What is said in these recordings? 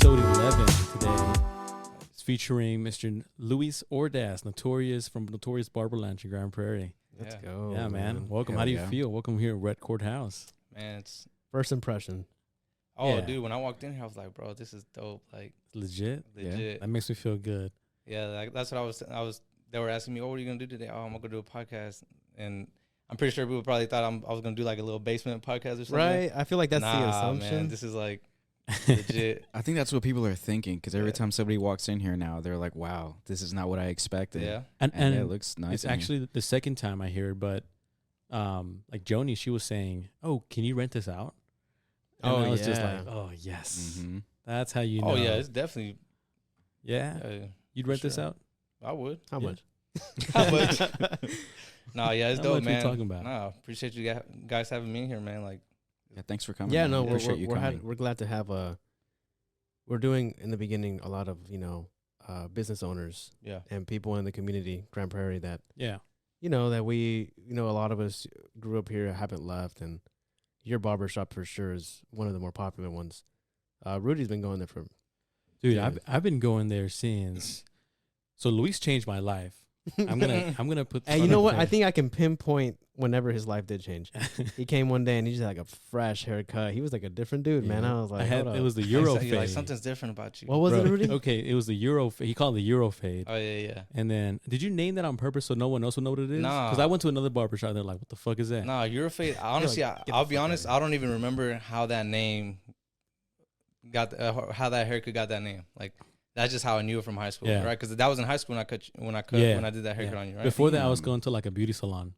episode 11 today. It's featuring Mr. Luis Ordaz, from Notorious Barber Lounge in Grand Prairie. Let's go. Yeah, man. Welcome. Hell How do you yeah. feel? Welcome here at Red Courthouse. Man, it's First impression. oh, Yeah. dude. When I walked in here, I was like, bro, this is dope. Like Legit. legit. That makes me feel good. Yeah, like that's what I was. They were asking me, "Oh, what are you gonna do today?" Oh, I'm gonna do a podcast, and I'm pretty sure people probably thought I was gonna do like a little basement podcast or something. Right? I feel like that's the Nah, assumption. man, this is like legit. I think that's what people are thinking because every Yeah. time somebody walks in here now, they're like, wow, this is not what I expected. Yeah. And Yeah, it looks nice. it's in here. actually the second time I hear it, but like Joni, she was saying, "Oh, can you rent this out?" And Oh, I was just yeah. like, "Oh, yes." Mhm. That's how you know. Oh yeah, it's definitely. Yeah. You'd rent this sure. out? I would. How Yeah. much? How much? Nah, yeah, it's How dope, much we man. talking about? Nah, appreciate you guys having me in here, man. Like, Yeah, thanks for coming. Yeah, man. no, Appreciate you coming. we're glad to have we're doing in the beginning a lot of business owners yeah, and people in the community, Grand Prairie, that Yeah. that we a lot of us grew up here, haven't left, and your barber shop for sure is one of the more popular ones. Rudy's been going there for Dude, Yeah. I've been going there since. So Luis changed my life. I'm gonna put. Hey, you know what? I think I can pinpoint whenever his life did change. He came one day and he just had like a fresh haircut. He was like a different dude, man. Yeah. I was like, it hold was up. the Euro Like, fade. something's different about you. What was Bro, it, Rudy? Okay, it was the Euro. He called it the Euro fade. Oh yeah. And then, did you name that on purpose so no one else would know what it is? Nah. Because I went to another barber shop. They're like, "What the fuck is that?" Nah, Eurofade. Honestly, get the I'll be fuck honest. outta I don't even remember how that name got, how that haircut got that name. Like that's just how I knew it from high school, Yeah. right? Because that was in high school when Yeah. when I did that haircut Yeah. on you, right? Before that, I was Damn. going to like a beauty salon.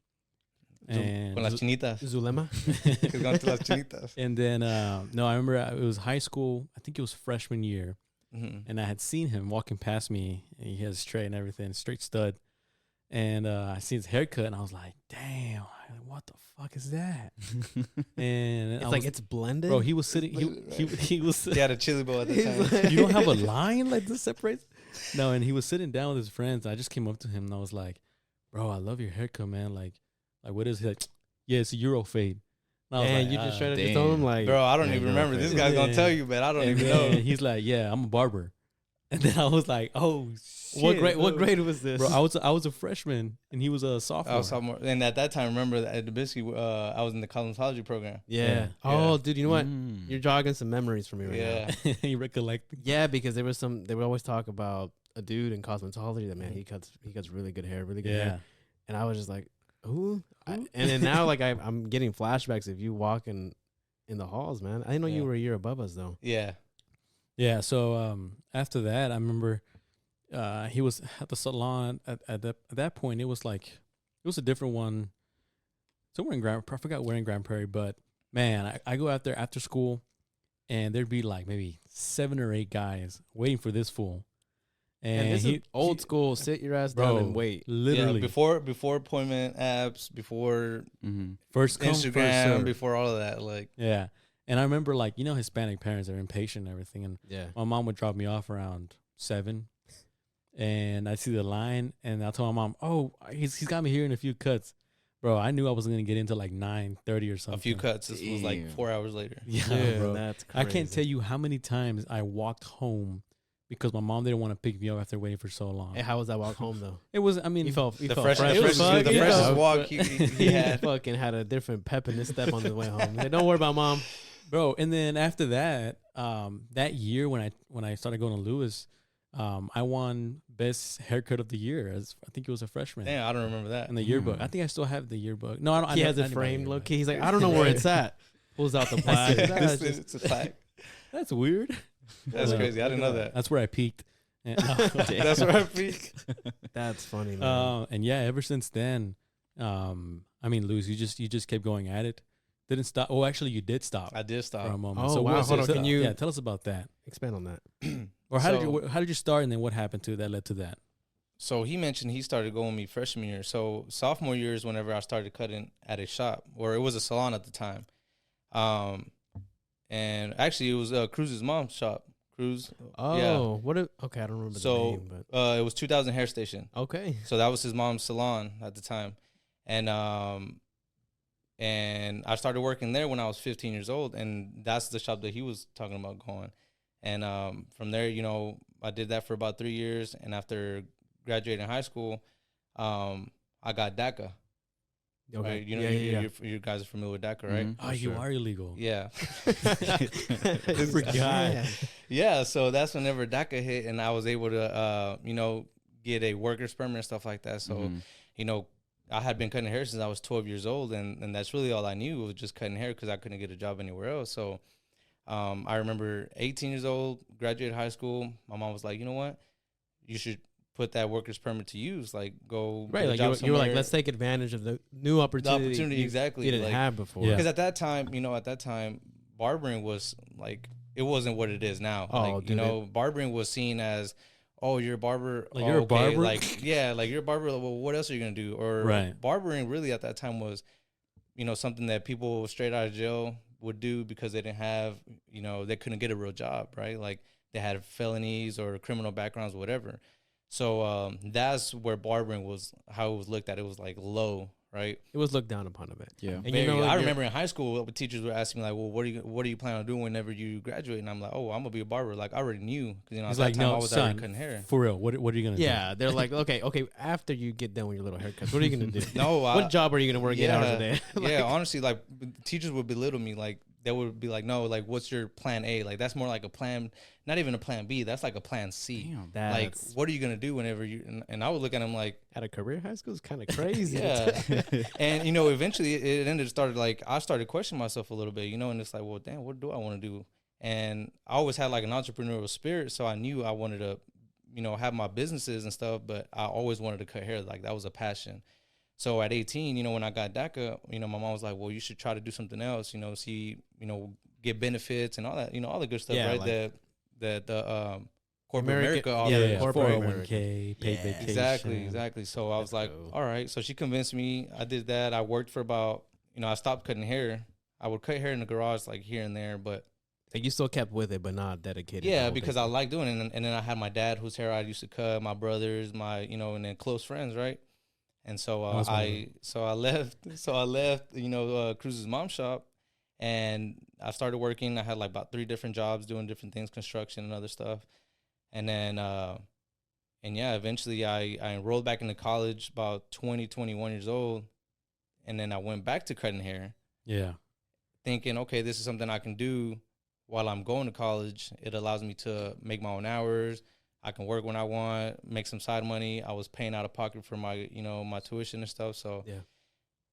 And Con las chinitas. Zulema? He's going to las chinitas. and then no, I remember it was high school. I think it was freshman year, Mhm. and I had seen him walking past me. And he has straight and everything, straight stud. And I seen his haircut, and I was like, "Damn, what the fuck is that?" And It's I like was- it's blended. bro, he was sitting. He was. He had a chili bowl at the He's time. like- You don't have a line like this separates? No, and he was sitting down with his friends. I just came up to him and I was like, "Bro, I love your haircut, man. Like what is it?" Like, "Yeah, it's a Euro fade." And I was And like, you just "Ah." straight up just damn. told him like, Bro, I don't Yeah, even Eurofade. remember. This guy's gonna Yeah. tell you, but I don't And even then know. he's like, "Yeah, I'm a barber." And then I was like, "Oh shit!" what grade was this? Bro, I was a freshman and he was a sophomore. I was sophomore, and at that time, remember that at Dubisky, I was in the cosmetology program. yeah. Yeah. Oh, dude, you know what? Mm. You're jogging some memories for me right now. Yeah, You recollect? Yeah, because they would always talk about a dude in cosmetology that, man, he cuts really good hair, really good Yeah. hair. And I was just like, who? And then now like I'm getting flashbacks of you walking in the halls, man. I didn't know Yeah. you were a year above us though. yeah. Yeah. So after that, I remember he was at the salon at that point. It was a different one. Somewhere in I forgot where in Grand Prairie, but man, I go out there after school, and there'd be like maybe 7 or 8 guys waiting for this fool. And this is old school. Sit your ass down bro, and wait. Literally, Yeah, before appointment apps, before Mhm. first come, first Instagram, serve. before all of that. Like, Yeah. And I remember Hispanic parents are impatient and everything. And Yeah. my mom would drop me off around 7. And I'd see the line and I'll tell my mom, "Oh, he's got me here in a few cuts." Bro, I knew I wasn't going to get into like 9:30 or something. a few cuts. This was like Damn. 4 hours later. Yeah, Dude, bro. that's I crazy. can't tell you how many times I walked home because my mom didn't want to pick me up after waiting for so long. Hey, how was that walk home though? It was, I mean, You felt The felt freshest, fresh It was as fun, fuck? the yeah. freshest Yeah. walk he He had. fucking had a different pep in his step on the way home. He's like, don't worry about mom. bro. And then after that, that year when I started going to Lewis, I won best haircut of the year. I think it was a freshman. Damn, I don't remember that. In the yearbook. Hmm. I think I still have the yearbook. No, I don't. He I has don't- it I didn't buy the framed low yearbook. key. He's like, I don't know where it's at. Pulls out the plaque. This is- it's a fact. That's weird. That's Yeah. crazy. I didn't know that. That's where I peaked. And, That's where I peak. That's funny, man. and yeah, ever since then, I mean, Luz, you just kept going at it. Didn't stop. Oh, actually, you did stop I did for stop. a moment. Oh, wow. Hold on. Can you- tell us about that? Expand on that. Or So- how did you start, and then what happened to that led to that? So he mentioned he started going with me freshman year. So sophomore year is whenever I started cutting at a shop, or it was a salon at the time. And actually it was Cruz's mom's shop. Cruz. Oh, what? Okay, I don't remember the So name, but it was 2000 Hair Station. okay. So that was his mom's salon at the time. And I started working there when I was 15 years old, and that's the shop that he was talking about going. And from there, you know, I did that for about 3 years. And after graduating high school, I got DACA. Okay. Right? You know, you guys are familiar with DACA, right? Oh, you are illegal. Yeah. I forgot. Yeah. So that's whenever DACA hit, and I was able to, you know, get a worker's permit and stuff like that. So, you know, I had been cutting hair since I was 12 years old, and that's really all I knew was just cutting hair because I couldn't get a job anywhere else. So I remember 18 years old, graduated high school. My mom was like, you know what? You should put that worker's permit to use. Like, go Right, like you were like, let's take advantage of the new opportunity. Exactly. You didn't like, have before. Because at that time, you know, barbering was like, it wasn't what it is now. Oh, like, you know, barbering was seen as, oh, you're a barber. Like, oh, you're a okay. barber? Like, yeah, like you're a barber. Well, what else are you going to do? Or Right. barbering really at that time was, you know, something that people straight out of jail would do because they didn't have, you know, they couldn't get a real job, right? Like they had felonies or criminal backgrounds, whatever. So that's where barbering was, how it was looked at. It was like low, right? It was looked down upon a bit. Yeah. And you know, I remember in high school, teachers were asking me like, "Well, what are you planning on doing whenever you graduate?" And I'm like, "Oh, I'm gonna be a barber." Like I already knew because, you know, He's at like, that time no, I was son, already cutting hair. for real. What are you gonna do? yeah, they're like, okay. After you get done with your little haircuts, what are you gonna do? No, what job are you gonna work 8 hours a day? Yeah, honestly, like teachers would belittle me. Like they would be like, "No, like what's your plan A?" Like that's more like a plan, not even a plan B. That's like a plan C. Damn. Like what are you gonna do whenever you? And I would look at them like, At a career high school is kind of crazy. yeah. And you know, eventually I started questioning myself a little bit, you know, and it's like, well, damn, what do I want to do? And I always had like an entrepreneurial spirit, so I knew I wanted to, you know, have my businesses and stuff, but I always wanted to cut hair. Like that was a passion. So at 18, you know, when I got DACA, you know, my mom was like, well, you should try to do something else, you know, see, you know, get benefits and all that, you know, all the good stuff, Yeah, right? like The corporate America, all Yeah, the yeah. corporate 401k, paid Yeah. vacation. Exactly. So I was Let's like, go. all right. So she convinced me. I did that. I worked for about, you know, I stopped cutting hair. I would cut hair in the garage like here and there, but Like you still kept with it, but not dedicated. the yeah, whole because thing. I like doing it. And then I had my dad whose hair I used to cut, my brothers, my, you know, and then close friends, right? And so I left, you know, Cruz's mom shop, and I started working. I had like about 3 different jobs doing different things, construction and other stuff. And then, and yeah, eventually I enrolled back into college about 20, 21 years old. And then I went back to cutting hair Yeah. thinking, okay, this is something I can do while I'm going to college. It allows me to make my own hours. I can work when I want, make some side money. I was paying out of pocket for my, you know, my tuition and stuff. So, Yeah.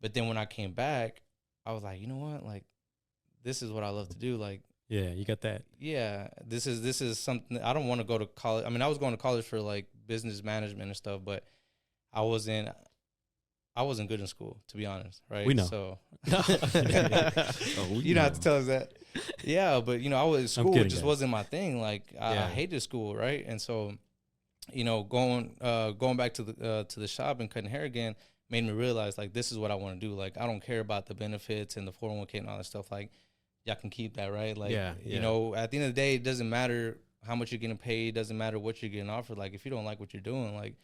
But then when I came back, I was like, you know what? Like, this is what I love to do. Like, Yeah, you got that. yeah, this is something. I don't want to go to college. I mean, I was going to college for like business management and stuff, but I wasn't good in school, to be honest. Right? We know. So Oh, you don't have to tell us that. Yeah, but you know, I was school kidding, just guys. wasn't my thing. Like I Yeah. hated school, right? And so, you know, going back to the shop and cutting hair again made me realize like this is what I want to do. Like I don't care about the benefits and the 401k and all that stuff. Like y'all can keep that, right? Like Yeah. you know, at the end of the day, it doesn't matter how much you're getting paid. It doesn't matter what you're getting offered. Like if you don't like what you're doing, like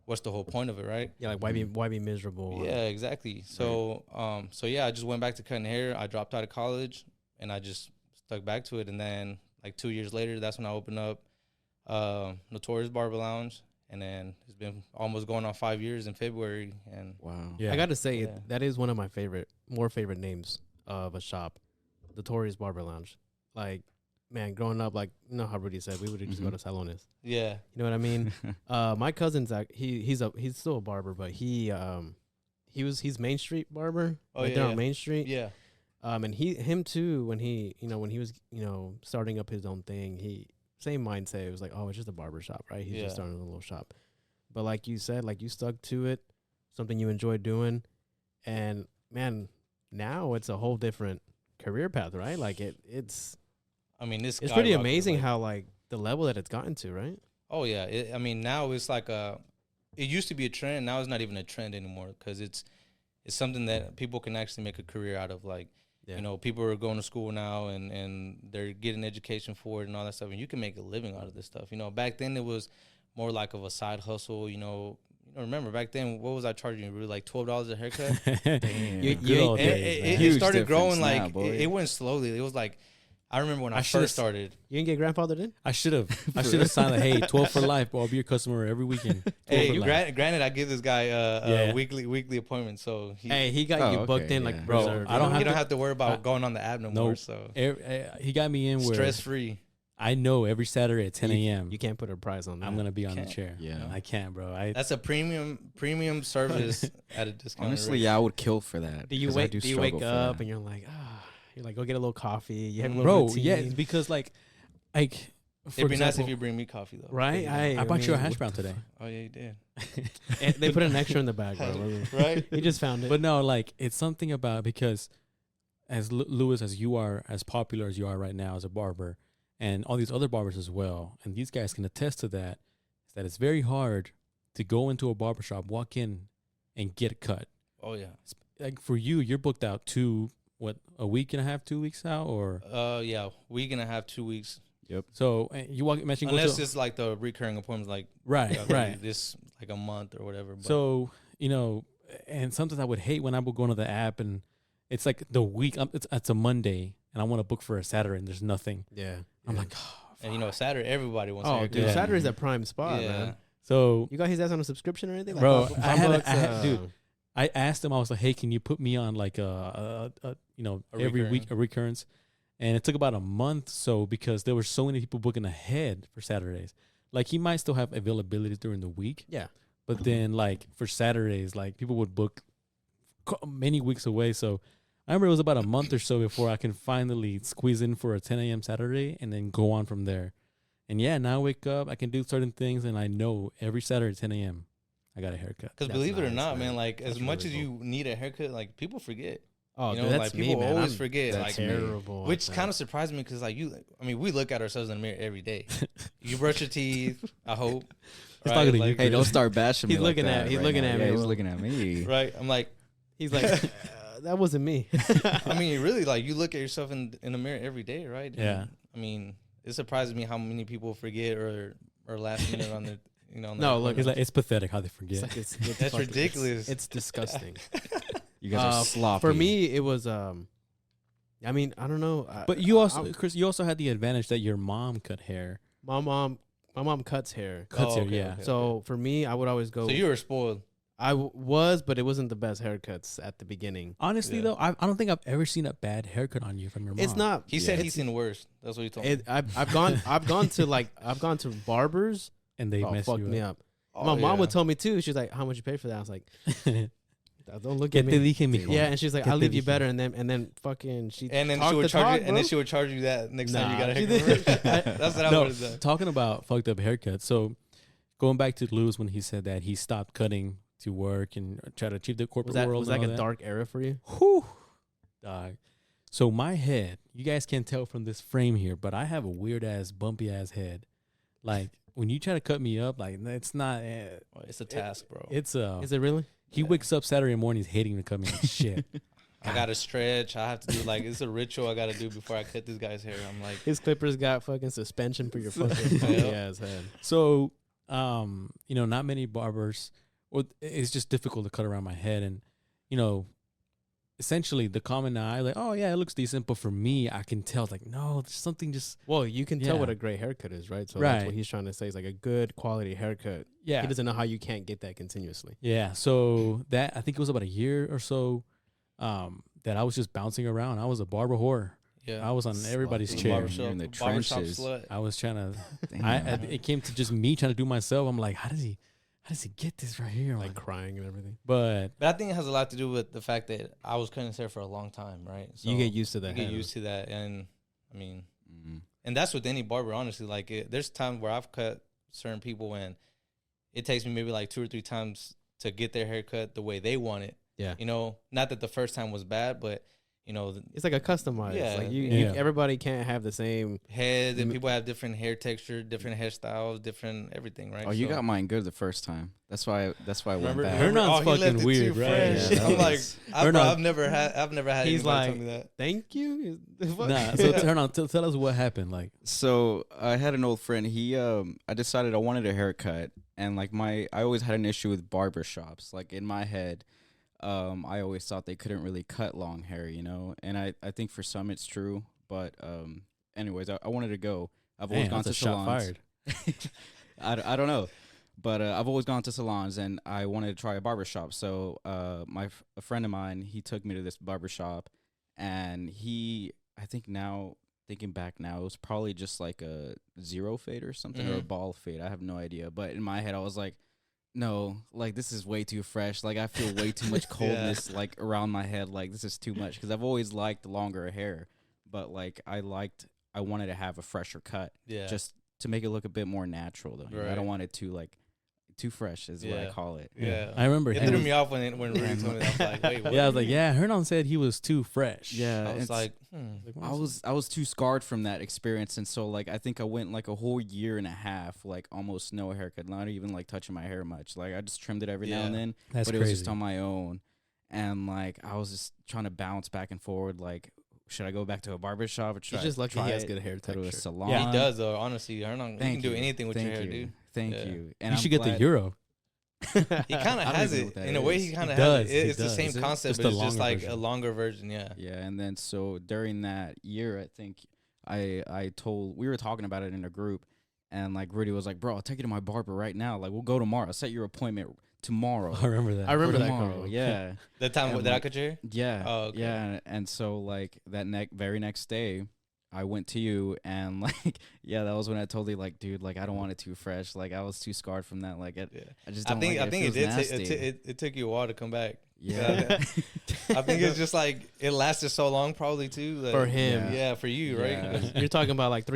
what's the whole point of it, right? Yeah, like why be miserable? Yeah, exactly. So, so yeah, I just went back to cutting hair. I dropped out of college, and I just stuck back to it. And then, like 2 years later, that's when I opened up Notorious Barber Lounge, and then it's been almost going on 5 years in February. And Wow. Yeah. I got to say Yeah. that is one of my more favorite names of a shop, Notorious Barber Lounge. Like, man, growing up, like you know how Rudy said, we would just go to salones. yeah, You know what I mean? My cousin's he's still a barber, but he's Main Street barber. Oh, right yeah, there yeah. on Main Street. yeah, And him too, when he was, starting up his own thing, same mindset. It was like, oh, it's just a barber shop, right? He's Yeah. just starting a little shop. But like you said, like you stuck to it, something you enjoy doing. And man, now it's a whole different career path, right? Like it's I mean, it's pretty skyrocketed, amazing like- how like the level that it's gotten to, right? Oh yeah, I mean now it's like it used to be a trend. Now it's not even a trend anymore because it's something that people can actually make a career out of. Like Yeah. you know, people are going to school now and they're getting education for it and all that stuff, and you can make a living out of this stuff. You know, back then it was more like of a side hustle. You know, remember back then what was I charging you? Really like $12 a haircut. Damn. You Good old And days, man. it Huge started growing difference now, like boy. it went slowly. It was like I remember when I should've first started. You didn't get grandfathered in? I should have signed like, hey, 12 for life, bro. I'll be your customer every weekend. 12 Hey, for life. granted, I give this guy Yeah. a weekly appointment, so He got you booked in like Bro, reserved. I don't you have don't to- have to worry about going on the app no more. Nope. So He got me in where stress free. I know every Saturday at 10 a.m. You can't put a price on that. I'm gonna be on the Can't. chair. Yeah. I can't, bro. That's a premium service at a discount. Honestly, yeah, I would kill for that. Do you 'cause I wake? do Do you struggle wake for up that. and you're like, you're like, go get a little coffee. You have a little Bro, routine. yeah, because like, for It'd be nice example, if you bring me coffee though. Right? I bought you a mean, hash brown today. Oh yeah, you did. and they put an extra in the bag, bro. Right? He just found it. But no, like it's something about because as Lewis, as you are, as popular as you are right now as a barber, and all these other barbers as well, and these guys can attest to that, is that it's very hard to go into a barbershop, walk in, and get a cut. Oh yeah. Like for you, you're booked out a week and a half, 2 weeks out, or Yeah, week and a half, 2 weeks. so you walk. Imagine go Unless to, it's like the recurring appointments, like right, right. this like a month or whatever. But So, and sometimes I would hate when I would go into the app and it's like the week, it's a Monday and I want to book for a Saturday and there's nothing. yeah. I'm like, and Saturday everybody wants. a Oh, haircut. dude, Yeah. Saturday's a prime spot, Yeah. man. so You got his ass on a subscription or anything? Like Bro, $5 I had a- bucks, I had- dude. I asked him, I was like, hey, can you put me on like a every week a recurrence? And it took about a month. So because there were so many people booking ahead for Saturdays, like he might still have availability during the week. Yeah. But then like for Saturdays, like people would book many weeks away. So I remember it was about a month or so before I can finally squeeze in for a 10 a.m. Saturday and then go on from there. And yeah, now I wake up, I can do certain things, and I know every Saturday at 10 a.m. I got a haircut. Because That's believe it or nice, not, man. man, like That's as much really as you need a haircut, like people forget. Oh, You dude, know, that's like me, people man. always I'm forget. that's Like, terrible. which at kind that. of surprised me because like we look at ourselves in the mirror every day. You brush your teeth, I hope. He's talking to you, Like, Hey, don't start bashing me. He's like looking that at- he's right looking now. at Yeah, me, he's Will. looking at me. Right? I'm like, He's like, that wasn't me. I mean, really, like you look at yourself in the mirror every day, right? Yeah. And, I mean, it surprises me how many people forget or last minute on their, on No, their look, It's like it's pathetic how they forget. It's like it's That's fucking- ridiculous. It's disgusting. You guys are sloppy. For me, it was. I mean, I don't know. But you also, Chris, you also had the advantage that your mom cut hair. my mom cuts hair. Cuts hair, okay, yeah. okay. So for me, I would always go. So you were spoiled. I was, but it wasn't the best haircuts at the beginning. Honestly, Yeah. though, I don't think I've ever seen a bad haircut on you from your mom. It's not. He said it's- he's seen the worst. That's what he told me. I've gone to barbers. And they messed Fucked you me up. up. Oh, My mom yeah. would tell me too. She's like, "How much you pay for that?" I was like, "Don't look Que at te me." dije, mijo. Yeah, and she's like, Que "I'll te leave you dije. better." And then fucking she And then talked she would the charge talk, you, and then bro. she would charge you that next time you got a she haircut. did. That's what I No, would have done. talking about fucked up haircuts. So going back to Lewis when he said that he stopped cutting to work and try to achieve the corporate world. Was and like all a that. dark era for you? Whew, dog. So my head, you guys can't tell from this frame here, but I have a weird ass, bumpy ass head. Like when you try to cut me up, like it's not. It's a task, bro. It's Is it really? He wakes up Saturday mornings hating to cut me like shit. I gotta stretch. I have to do like it's a ritual I gotta do before I cut this guy's hair. I'm like, His clippers got fucking suspension for your fucking bumpy ass head. So, not many barbers, or it's just difficult to cut around my head, and essentially the common eye, like, oh yeah, it looks decent, but for me, I can tell, like, no, there's something just, Well, you can tell Yeah. what a great haircut is, right? So Right. that's what he's trying to say. Is like a good quality haircut. yeah, He doesn't know how you can't get that continuously. yeah. So that I think it was about a year or so, that I was just bouncing around. I was a barber whore. yeah. I was on everybody's Sloppy. chair. You're in the barbershop trenches. slut. I was trying to. Damn. It came to just me trying to do myself. I'm like, how does he get this right here? Like crying and everything. But But I think it has a lot to do with the fact that I was cutting his hair for a long time, right? So You get used to you that. get habit. used to that, and I mean, Mhm. and that's with any barber, honestly. Like, there's times where I've cut certain people, and it takes me maybe like 2 or 3 times to get their haircut the way they want it. Yeah. Not that the first time was bad, but It's like a customized. Yeah. Like Yeah. everybody can't have the same. heads and people have different hair texture, different hairstyles, different everything, right? Oh, you So- got mine good the first time. That's why I went Remember, back. Hernan's he fucking left it weird, too right? fresh. Yeah, that I'm like, was- Hernan- I've never had He's anybody like, tell me that. Thank you. nah. So turn on. Tell us what happened. Like, So I had an old friend. I decided I wanted a haircut, and like I always had an issue with barbershops. Like in my head, I always thought they couldn't really cut long hair, and I think for some it's true, but anyways, I wanted to go. I've Man, always gone that's to a shot salons. fired. I don't know, but I've always gone to salons, and I wanted to try a barbershop. So a friend of mine, he took me to this barbershop, and I think now, thinking back now, it was probably just like a zero fade or something, or a ball fade. I have no idea. But in my head, I was like, no, like this is way too fresh. Like I feel way too much coldness like around my head. Like this is too much, because I've always liked longer hair, but like I wanted to have a fresher cut, just to make it look a bit more natural though. Right. I don't want it too fresh is what I call it. Yeah. I remember It threw me off when Rudy told me that. I was like, wait, what? Yeah, I was like, yeah, Hernan said he was too fresh. Yeah, I was like, I was too scarred from that experience, and so like I think I went like a whole year and a half, like almost no haircut, not even like touching my hair much. Like I just trimmed it every now and then, That's but crazy. it was just on my own, and like I was just trying to bounce back and forward. Like, should I go back to a barbershop or should He's just I lucky try he has it, good hair go to a texture. salon? Yeah. he does though. Honestly, Hernan, you can do anything with your hair, dude. Thank Yeah. you. And You I'm should get the glad- Euro. He kind of I don't has even know it what that in a way. is. He kind He of has does, it. he It's the does. same Is it? concept, Just but a it's just longer like version. a longer version. Yeah. Yeah, and then so during that year, I think we were talking about it in a group, and like Rudy was like, "Bro, I'll take you to my barber right now. Like, we'll go tomorrow. Set your appointment tomorrow." I remember that. I remember For that tomorrow. convo. Yeah, The time And that I like- cut your hair. yeah, Oh, okay. yeah. And so like that very next day, I went to you, and like that was when I told you, like, dude, like I don't want it too fresh. Like I was too scarred from that. Like I just don't I think it feels did. nasty. It took you a while to come back. Yeah. I think it's just like it lasted so long, probably too. Like, For him. yeah, for you, right? Yeah. 'Cause- You're talking about like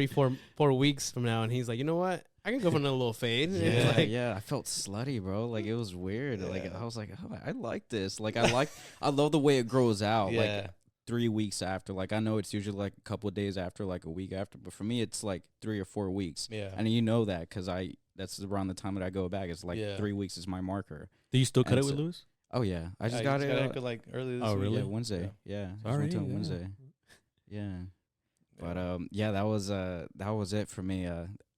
4 weeks from now, and he's like, you know what? I can go for another little fade. And it's Yeah, like, yeah, I felt slutty, bro. Like it was weird. Like I was like, oh, I like this. Like I love the way it grows out. Yeah. Like 3 weeks after. Like I know it's usually like a couple of days after, like a week after, but for me it's like 3 or 4 weeks. Yeah. And you know that because that's around the time that I go back. It's like 3 weeks is my marker. Do you still cut And it with so- Lewis? Oh yeah, I just you got got it. it like earlier this Oh, week. really? Yeah, Wednesday. Yeah, I just Sorry, went to it yeah. Wednesday. Yeah. But yeah, that was it for me.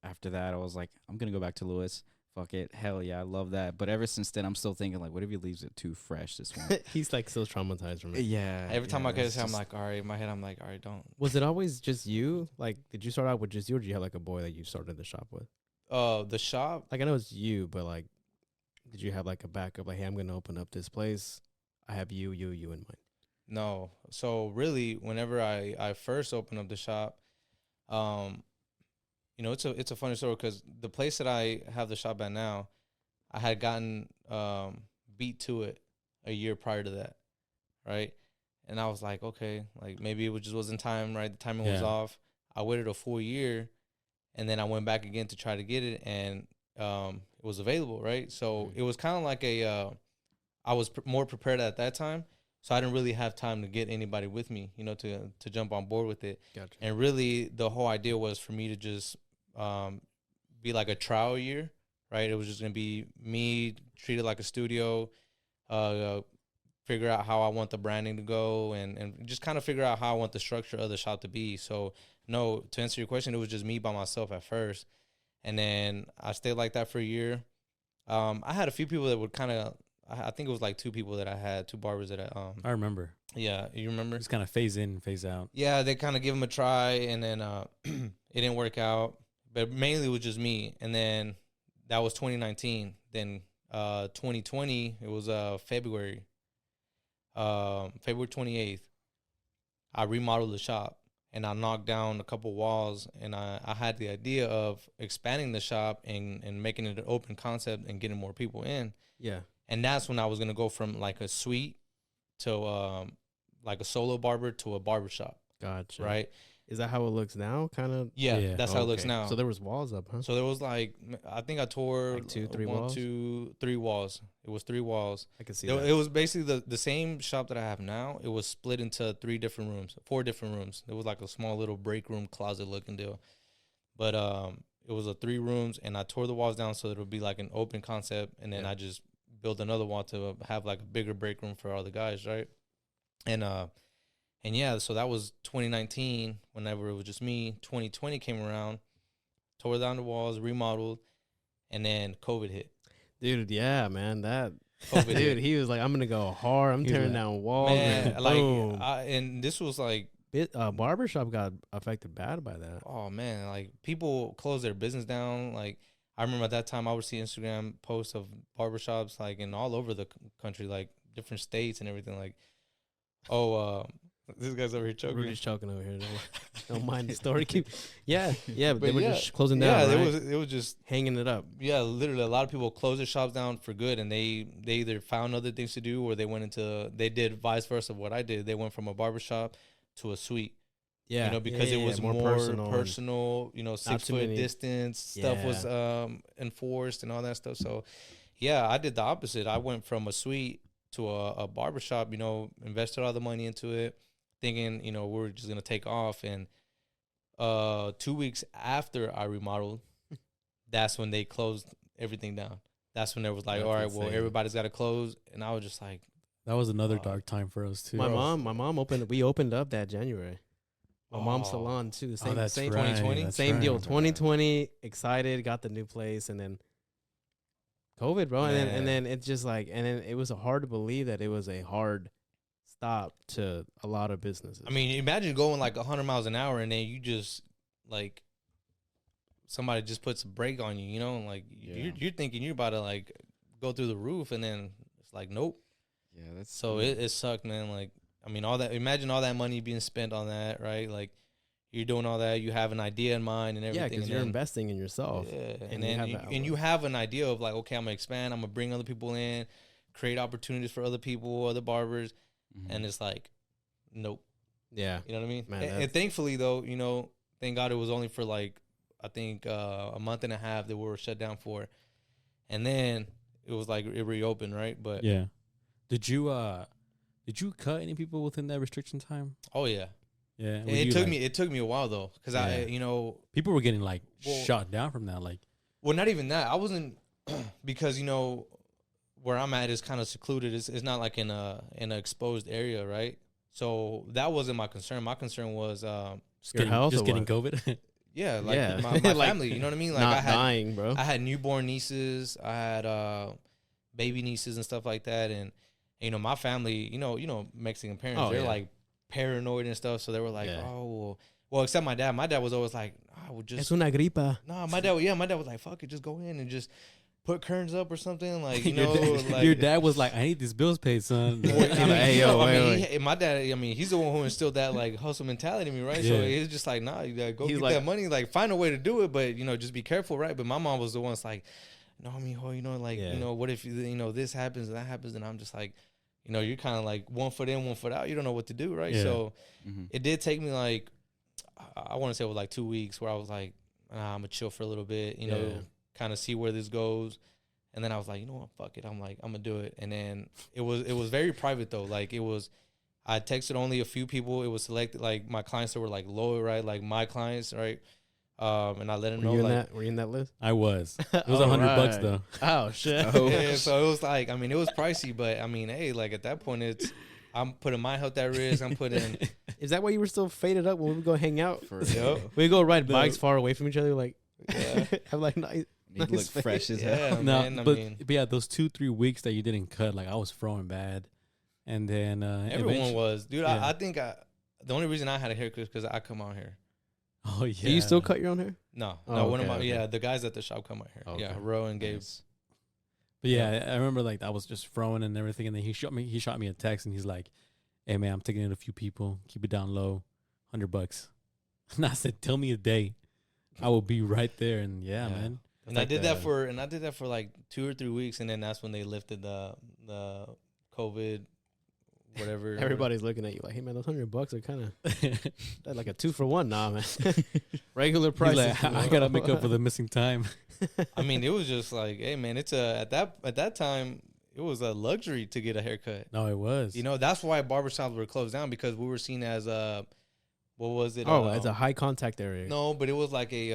After that, I was like, I'm gonna go back to Lewis. Fuck it, hell yeah, I love that. But ever since then, I'm still thinking like, what if he leaves it too fresh this one? he's like still traumatized from it. Yeah. Every time yeah, I cut it's his hair, I'm just- like, all right. In my head, I'm like, all right, don't. Was it always just you? Like, did you start out with just you, or did you have like a boy that you started the shop with? The shop. Like, I know it's you, but like, did you have like a backup? Like, hey, I'm gonna open up this place. I have you in mind. No. So really, whenever I first opened up the shop, it's a funny story because the place that I have the shop at now, I had gotten beat to it a year prior to that, right? And I was like, okay, like maybe it just wasn't time, right? The timing was Yeah. off. I waited a full year, and then I went back again to try to get it, and it was available, right? So it was kind of like I was more prepared at that time. So I didn't really have time to get anybody with me, to jump on board with it. Gotcha. And really, the whole idea was for me to just be like a trial year, right? It was just going to be me treated like a studio, figure out how I want the branding to go, and just kind of figure out how I want the structure of the shop to be. So, no, to answer your question, it was just me by myself at first. And then I stayed like that for a year. I had a few people that would kind of, I think it was like 2 people that I had, 2 barbers that I remember. yeah, you remember? Just kind of phase in, phase out. Yeah, they kind of give them a try, and then it didn't work out. But mainly it was just me. And then that was 2019. Then 2020, it was February 28th. I remodeled the shop, and I knocked down a couple walls, and I had the idea of expanding the shop and making it an open concept and getting more people in. Yeah. And that's when I was going to go from like a suite to like a solo barber to a barber shop, Gotcha. right? Is that how it looks now? Kind of. Yeah. That's how it looks now. So there was walls up, huh? So there was like, I think I tore Like 2, 3 1, walls? 2, 3 walls. It was 3 walls. I can see It, that. it was basically the same shop that I have now. It was split into 4 different rooms. It was like a small little break room closet looking deal. But it was a 3 rooms, and I tore the walls down so it would be like an open concept, and then I just built another wall to have like a bigger break room for all the guys, right? And yeah, so that was 2019. Whenever it was just me, 2020 came around, tore down the walls, remodeled, and then COVID hit. Dude, yeah, man. That COVID dude, hit. he was like, I'm gonna go hard. I'm He was tearing like, down walls. Man, and boom. and this was like barbershop got affected bad by that. Oh man, like people close their business down. Like I remember at that time, I would see Instagram posts of barbershops like in all over the country, like different states and everything. Like, oh, this guy's over here choking. Rudy's choking over here. Don't mind the story. Yeah, but But they were yeah, just closing down. Yeah, Right? it was just Hanging it up. yeah, literally a lot of people closed their shops down for good, and they either found other things to do or they did vice versa of what I did. They went from a barbershop to a suite. Yeah, You know, because it was more personal, you know, 6 foot distance stuff was enforced and all that stuff. So yeah, I did the opposite. I went from a suite to a barbershop, you know, invested all the money into it, thinking, you know, we're just gonna take off. And 2 weeks after I remodeled, that's when they closed everything down. That's when there was like, all right, well, everybody's got to close. And I was just like, that was another dark time for us too. My mom opened up that January. My mom's salon too. Same 2020. Same deal. 2020, excited, got the new place, and then COVID, bro. And then it's just like, and then it was hard to believe that it was a hard stop to a lot of businesses. I mean, imagine going like 100 miles an hour and then you just like somebody just puts a brake on you, you know, and like you're thinking you're about to like go through the roof, and then it's like, nope. Yeah, that's so it sucked, man. Like, I mean, all that. Imagine all that money being spent on that, right? Like, you're doing all that. You have an idea in mind and everything. Yeah, because you're investing in yourself. Yeah, and then you have an idea of like, okay, I'm gonna expand. I'm gonna bring other people in, create opportunities for other people, other barbers, and it's like, nope. Yeah, you know what I mean. Man, and thankfully, though, you know, thank God it was only for like I think a month and a half that we were shut down for, and then it was like it reopened, right? But yeah, did you cut any people within that restriction time? Oh yeah. Yeah, it took me a while though, because I people were getting like shot down from that. Like, well, not even that. I wasn't because where I'm at is kind of secluded. It's not like in an exposed area, right? So that wasn't my concern. My concern was just getting COVID. Yeah, like my like, family. You know what I mean? Like not dying, bro. I had newborn nieces. I had baby nieces and stuff like that, and my family. You know, Mexican parents. They're like paranoid and stuff, so they were like, well, except my dad. My dad was always like, I would just. Es una gripa. No, my dad was like, fuck it, just go in and just put curtains up or something, like your dad was like, I need these bills paid, son. My dad, he's the one who instilled that like hustle mentality in me, right? So he's just like, nah, you gotta go get that money, like find a way to do it, but just be careful, right? But my mom was the one that's like, no, what if this happens and that happens, and I'm just like, you're kind of like 1 foot in, 1 foot out. You don't know what to do, right? Yeah. So it did take me like, I want to say it was like 2 weeks where I was like, I'm gonna chill for a little bit, kind of see where this goes. And then I was like, you know what, fuck it. I'm like, I'm gonna do it. And then it was very private though. Like I texted only a few people. It was selected, like my clients that were like loyal, right? Like my clients, right? And I let them know. Were you in that list? I was. It was $100 though. Oh shit. Yeah, so it was like, it was pricey, but hey, like at that point, I'm putting my health at risk. I'm putting. Is that why you were still faded up when we would go hang out? Yep. We go ride bikes far away from each other, like. Yeah. I'm like, nice. You look fresh as hell. No, but yeah, those 2-3 weeks that you didn't cut, like I was throwing bad, and then everyone was, dude. Yeah. I think the only reason I had a haircut is because I come out here. Oh yeah. Do you still cut your own hair? No, one of my the guys at the shop cut my hair. Okay. Yeah, Ro and Gabe. Nice. But yeah, I remember like I was just throwing and everything, and then he shot me a text, and he's like, "Hey man, I'm taking in a few people. Keep it down low, $100." And I said, "Tell me a day, I will be right there." And yeah. Man. And I did that for like 2 or 3 weeks, and then that's when they lifted the COVID, whatever. Everybody's looking at you like, hey man, those $100 are kind of like a 2-for-1. Nah, man. Regular price. Like, I gotta make up for the missing time. It was just like, hey man, it's at that time it was a luxury to get a haircut. No, it was. That's why barbershops were closed down, because we were seen as what was it? It's a high contact area. No, but it was like a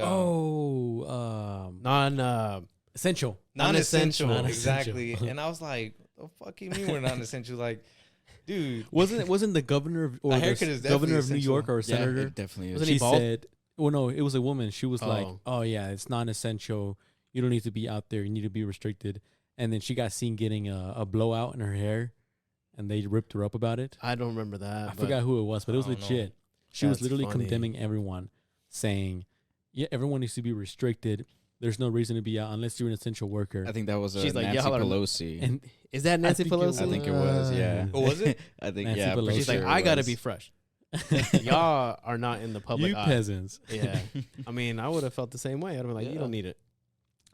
essential. Non-essential, exactly. And I was like, the fuck you mean we're non-essential? Like, dude, wasn't the governor of governor of New York or senator? Yeah, it definitely is. She said, well, no, it was a woman. She was like, oh yeah, it's non-essential. You don't need to be out there. You need to be restricted. And then she got seen getting a blowout in her hair, and they ripped her up about it. I don't remember that. I forgot who it was, but it was legit. She was That's literally funny. condemning everyone, saying, "Yeah, everyone needs to be restricted. There's no reason to be out unless you're an essential worker." I think that was She's like, Nancy y'all are- Pelosi. And Is that Nancy think it Pelosi? I think it was. Yeah. What was it? I think Nancy yeah. Pelosi. pretty She's like, sure I it gotta was. be fresh. Y'all are not in the public you eye. peasants. Yeah. I mean, I would have felt the same way. I'd have been like, you Yeah. don't need it.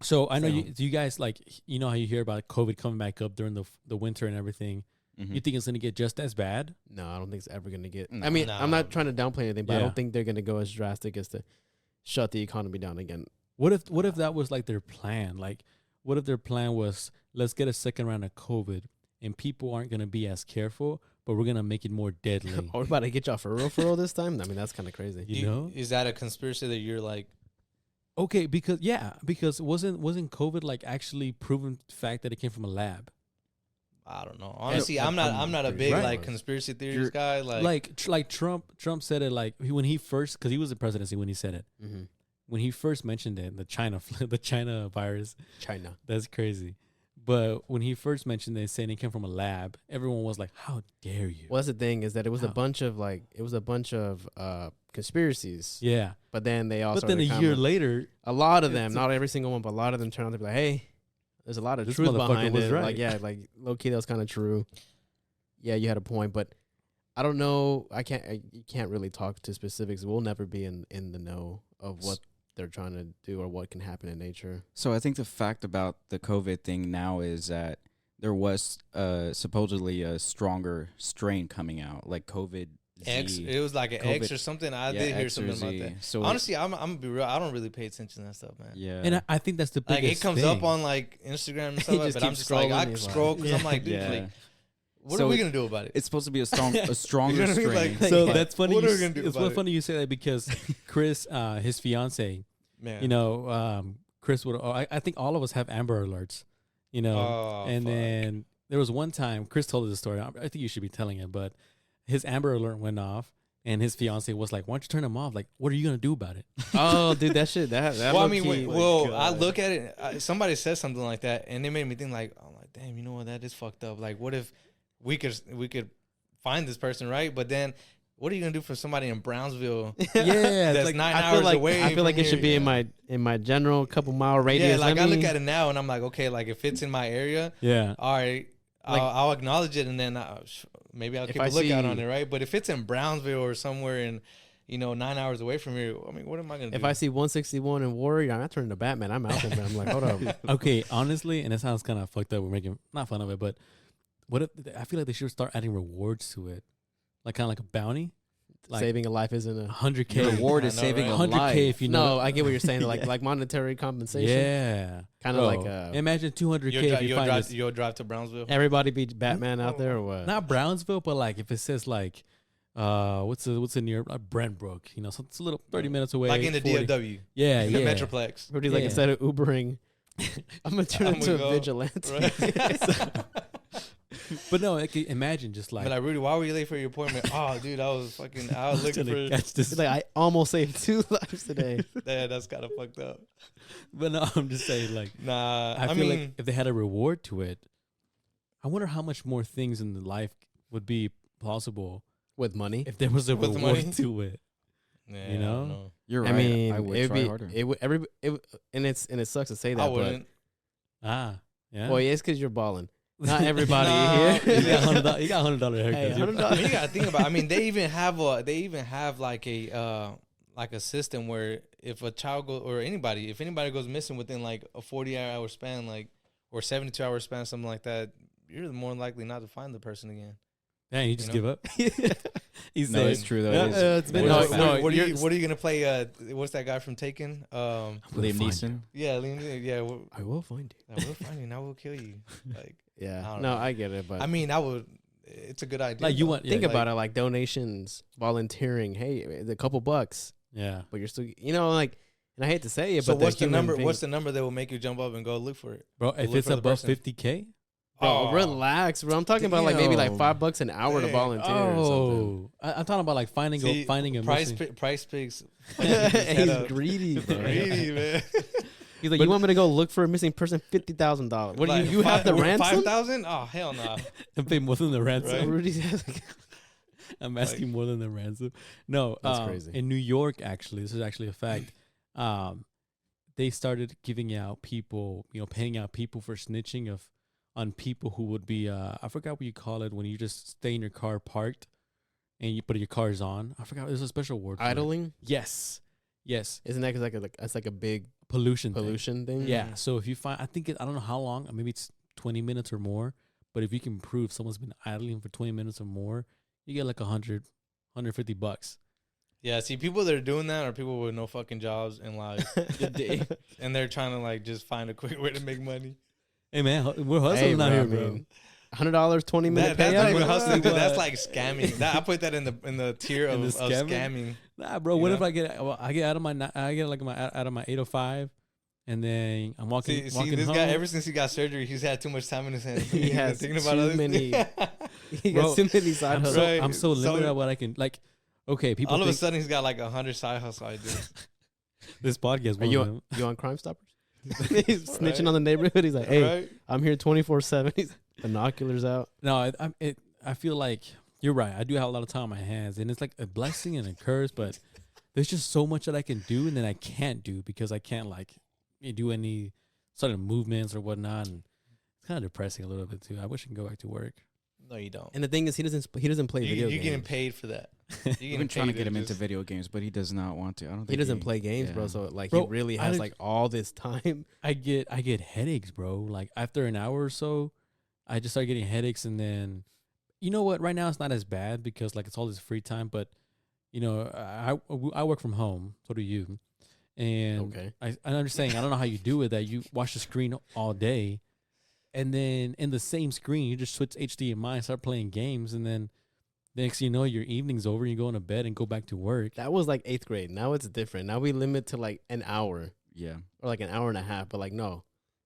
So I know So- you guys like, you know how you hear about COVID coming back up during the winter and everything. Mhm. You think it's gonna get just as bad? No, I don't think it's ever gonna get. No. I mean, No. I'm not trying to downplay anything, but I Yeah. don't think they're gonna go as drastic as to shut the economy down again. What if that was like their plan? Like, what if their plan was, let's get a second round of COVID and people aren't gonna be as careful, but we're gonna make it more deadly. Oh, we're about to get y'all for real this time. I mean, that's kind of crazy. You know? Is that a conspiracy that you're like? Okay, because wasn't COVID like actually proven fact that it came from a lab? I don't know. Honestly, Yeah, I'm not a big right. like conspiracy theories You're- guy. Like Trump said it like when he first, because he was the presidency when he said it. Mm-hmm. When he first mentioned it, the China virus, China. that's crazy. But when he first mentioned it, saying it came from a lab, everyone was like, "How dare you?" Well, that's the thing is that it was a How? bunch of conspiracies. Yeah, But then they also. but then a year later, a lot of them, it's not every single one, but a lot of them turn out to be like, hey, there's a lot of This truth motherfucker behind was it. right. Like, yeah, like low key, that was kind of true. Yeah, you had a point, but I don't know. You can't really talk to specifics. We'll never be in the know of what they're trying to do or what can happen in nature. So I think the fact about the COVID thing now is that there was supposedly a stronger strain coming out, like COVID X. Z. It was like an X COVID. or something. I Yeah, did hear X or something about Z. that. So Honestly, I'm gonna be real. I don't really pay attention to that stuff, man. yeah, and I think that's the Like biggest it comes thing. up on like Instagram and He stuff, just but I'm keeps just like I scrolling, he's like- scroll because I'm like, dude, yeah. like, what So are we it- gonna do about it? It's supposed to be a stronger You know what I mean? strain. Like- So Yeah. that's funny. What you are we s- gonna do it's about it? funny you say that because Chris, his fiance, Man, you know, Chris would. I think all of us have Amber Alerts, you know. Oh, and fuck. then there was one time Chris told us the story. I think you should be telling it, but his Amber Alert went off, and his fiance was like, "Why don't you turn them off? Like, what are you gonna do about it?" Oh, dude, that shit. That well, I low mean, key- I look at it. Somebody said something like that, and it made me think like, I'm like, damn, you know what? That is fucked up. Like, what if we could find this person, right? But then, what are you gonna do for somebody in Brownsville? Yeah, That's like 9 I hours feel like away. I feel like from it should be here. in my general couple mile radius. Yeah, like I Let look me- at it now, and I'm like, okay, like if it's in my area, yeah. all right, Like- I'll acknowledge it, and then maybe I'll If keep I a lookout see- on it, right? But if it's in Brownsville or somewhere in, 9 hours away from here, I mean, what am I gonna do? If I see 161 and Warrior, I'm not turning to Batman. I'm out there, man. I'm like, hold up. Okay, honestly, and it sounds kind of fucked up. We're making not fun of it, but what if I feel like they should start adding rewards to it, like kind of like a bounty, like Saving a life isn't a 100K the reward I is know, saving right? a 100K life. if you know. No, I get what you're saying. Like monetary compensation. Yeah, Kind of Bro, like imagine 200K if you find this. you'll drive to Brownsville. everybody be Batman out there or what? Not Brownsville, but like if it says like, what's the near Brentbrook? You know, so it's a little 30 minutes away. Like in the 40. DFW, Yeah, in yeah. the Metroplex. Everybody's like, Yeah. instead of Ubering, I'm gonna turn I'm into a gonna go, vigilante. Right? But no, like, imagine just But like, like, Rudy, why were you late for your appointment? Oh, dude, I was looking to for. catch this. It's like I almost saved 2 lives today. Yeah, that's kind of fucked up. But no, I'm just saying like, Nah, I I feel mean, like if they had a reward to it, I wonder how much more things in the life would be possible With money. if there was a With reward money? to it. yeah, you I know? don't know. You're I right. mean, I would it'd try be harder. it would and it sucks to say I that, but wouldn't. Ah, yeah. well, yeah, it's because you're balling. Not everybody Nah. you here. got $100. You got $100 haircuts. Hey, You're $100. I mean, you gotta think about. I mean, they even have like a system where if a child goes or if anybody goes missing within like a 40-hour span, like or 72-hour span, something like that, you're more likely not to find the person again. Dang, you just You give up. He's No, saying, it's true though. Yeah, It is. it's been What no, is- no, what are you're- you gonna play? What's that guy from Taken? Liam find Neeson. Yeah, yeah. I will find you. I will find you and I will kill you. Like, I Yeah, don't no, know. I get it, but I mean, I would. It's a good idea. Like you though. want, think yeah, about it, like donations, volunteering. Hey, it's a couple bucks, Yeah. but you're still, like, and I hate to say it, So but what's the human number? being- What's the number that will make you jump up and go look for it? Bro, if Look it's for the above person. 50K. Bro, Oh. relax, bro. I'm talking about like maybe like Damn. $5 an hour to Dang. volunteer or something. I'm talking about like finding See, a price missing. price picks. He's greedy, bro. Greedy, man. He's like, But- you want me to go look for a missing person? $50,000. What do Like, you have the ransom? 5,000? Oh hell no. and pay more than the ransom. Right. Rudy's has I'm asking more than the ransom. No, That's crazy. In New York, actually, this is actually a fact. They started giving out people, paying out people for snitching on people who would be, I forgot what you call it when you just stay in your car parked and you put your cars on. I forgot. There's a special word. Idling? Yes. Isn't that it's like a big pollution thing? Yeah. So if you find, I don't know how long, maybe it's 20 minutes or more, but if you can prove someone's been idling for 20 minutes or more, you get like $150. Yeah, see, people that are doing that are people with no fucking jobs in life. And they're trying to like just find a quick way to make money. Hey man, we're hustling out here, bro. $100, 20-minute That's payout. not even hustling, dude. That's like scamming. I put that in the tier of scamming. Nah, bro. What if I get out of my 805, and then I'm walking. See, this home. guy. Ever since he got surgery, he's had too much time in his hands. He has thinking too about other many. He Bro, got too many side hustles. I'm so limited at what I can like. Okay, people. All of a sudden, he's got like 100 side hustle ideas. This podcast. Are you on Crime Stoppers? He's snitching on the neighborhood. He's like, "Hey, I'm here 24/7." He's binoculars out. No, I feel like you're right. I do have a lot of time on my hands, and it's like a blessing and a curse. But there's just so much that I can do, and then I can't do because I can't like do any sort of movements or whatnot. And it's kind of depressing a little bit too. I wish I could go back to work. No, you don't. And the thing is, he doesn't play video games. You're getting paid for that. I've been trying to get him into video games, but he does not want to. I don't think he doesn't play games, bro. So like, bro, he really has like all this time. I get headaches, bro. Like after an hour or so, I just start getting headaches, and then you know what? Right now it's not as bad because like it's all this free time, but I work from home. So do you? And Okay. I understand. I don't know how you do it. That you watch the screen all day, and then in the same screen you just switch HDMI and start playing games, and then next thing you know, your evening's over. You go into bed and go back to work. That was like 8th grade. Now it's different. Now we limit to like an hour. Yeah. Or like an hour and a half. But like, no.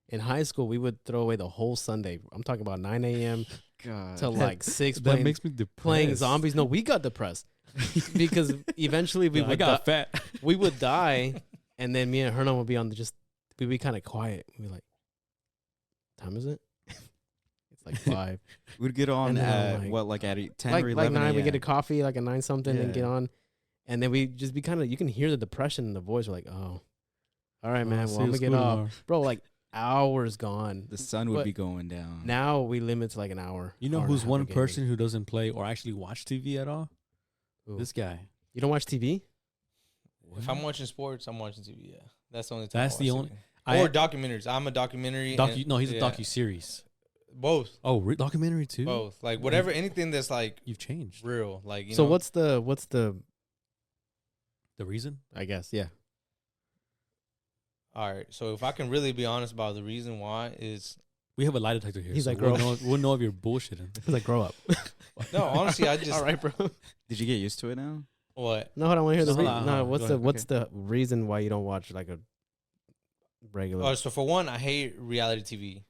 In high school, we would throw away the whole Sunday. I'm talking about 9 a.m. to like 6 That makes me depressed. playing zombies. No, we got depressed because eventually I got fat. We would die, and then me and Hernan would be we'd be kind of quiet. We'd be like, time is it? It's like 5. We'd get on at like, at 10 like, or 11 like 9, we a.m. get a coffee like at 9 something and Yeah. get on. And then we just be you can hear the depression in the voice. We're like, oh, all right, man. Well, I'm going to get off. Bro, like hours gone. The sun would But be going down. Now we limit to like an hour. You know hour and a who's half one of gaming. person who doesn't play or actually watch TV at all? Who? This guy. You don't watch TV? If I'm watching sports, I'm watching TV. Yeah, that's the only time. That's I the watch only. TV. Or documentaries. I'm a documentary. No, he's a docu-series. Both. Oh, documentary too? Both. Like whatever, anything that's like You've changed. real. Like you So know, what's the The reason? I guess, yeah. all right. So if I can really be honest about the reason why is We have a lie detector here. He's so like, we'll know if you're bullshitting. He's like, grow up. no. Honestly, I just All right, bro. Did you get used to it now? what. No, hold on, I want to hear the Hold on, no, hold on. what's Go the ahead. what's the reason why you don't watch like a regular Oh, so for one, I hate reality TV.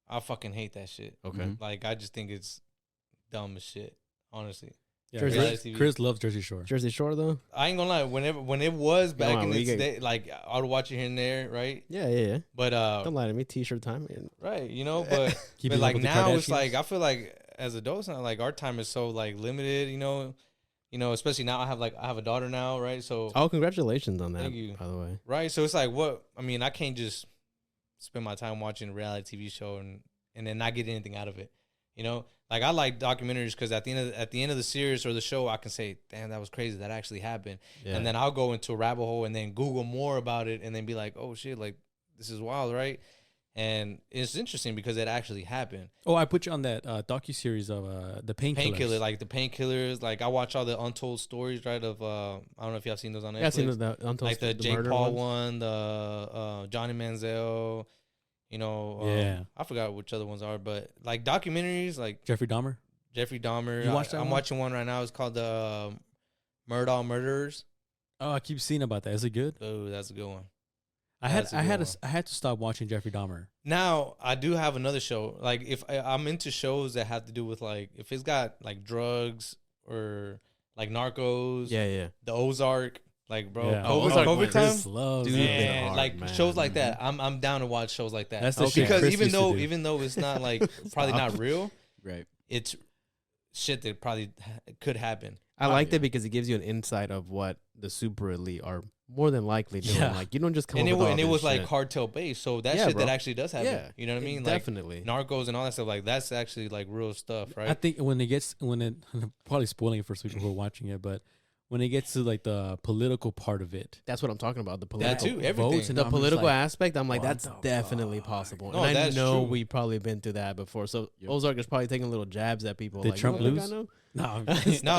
I fucking hate that shit. Okay. Mhm. Like I just think it's dumb as shit. Honestly, Yeah, Jersey- reality TV. Chris loves Jersey Shore. Jersey Shore though? I ain't gonna lie. When it was back on, in we its get- day, like I would watch it here and there, right? Yeah. But Don't lie to me, t-shirt time. right, you know, but Keeping but up like with the now it's Kardashians. like I feel like as adults now, like our time is so like limited, you know, especially now I have a daughter now, right? So Oh, congratulations on that, Thank you. by the way. right, so it's like I can't just spend my time watching a reality TV show and then not get anything out of it, you know. Like I like documentaries because at the end of the series or the show, I can say, "Damn, that was crazy. That actually happened." Yeah. And then I'll go into a rabbit hole and then Google more about it and then be like, "Oh shit, like this is wild, right?" And it's interesting because it actually happened. Oh, I put you on that docu-series of the Painkillers. Painkiller, like the Painkillers. Like I watch all the untold stories, right? Of I don't know if y'all seen those on Netflix. Yeah, I've seen the like the Jake murder Paul ones. one, the Johnny Manziel. You know, Yeah. I forgot which other ones are, but like documentaries, like Jeffrey Dahmer. Jeffrey Dahmer. You watched that I'm one? watching one right now. It's called the Murdaugh Murderers. Oh, I keep seeing about that. Is it good? Oh, that's a good one. I had to stop watching Jeffrey Dahmer. Now I do have another show. Like if I'm into shows that have to do with like if it's got like drugs or like Narcos, Yeah. the Ozark, like bro, Yeah. COVID, COVID time, Chris loves dude, it. man, hard, like man. shows like that. I'm down to watch shows like that. That's the shit because Chris used to do. even though it's not like probably not real, Right. it's shit that probably could happen. I liked it because it gives you an insight of what the super elite are more than likely doing. Yeah. Like you don't just come And up with all it this was like shit. cartel based, so that Yeah, shit bro. that actually does happen. Yeah. You know what I mean? Like Definitely. Narcos and all that stuff. Like that's actually like real stuff, right? I think probably spoiling it for people who are watching it, but when it gets to like the political part of it, That's what I'm talking about. The that political too. Everything. votes and the I'm just political like, aspect, I'm like, what that's the definitely fuck? possible. No, And I that's know true. we've probably been through that before. So Yep. Ozark is probably taking little jabs at people. Did like, Trump you know what lose? I know? no,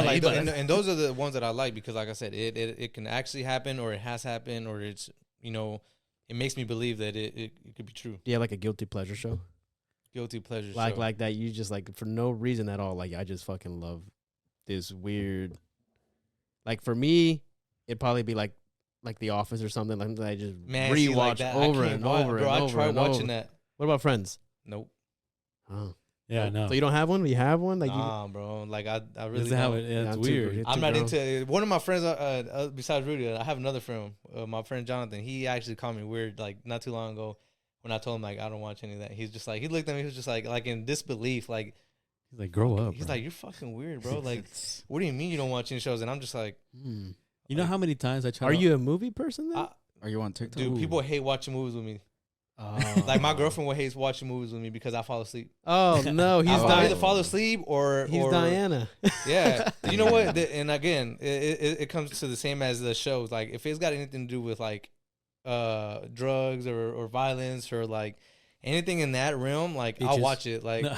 No, like But- and those are the ones that I like because, like I said, it can actually happen, or it has happened, or it's it makes me believe that it could be true. Yeah, like a guilty pleasure show. Guilty pleasure. Like show. like that. You just like for no reason at all. Like I just fucking love this weird. Like for me, it'd probably be like The Office or something. Like that I just Man, see, rewatch like that, I over can't and watch- over bro, and I over. tried and watching over. that. What about Friends? Nope. Oh, yeah, no. So you don't have one? You have one? Like Nah, bro. Like I really This is how don't. it. Yeah, it's I'm too weird. good. I'm not grown. into it. One of my friends, besides Rudy, I have another friend, my friend Jonathan. He actually called me weird, like not too long ago, when I told him like I don't watch any of that. He's just like he looked at me, he was just like in disbelief, like He's like, grow up. he's bro. like, you're fucking weird, bro. Like, what do you mean you don't watch any shows? And I'm just like, Hmm. you know how many times I try. Are to, you a movie person then? Are you on TikTok? dude, people hate watching movies with me. Oh. Like my girlfriend would hate watching movies with me because I fall asleep. Oh no, he's I Di- either fall asleep or He's Diana. Yeah, you know what? And again, it comes to the same as the shows. Like if it's got anything to do with like drugs or violence or like anything in that realm, like It I'll just- watch it. Like No.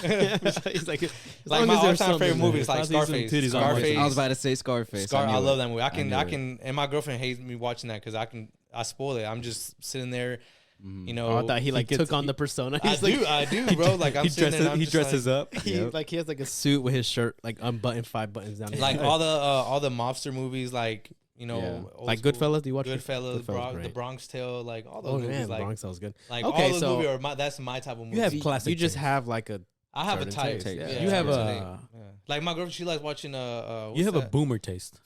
He's like, like my all-time favorite movie is like If I see some Scarface. titties, I'll watch it. Scarface. I was about to say Scarface. I knew love it. that movie. I knew it. can, and my girlfriend hates me watching that because I spoil it. I'm just sitting there, Mhm. you know. Oh, I thought he like gets- took on the persona. I He's like, do, bro. Like I'm he sitting there, and I'm he just dresses like, up. he Yep. like he has like a suit with his shirt like unbuttoned 5 buttons down. like all the mobster movies, like Yeah. old like school. Goodfellas. Do you watch Goodfellas, Goodfellas, The great. Bronx Tale, like all those Oh movies, man, like Bronx sounds good. like Okay, all those so- movies are that's my type of movie. You have You- classic. You just taste. have like a I have a certain type. taste, yeah. You have that's a- the thing. Yeah. Like my girlfriend, she likes watching what's You have a that? boomer taste.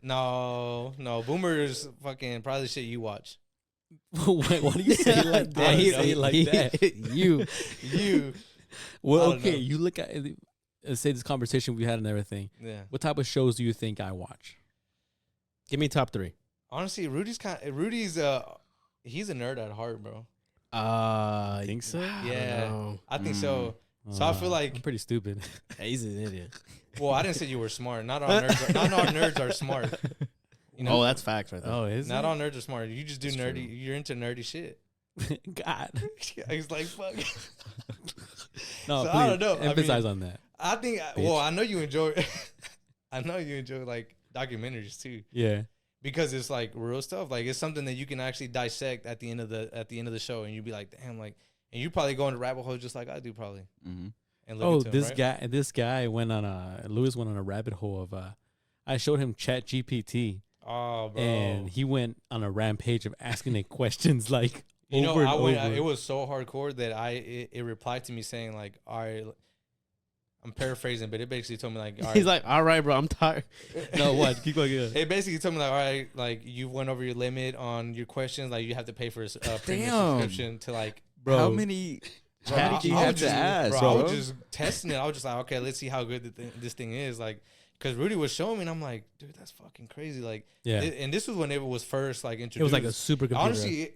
No, Boomer's fucking probably the shit you watch. Wait, why do you say it like that? Yeah, You say it like that. you. You, Well, I don't okay. know. You look at say this conversation we had and everything. yeah. What type of shows do you think I watch? Give me top 3. Honestly, Rudy's he's a nerd at heart, bro. Think so? Yeah. I think so. So I feel like I'm pretty stupid. He's an idiot. well, I didn't say you were smart. Not all nerds are smart. You know, Oh, that's facts right there. Oh, is not it? all nerds are smart. You just do That's nerdy. true. You're into nerdy shit. God. He's like, fuck. No, So, please I don't know. I emphasize on that. I think. Bitch. Well, I know you enjoy. I know you enjoy like documentaries too, Yeah. because it's like real stuff. Like it's something that you can actually dissect at the end of the show, and you'd be like, damn, like, and you probably go into rabbit holes just like I do probably. Mhm. And look Oh, into 'em, right? this guy went on Lewis went on a rabbit hole of I showed him Chat GPT Oh, bro. and he went on a rampage of asking it questions like You know, over and I went. over. It was so hardcore that it replied to me saying like, "All right," I'm paraphrasing, but it basically told me like, "All right." He's like, all right, bro, I'm tired. No, what? Keep going. Yeah. It basically told me like, "All right, like you went over your limit on your questions. Like you have to pay for a premium Damn. subscription to like." Bro, How many Bro, chat did you I have was to just- ask, bro? bro? I was just testing it. I was just like, okay, let's see how good this thing is. Like, because Rudy was showing me, and I'm like, dude, that's fucking crazy. Like, Yeah. and this was when it was first like introduced. It was like a super computer. Honestly,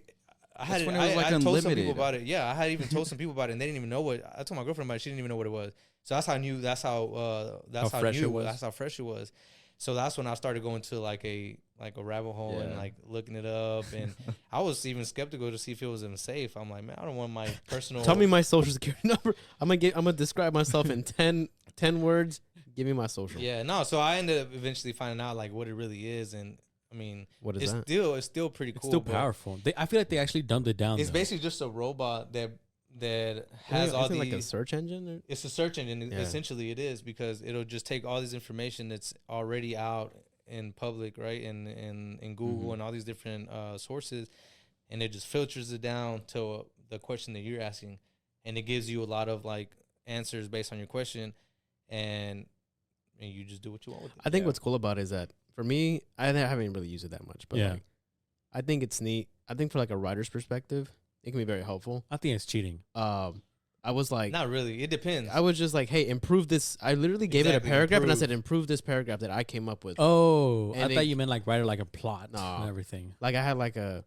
I had That's when I, it was, like, I told some unlimited. people about it. Yeah, I had even told some people about it, and they didn't even know what. I told my girlfriend about it. She didn't even know what it was. So that's how I knew. That's how fresh it was. That's how fresh it was. So that's when I started going to like a rabbit hole and Yeah. like looking it up, and I was even skeptical to see if it was even safe. I'm like, man, I don't want my personal. Tell me my social security number. I'm gonna describe myself in 10 words. Give me my social. Yeah, no. So I ended up eventually finding out like what it really is, and I mean, What is it's that? still pretty It's cool. still but powerful. I feel like they actually dumbed it down. It's though. basically just a robot that Isn't has it all like a these. search engine. Or? It's a search engine. Yeah. Essentially, it is because it'll just take all this information that's already out in public, right? In Google Mhm. and all these different sources, and it just filters it down to the question that you're asking, and it gives you a lot of like answers based on your question, and you just do what you want with it. I think Yeah. what's cool about it is that for me, I haven't really used it that much, but Yeah. like, I think it's neat. I think for like a writer's perspective, it can be very helpful. I think it's cheating. I was like, not really. It depends. I was just like, hey, improve this. I literally gave it a Exactly, paragraph, and I improve. said, improve this paragraph that I came up with. Oh, And I thought you meant like write like a plot No. and everything. Like I had like I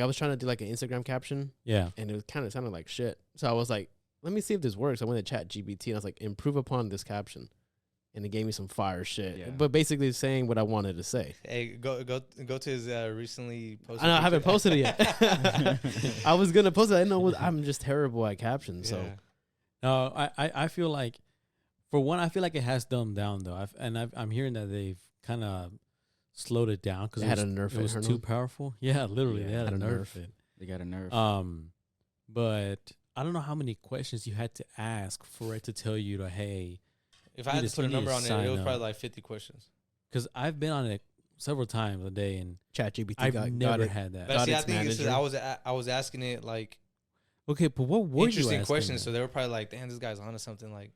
was trying to do like an Instagram caption, Yeah. and it kind of sounded like shit. So I was like, let me see if this works. I went to Chat GPT, and I was like, improve upon this caption, and it gave me some fire shit. Yeah. But basically saying what I wanted to say. Hey, go to his recently posted. I know I haven't picture. posted it yet. I was gonna post it. I didn't know I'm just terrible at captions. So Yeah. No, I feel like, for one, I feel like it has dumbed down though. I'm hearing that they've kind of slowed it down because They had to nerf it it, was Herno? too powerful. Yeah, literally, Yeah, they had to had to nerf nerf. it. They got a nerve. But I don't know how many questions you had to ask for it to tell you to, hey, If I had to put a number on it, sign it was up. probably like 50 questions. because I've been on it several times a day and Chat GPT I've got never it. had that. But Got see, I its think it's just, manager. I was asking it like Okay, but what were you interesting asking questions, it? so they were probably like, "Damn, this guy's onto something." Like,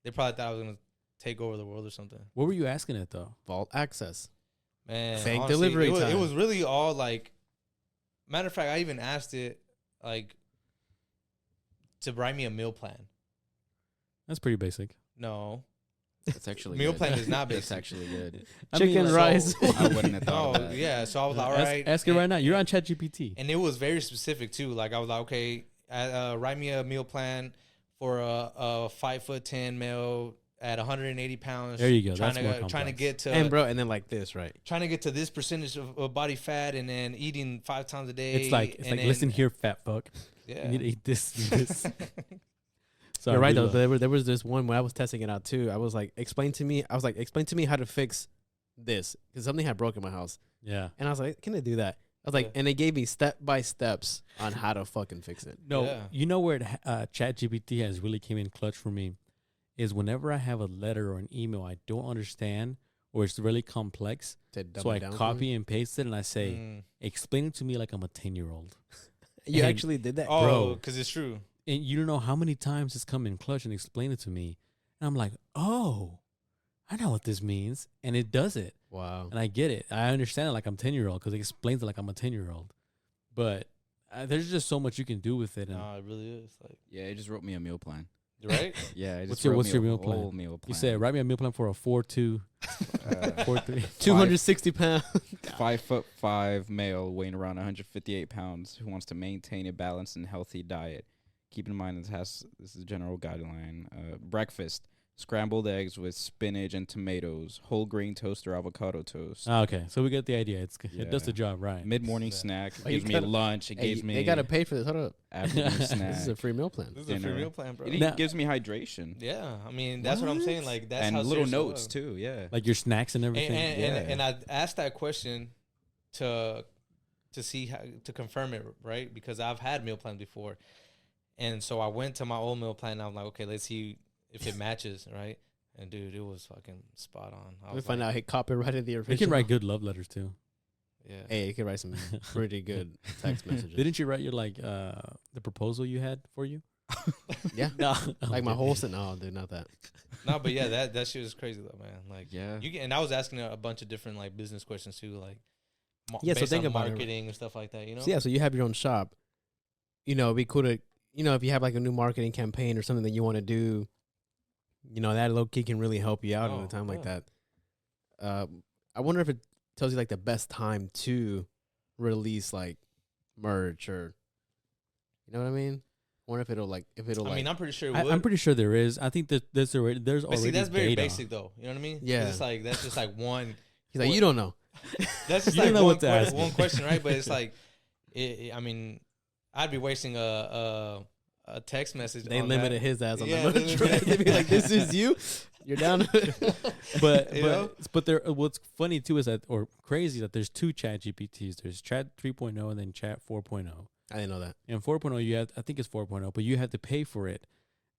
they probably thought I was gonna take over the world or something. What were you asking it though? Vault access. Man, Fake honestly, delivery it time. was really all like. Matter of fact, I even asked it like to write me a meal plan. That's pretty basic. No, It's actually meal good. plan is not It's basic. actually good. Chicken, like, rice. I wouldn't have thought No, of that. yeah. So I was like, all ask, right, ask it right now. You're on ChatGPT. and it was very specific too. Like I was like, okay, write me a meal plan for a 5'10" male at 180 pounds. There you go. Trying That's more to trying to complex. get to And bro, and then like this, right? trying to get to this percentage of body fat, and then eating 5 times a day. It's like and then- listen here, fat fuck. Yeah. You need to eat this. This. Sorry, You're right we though. love- There was this one when I was testing it out too. I was like, explain to me how to fix this because something had broken my house, Yeah. and I was like, can it do that? I was like, Yeah. and it gave me step by steps on how to fucking fix it. No, Yeah. you know where ChatGPT has really came in clutch for me is whenever I have a letter or an email I don't understand or it's really complex, To dumb so it I down for copy me. and paste it and I say, Mm. explain it to me like I'm a 10-year-old. You and- actually did that. Oh, Bro. because it's true. And you don't know how many times it's come in clutch and explain it to me. And I'm like, oh, I know what this means. And it does it. Wow. And I get it. I understand it like I'm 10-year-old because it explains it like I'm a 10-year-old. But there's just so much you can do with it. And No, it really is. Like, Yeah, it just wrote me a meal plan. right? Yeah, it What's just your- wrote what's me your a meal plan? whole meal plan. you said, write me a meal plan for a 4'2", Uh, 4'3". 260 pounds. 5'5" male weighing around 158 pounds who wants to maintain a balanced and healthy diet. Keep in mind this is a general guideline. Breakfast: scrambled eggs with spinach and tomatoes, whole grain toast or avocado toast. Ah, okay, so we get the idea. It does Yeah. the job right. Mid morning Yeah. snack Oh, you gives me gotta- lunch. It Hey, gives me they gotta pay for this. Hold up. afternoon snack. This is a free meal plan. This is a free Dinner. meal plan, bro. It Now- gives me hydration Yeah, I mean that's what I'm saying. Like that's and how little serious it notes was. too. Yeah. Like your snacks and everything. And I asked that question to see how to confirm it, right? Because I've had meal plans before, and so I went to my old meal plan. And I'm like, okay, let's see if it matches, right? And dude, it was fucking spot on. I We was find like, out he copyrighted the original. you can write good love letters too. yeah. Hey, you can write some pretty good text messages. Didn't you write your the proposal you had for you? Yeah. No, Like my whole set. No, dude, not that. No, but yeah, that shit is crazy though, man. Like, Yeah. you can, and I was asking a bunch of different like business questions too, like Yeah, so based think on about it. marketing and stuff like that. You know, So yeah, so you have your own shop. You know, it'd be cool to, you know, if you have like a new marketing campaign or something that you want to do, you know, that low key can really help you out at Oh, a time like yeah. that. I wonder if it tells you like the best time to release like merch or, you know what I mean? I wonder if it'll like I mean, I'm pretty sure it would. I'm pretty sure there is. I think that there's already but see, that's very data. basic though. You know what I mean? Yeah. It's like that's just like one. He's like, What- you don't know. That's just You like don't know one, what to ask me. one question, right? But it's like, I mean, I'd be wasting a text message. They on limited that. his ass on Yeah, the they merch. limited- Right? They'd be like, this is you. You're down. But You know? but there. What's funny too is that, or crazy, that there's two Chat GPTs. There's Chat 3.0 and then Chat 4.0. I didn't know that. And 4.0, you have, I think it's 4.0, but you have to pay for it.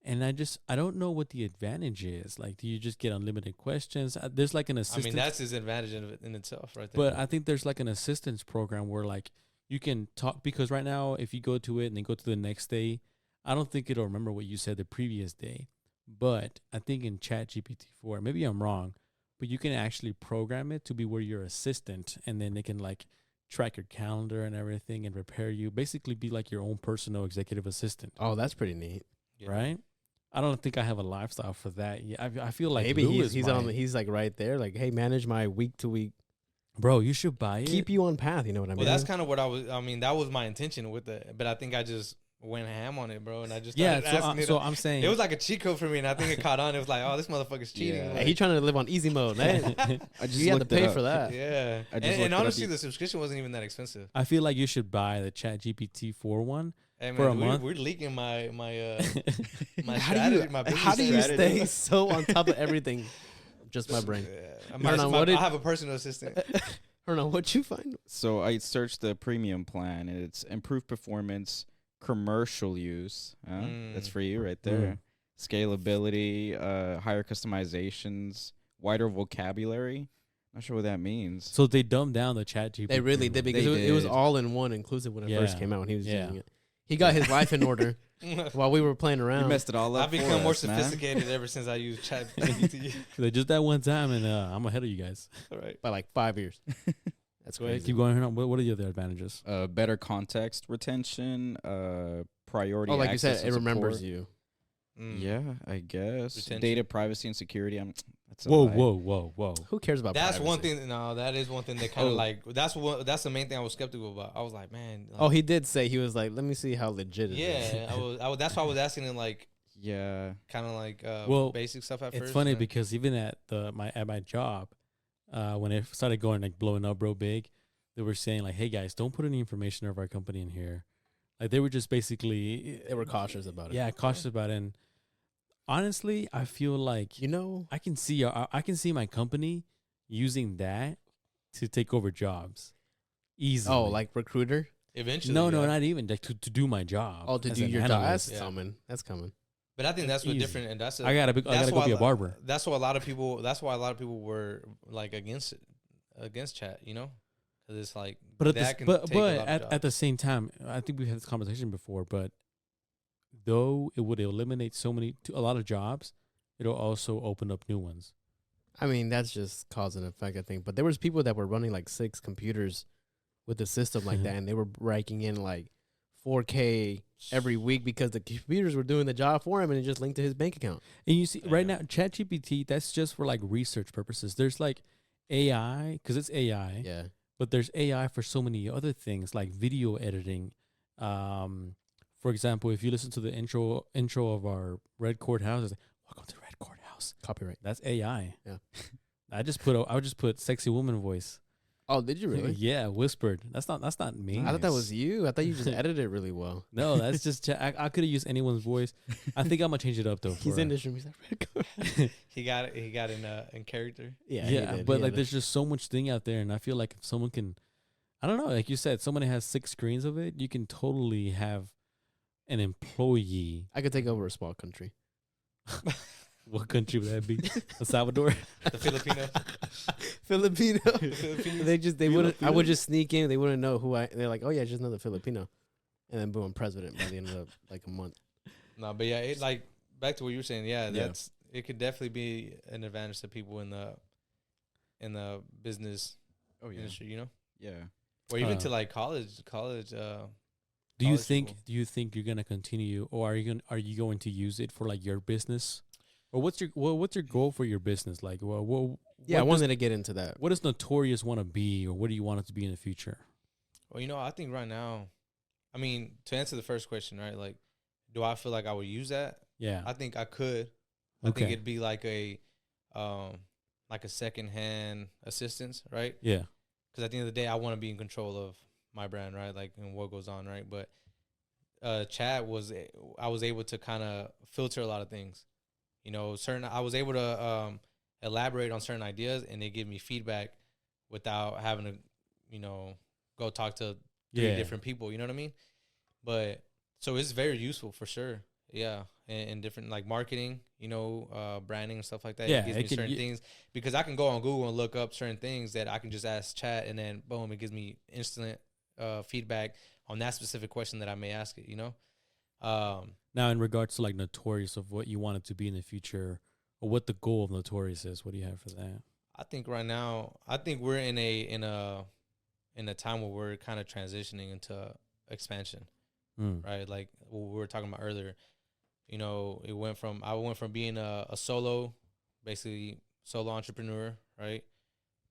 And I don't know what the advantage is. Like, do you just get unlimited questions? There's like an I assistance. mean, that's his advantage in itself, right there. But I think there's like an assistance program where like you can talk, because right now if you go to it and then go to the next day, I don't think it'll remember what you said the previous day. But I think in Chat GPT 4, maybe I'm wrong, but you can actually program it to be where your assistant, and then it can like track your calendar and everything and prepare you, basically be like your own personal executive assistant. Oh, that's pretty neat. right? I don't think I have a lifestyle for that. Yeah, I feel like maybe Lou he's like right there. Like, hey, manage my week to week. Bro, you should buy it. Keep you on path. You know what I mean? Well, that's kind of what I mean, that was my intention with it. But I think I just went ham on it, bro. And I just started asking so I'm saying it was like a cheat code for me. And I think it caught on. It was like, oh, this motherfucker's cheating. Yeah. Like, Hey, he trying to live on easy mode. Man. I just You had to looked it pay up. for that. yeah. I just And looked it honestly, up. the subscription wasn't even that expensive. I feel like you should buy the Chat GPT 4 one. Hey, For a man, month? we're leaking my my How do strategy, you my business how do you strategy. stay so on top of everything? Just my brain. Yeah. I I have a personal assistant. I don't know what you find. So I searched the premium plan, and it's improved performance, commercial use. That's for you right there. Scalability, higher customizations, wider vocabulary. Not sure what that means. So they dumbed down the Chat GPT. They really did because They it was did. all in one, inclusive when it first Yeah. came out. When he was Yeah. using it, he got his life in order while we were playing You around. messed it all up. I've become more for us, man. sophisticated ever since I used ChatGPT. They just that one time, and I'm ahead of you guys. All right. by like 5 years. That's Go ahead, crazy. keep going. What are the other advantages? Better context retention, priority. Oh, like you access said, and it remembers support. you. Yeah, I guess. Retention. Data privacy and security. That's a Whoa, lie. whoa. Who cares about? That's privacy? one thing. No, that is one thing that kind of Oh. like that's the main thing I was skeptical about. I was like, man. Like, Oh, he did say he was like, let me see how legit it is. yeah. I was. That's why I was asking him like Yeah. kind of like Well, basic stuff at It's first. funny and- because even at my job, when it started going like blowing up real big, they were saying like, "Hey guys, don't put any information of our company in here." Like they were just basically They were cautious about it. yeah, cautious about it. And honestly, I feel like You know, I can see my company using that to take over jobs easily. oh, like recruiter. eventually. no, yeah. not even like to do my job. Oh, to as do an your job. analyst. That's Yeah. coming. That's coming. But I think that's what Easy. different, and that's I gotta go why be a barber. That's why a lot of people. That's why a lot of people were like against chat. You know, because it's like But at that the, can but take a lot of at jobs. the same time, I think we've had this conversation before. But though it would eliminate a lot of jobs, it'll also open up new ones. I mean, that's just cause and effect, I think. But there was people that were running like 6 computers with a system like that, and they were raking in like 4K every week because the computers were doing the job for him, and it just linked to his bank account. And you see, right Yeah. now, ChatGPT, that's just for like research purposes. There's like AI because it's AI, Yeah. but there's AI for so many other things like video editing. For example, if you listen to the intro of our Red Courthouse, it's like, welcome to Red Courthouse. Copyright. That's AI. Yeah. I would just put sexy woman voice. Oh, did you really? Yeah, whispered. That's not me. I thought that Nice. was you. I thought you just edited it really well. No, that's just I could have used anyone's voice. I think I'm gonna change it up though. He's for, in this room. He's like, Red Courthouse. he got it. He got in character. Yeah, yeah, he did. but He like had there's just so much thing out there, and I feel like if someone can, I don't know, like you said, someone that has 6 screens of it, you can totally have an employee. I could take over a small country. What country would that be? El Salvador. The Filipino. Filipino. Filipinos. They wouldn't. I would just sneak in. They wouldn't know who I. They're like, oh yeah, just another Filipino, and then boom, president by the end of like a month. No, but yeah, it like back to what you were saying. Yeah, Yeah. that's it. Could definitely be an advantage to people in the business Oh yeah. industry. You know, Yeah. or even Uh, to like college. Do you College think people. you're gonna continue, or are you going to use it for like your business, or what's your goal for your business? Like, Yeah, I what does- wanted to get into that. what does Notorious want to be, or what do you want it to be in the future? Well, you know, I think right now, I mean, to answer the first question, right? Like, do I feel like I would use that? Yeah. I think I could. I think Okay. it'd be like a secondhand assistance, right? Yeah. Because at the end of the day, I want to be in control of my brand, right? Like, and what goes on, right? But chat I was able to kind of filter a lot of things. You know, I was able to elaborate on certain ideas, and they give me feedback without having to, you know, go talk to 3 different people. You know what I mean? But so it's very useful for sure. Yeah, and different like marketing, you know, branding and stuff like that. Yeah, It gives it me can- certain things because I can go on Google and look up certain things that I can just ask chat, and then boom, it gives me instant feedback on that specific question that I may ask it. You know, Now, in regards to like Notorious, of what you want it to be in the future, or what the goal of Notorious is, what do you have for that? I think right now, I think we're in a time where we're kind of transitioning into expansion, Mm. right? Like what we were talking about earlier. You know, I went from being a solo, basically solo entrepreneur, right,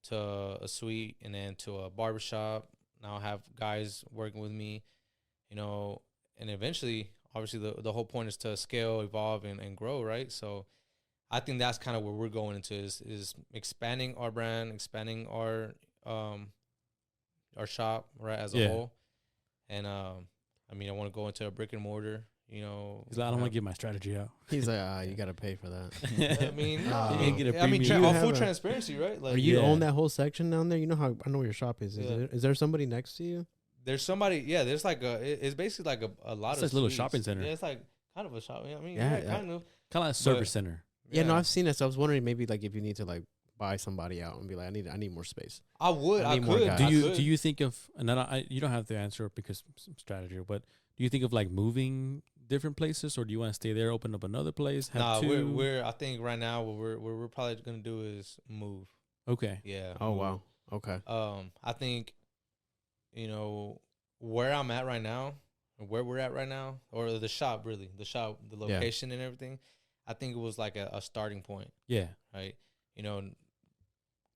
to a suite, and then to a barbershop. Now I have guys working with me, you know, and eventually, obviously, the whole point is to scale, evolve, and grow, right? So I think that's kind of where we're going into is expanding our brand, expanding our shop, right, as a whole. And I mean, I want to go into a brick and mortar. You know, He's like, I don't want to give my strategy out. He's like, you got to pay for that. I mean, full transparency, right? Like, are you own that whole section down there? You know how I know where your shop is. Is there somebody next to you? There's somebody. Yeah, there's like it's basically like a lot of. It's a little shopping center. Yeah, it's like kind of a shop. I mean, kind of like a service center. Yeah, no, I've seen it. So I was wondering maybe like if you need to like buy somebody out and be like, I need more space. I could. Do you think of, and then you don't have to answer it because strategy, but do you think of like moving different places, or do you want to stay there, open up another place? We're I think right now what we're probably gonna do is move. Okay. Yeah. Oh wow. Okay. I think, you know, where I'm at right now, where we're at right now, or the shop, really, the location and everything. I think it was like a starting point. Yeah. Right. You know,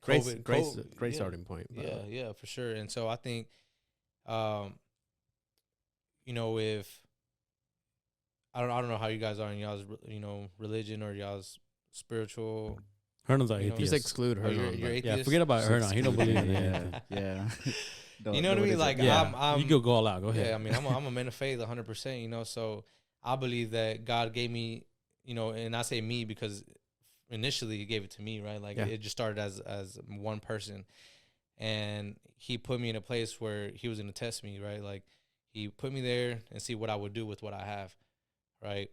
great starting point. Yeah, for sure. And so I think, you know, if I don't know how you guys are in y'all's, you know, religion or y'all's spiritual. Hernan's like atheist. Just exclude Hernan. You're atheist? Yeah, forget about Hernan. He don't believe in it. Yeah. You know what I mean? Like, I'm you go all out. Go ahead. Yeah, I mean, I'm a man of faith, 100%. You know, so I believe that God gave me, you know, and I say me because initially He gave it to me, right? Like it just started as one person, and He put me in a place where He was going to test me, right? Like He put me there and see what I would do with what I have, right?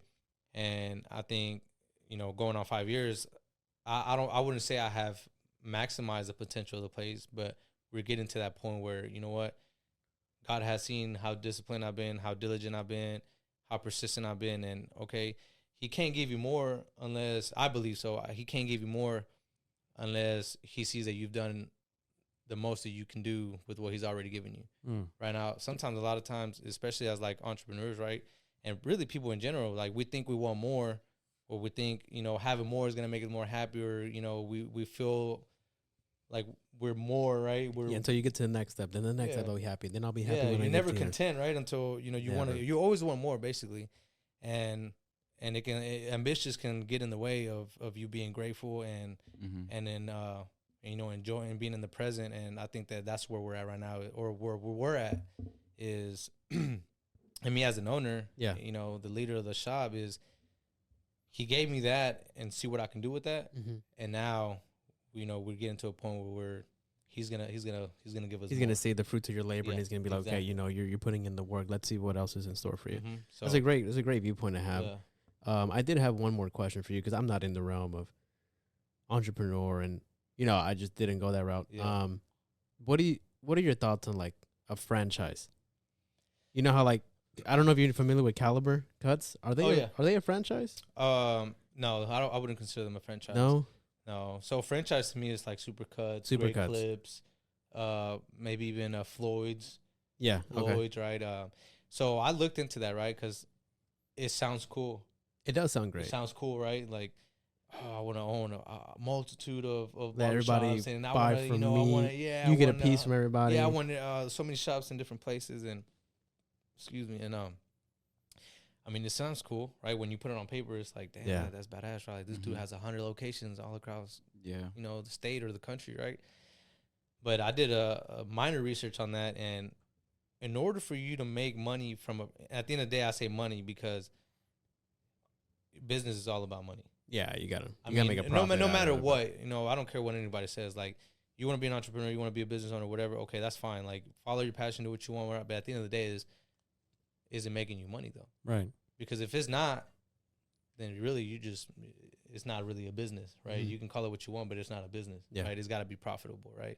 And I think, you know, going on 5 years, I wouldn't say I have maximized the potential of the place, but we're getting to that point where, you know what, God has seen how disciplined I've been, how diligent I've been, how persistent I've been, and okay, He can't give you more unless, I believe so, He can't give you more unless He sees that you've done the most that you can do with what He's already given you. Right now, sometimes, a lot of times, especially as like entrepreneurs, right, and really people in general, like we think we want more, or we think, you know, having more is going to make us more happy, or, you know, we feel like we're more, right? Until you get to the next step. Then the next step I'll be happy. Then I'll be happy when I you're get never to content, right? Until, you know, you always want more, basically. And ambitious can get in the way of you being grateful and then, you know, enjoying being in the present. And I think that's where we're at right now, or where we're at is, and me as an owner, you know, the leader of the shop is, He gave me that and see what I can do with that. And now, you know, we're getting to a point where he's gonna give us. He's gonna see the fruits of your labor, and He's gonna be like, okay, you know, you're putting in the work. Let's see what else is in store for you. So that's a great viewpoint to have. I did have one more question for you because I'm not in the realm of entrepreneur, and you know, I just didn't go that route. What are your thoughts on like a franchise? You know how like, I don't know if you're familiar with Caliber Cuts. Are they a franchise? No, I wouldn't consider them a franchise. No. So franchise to me is like Supercuts, Great Clips, maybe even Floyd's. Yeah. Floyd's, right? So I looked into that, right? Because it sounds cool. It does sound great. It sounds cool, right? Like, I want to own a multitude of let everybody and I buy wanna, from you know, me. You get a piece from everybody. Yeah, I wanted so many shops in different places, and and I mean, it sounds cool, right? When you put it on paper, it's like, damn, that's badass, right? Like, this dude has 100 locations all across, you know, the state or the country, right? But I did a minor research on that, and in order for you to make money at the end of the day, I say money because business is all about money. Yeah, you gotta make a profit. No matter what, you know, I don't care what anybody says. Like, you want to be an entrepreneur, you want to be a business owner, whatever. Okay, that's fine. Like, follow your passion, do what you want. But at the end of the day, is it making you money though? Right. Because if it's not, then really it's not really a business, right? You can call it what you want, but it's not a business, right? It's got to be profitable, right?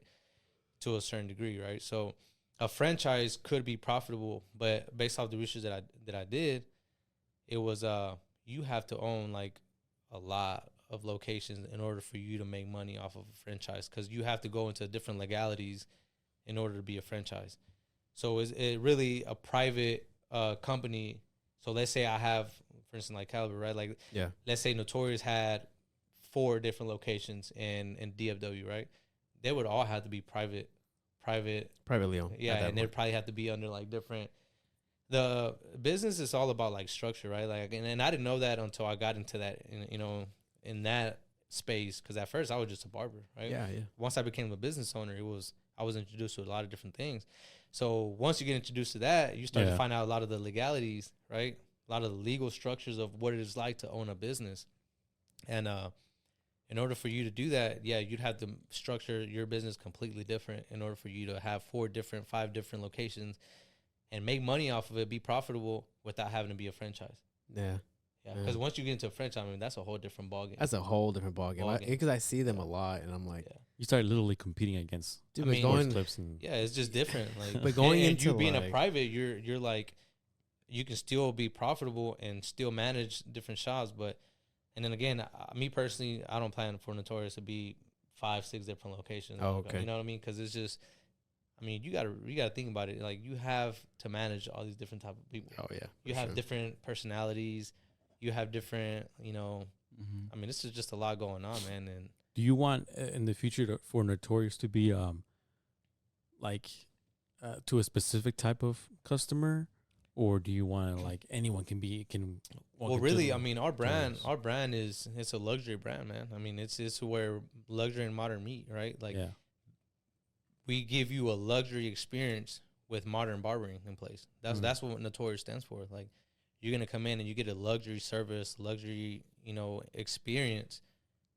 To a certain degree, right? So a franchise could be profitable, but based off the research that I did, it was you have to own like a lot of locations in order for you to make money off of a franchise, because you have to go into different legalities in order to be a franchise. So is it really a private company So let's say I have, for instance, like Caliber, right? Like, Yeah. let's say Notorious had 4 different locations in DFW, right? They would all have to be private, Privately owned. yeah, and they'd probably have to be under like different. The business is all about like structure, right? Like, and I didn't know that until I got into that, in that space. Because at first I was just a barber, right? Yeah. Once I became a business owner, I was introduced to a lot of different things. So once you get introduced to that, you start to find out a lot of the legalities, right? A lot of the legal structures of what it is like to own a business. And in order for you to do that, you'd have to structure your business completely different in order for you to have 5 different locations and make money off of it, be profitable without having to be a franchise. Yeah. Yeah, because once you get into a franchise, I mean, that's a whole different ballgame. That's a whole different ballgame. Because I see them a lot, and I'm like, you start literally competing against. Dude, clips and it's just different. Like, but going and into you being a private, you're like, you can still be profitable and still manage different shops. But, and then again, me personally, I don't plan for Notorious to be 5-6 different locations. Oh, okay. You know what I mean? Because it's just, I mean, you gotta think about it. Like, you have to manage all these different type of people. Oh yeah, you have different personalities. You have different, I mean, this is just a lot going on, man. And do you want in the future for Notorious to be to a specific type of customer, or do you want like anyone can? Well, really, I mean, our brand is, it's a luxury brand, man. I mean, it's where luxury and modern meet, right? Like, we give you a luxury experience with modern barbering in place. That's what Notorious stands for. Like, you're going to come in and you get a luxury service, luxury, experience,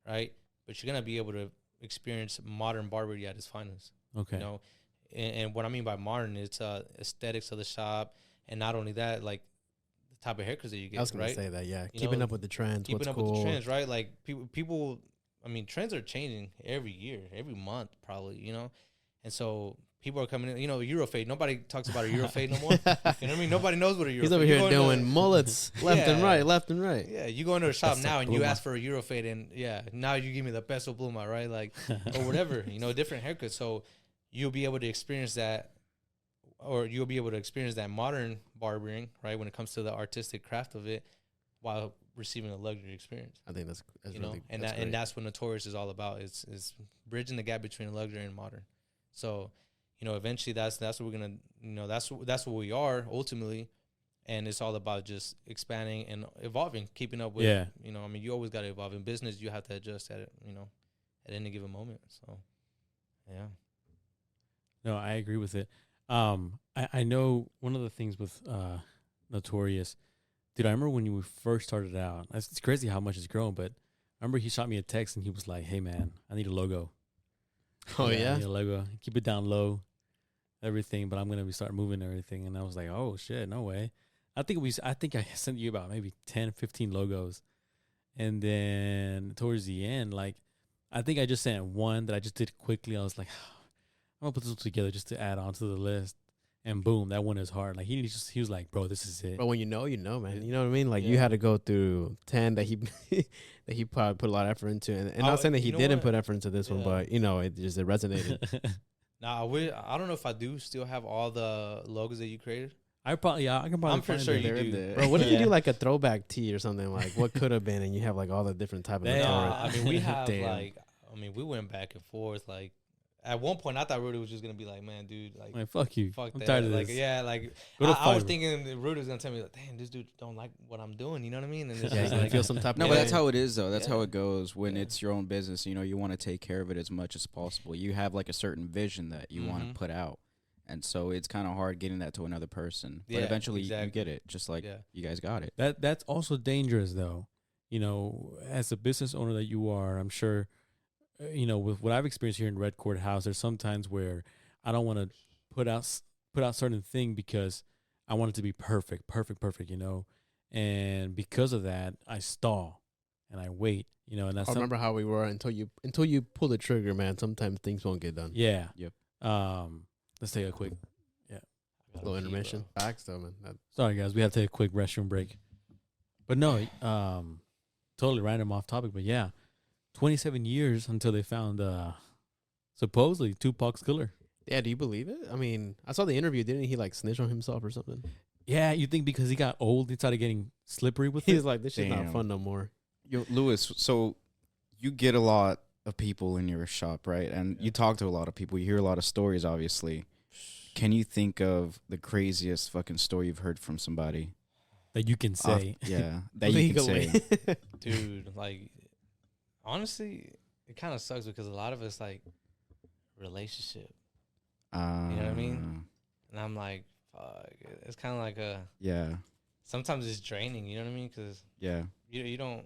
right? But you're going to be able to experience modern barbery at its finest. Okay. And what I mean by modern, it's aesthetics of the shop. And not only that, like the type of haircuts that you get, right? I was going to say that, yeah. Keeping up with the trends, with the trends, right? Like people, I mean, trends are changing every year, every month probably, And so people are coming in, Eurofade. Nobody talks about a Eurofade no more. You know what I mean? Nobody knows what a Eurofade is. He's over here doing mullets left and right. Yeah, you go into a shop now and you ask for a Eurofade, and now you give me the peso pluma, right? Like, or whatever, different haircuts. So you'll be able to experience that, or you'll be able to experience that modern barbering, right? When it comes to the artistic craft of it, while receiving a luxury experience. I think that's really, and that's what Notorious is all about. It's bridging the gap between luxury and modern. So, eventually that's what we're gonna, that's what we are ultimately, and it's all about just expanding and evolving, keeping up with. I mean, you always got to evolve in business. You have to adjust at any given moment. So, yeah. No, I agree with it. I know one of the things with Notorious, dude. I remember when you first started out. It's crazy how much it's grown, but I remember he shot me a text and he was like, "Hey man, I need a logo." Oh yeah, I need a logo. Keep it down low, everything. But I'm gonna start moving everything, and I was like, "Oh shit, no way." I think I sent you about maybe 10, 15 logos, and then towards the end, like, I think I just sent one that I just did quickly. I was like, I'm gonna put this together just to add on to the list. And boom, that one is hard. Like he was like, bro, this is it. But when you know, man. You know what I mean? Like you had to go through 10 that he probably put a lot of effort into. And not saying that he didn't put effort into this one, but it resonated. Nah, I don't know if I do still have all the logos that you created. I can probably. I'm pretty sure you do. Bro, what if you do like a throwback tee or something, like what could have been, and you have like all the different type of. I mean, we have we went back and forth. Like at one point, I thought Rudy was just gonna be like, "Man, dude, like fuck you, fuck I'm that." tired of like, this. yeah, like I was thinking that Rudy was gonna tell me, like, "Damn, this dude don't like what I'm doing." You know what I mean? And it's just like, feel some type. No, but that's how it is, though. That's how it goes when it's your own business. You want to take care of it as much as possible. You have like a certain vision that you want to put out. And so it's kind of hard getting that to another person. But eventually you get it, just like you guys got it. That's also dangerous, though. As a business owner that you are, I'm sure, with what I've experienced here in Red Court House, there's sometimes where I don't want to put out certain thing because I want it to be perfect, and because of that, I stall and I wait, and that's. I remember how we were until you pull the trigger, man. Sometimes things won't get done. Yeah. Yep. Let's take a quick, little intermission. Facts, though, man. Sorry, guys, we have to take a quick restroom break. But no, totally random off topic. But yeah, 27 years until they found supposedly Tupac's killer. Yeah, do you believe it? I mean, I saw the interview. Didn't he like snitch on himself or something? Yeah, you think because he got old, he started getting slippery with He's it? like, this shit's not Damn. fun no more. Yo, Lewis, so you get a lot of people in your shop, right? And you talk to a lot of people. You hear a lot of stories, obviously. Can you think of the craziest fucking story you've heard from somebody? That you can say. Yeah, that you can Legally. say. Dude, like, honestly, it kind of sucks because a lot of it's like relationship. You know what I mean? And I'm like, fuck. It's kind of like Yeah, sometimes it's draining. You know what I mean? Because yeah. you don't.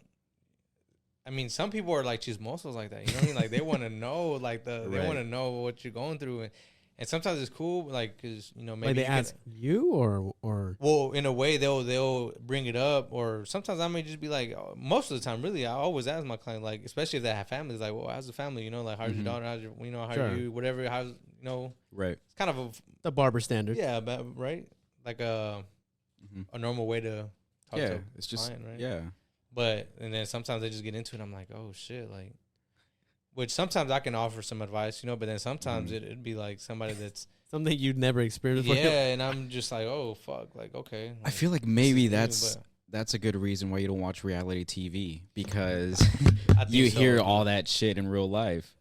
I mean, some people are like chismosos like that. You know what I mean? Like they want to know, like they Right. want to know what you're going through, and sometimes it's cool, like because maybe Like they you can- ask you or well, in a way they'll bring it up, or sometimes I may just be like, most of the time, really, I always ask my client, like, especially if they have families, like, well, how's the family? Like, how's your daughter? How's your, how Sure. are you? Whatever, how's Right. it's kind of the barber standard. yeah, but right, like a normal way to talk Yeah, to it's just client, right? yeah. But and then sometimes they just get into it. And I'm like, oh shit, like, which sometimes I can offer some advice, but then sometimes it'd be like somebody that's Something you'd never experienced before. yeah, and I'm just like, oh fuck, like okay. I feel like maybe this is new, that's a good reason why you don't watch reality TV, because but I think you so, hear dude. all that shit in real life.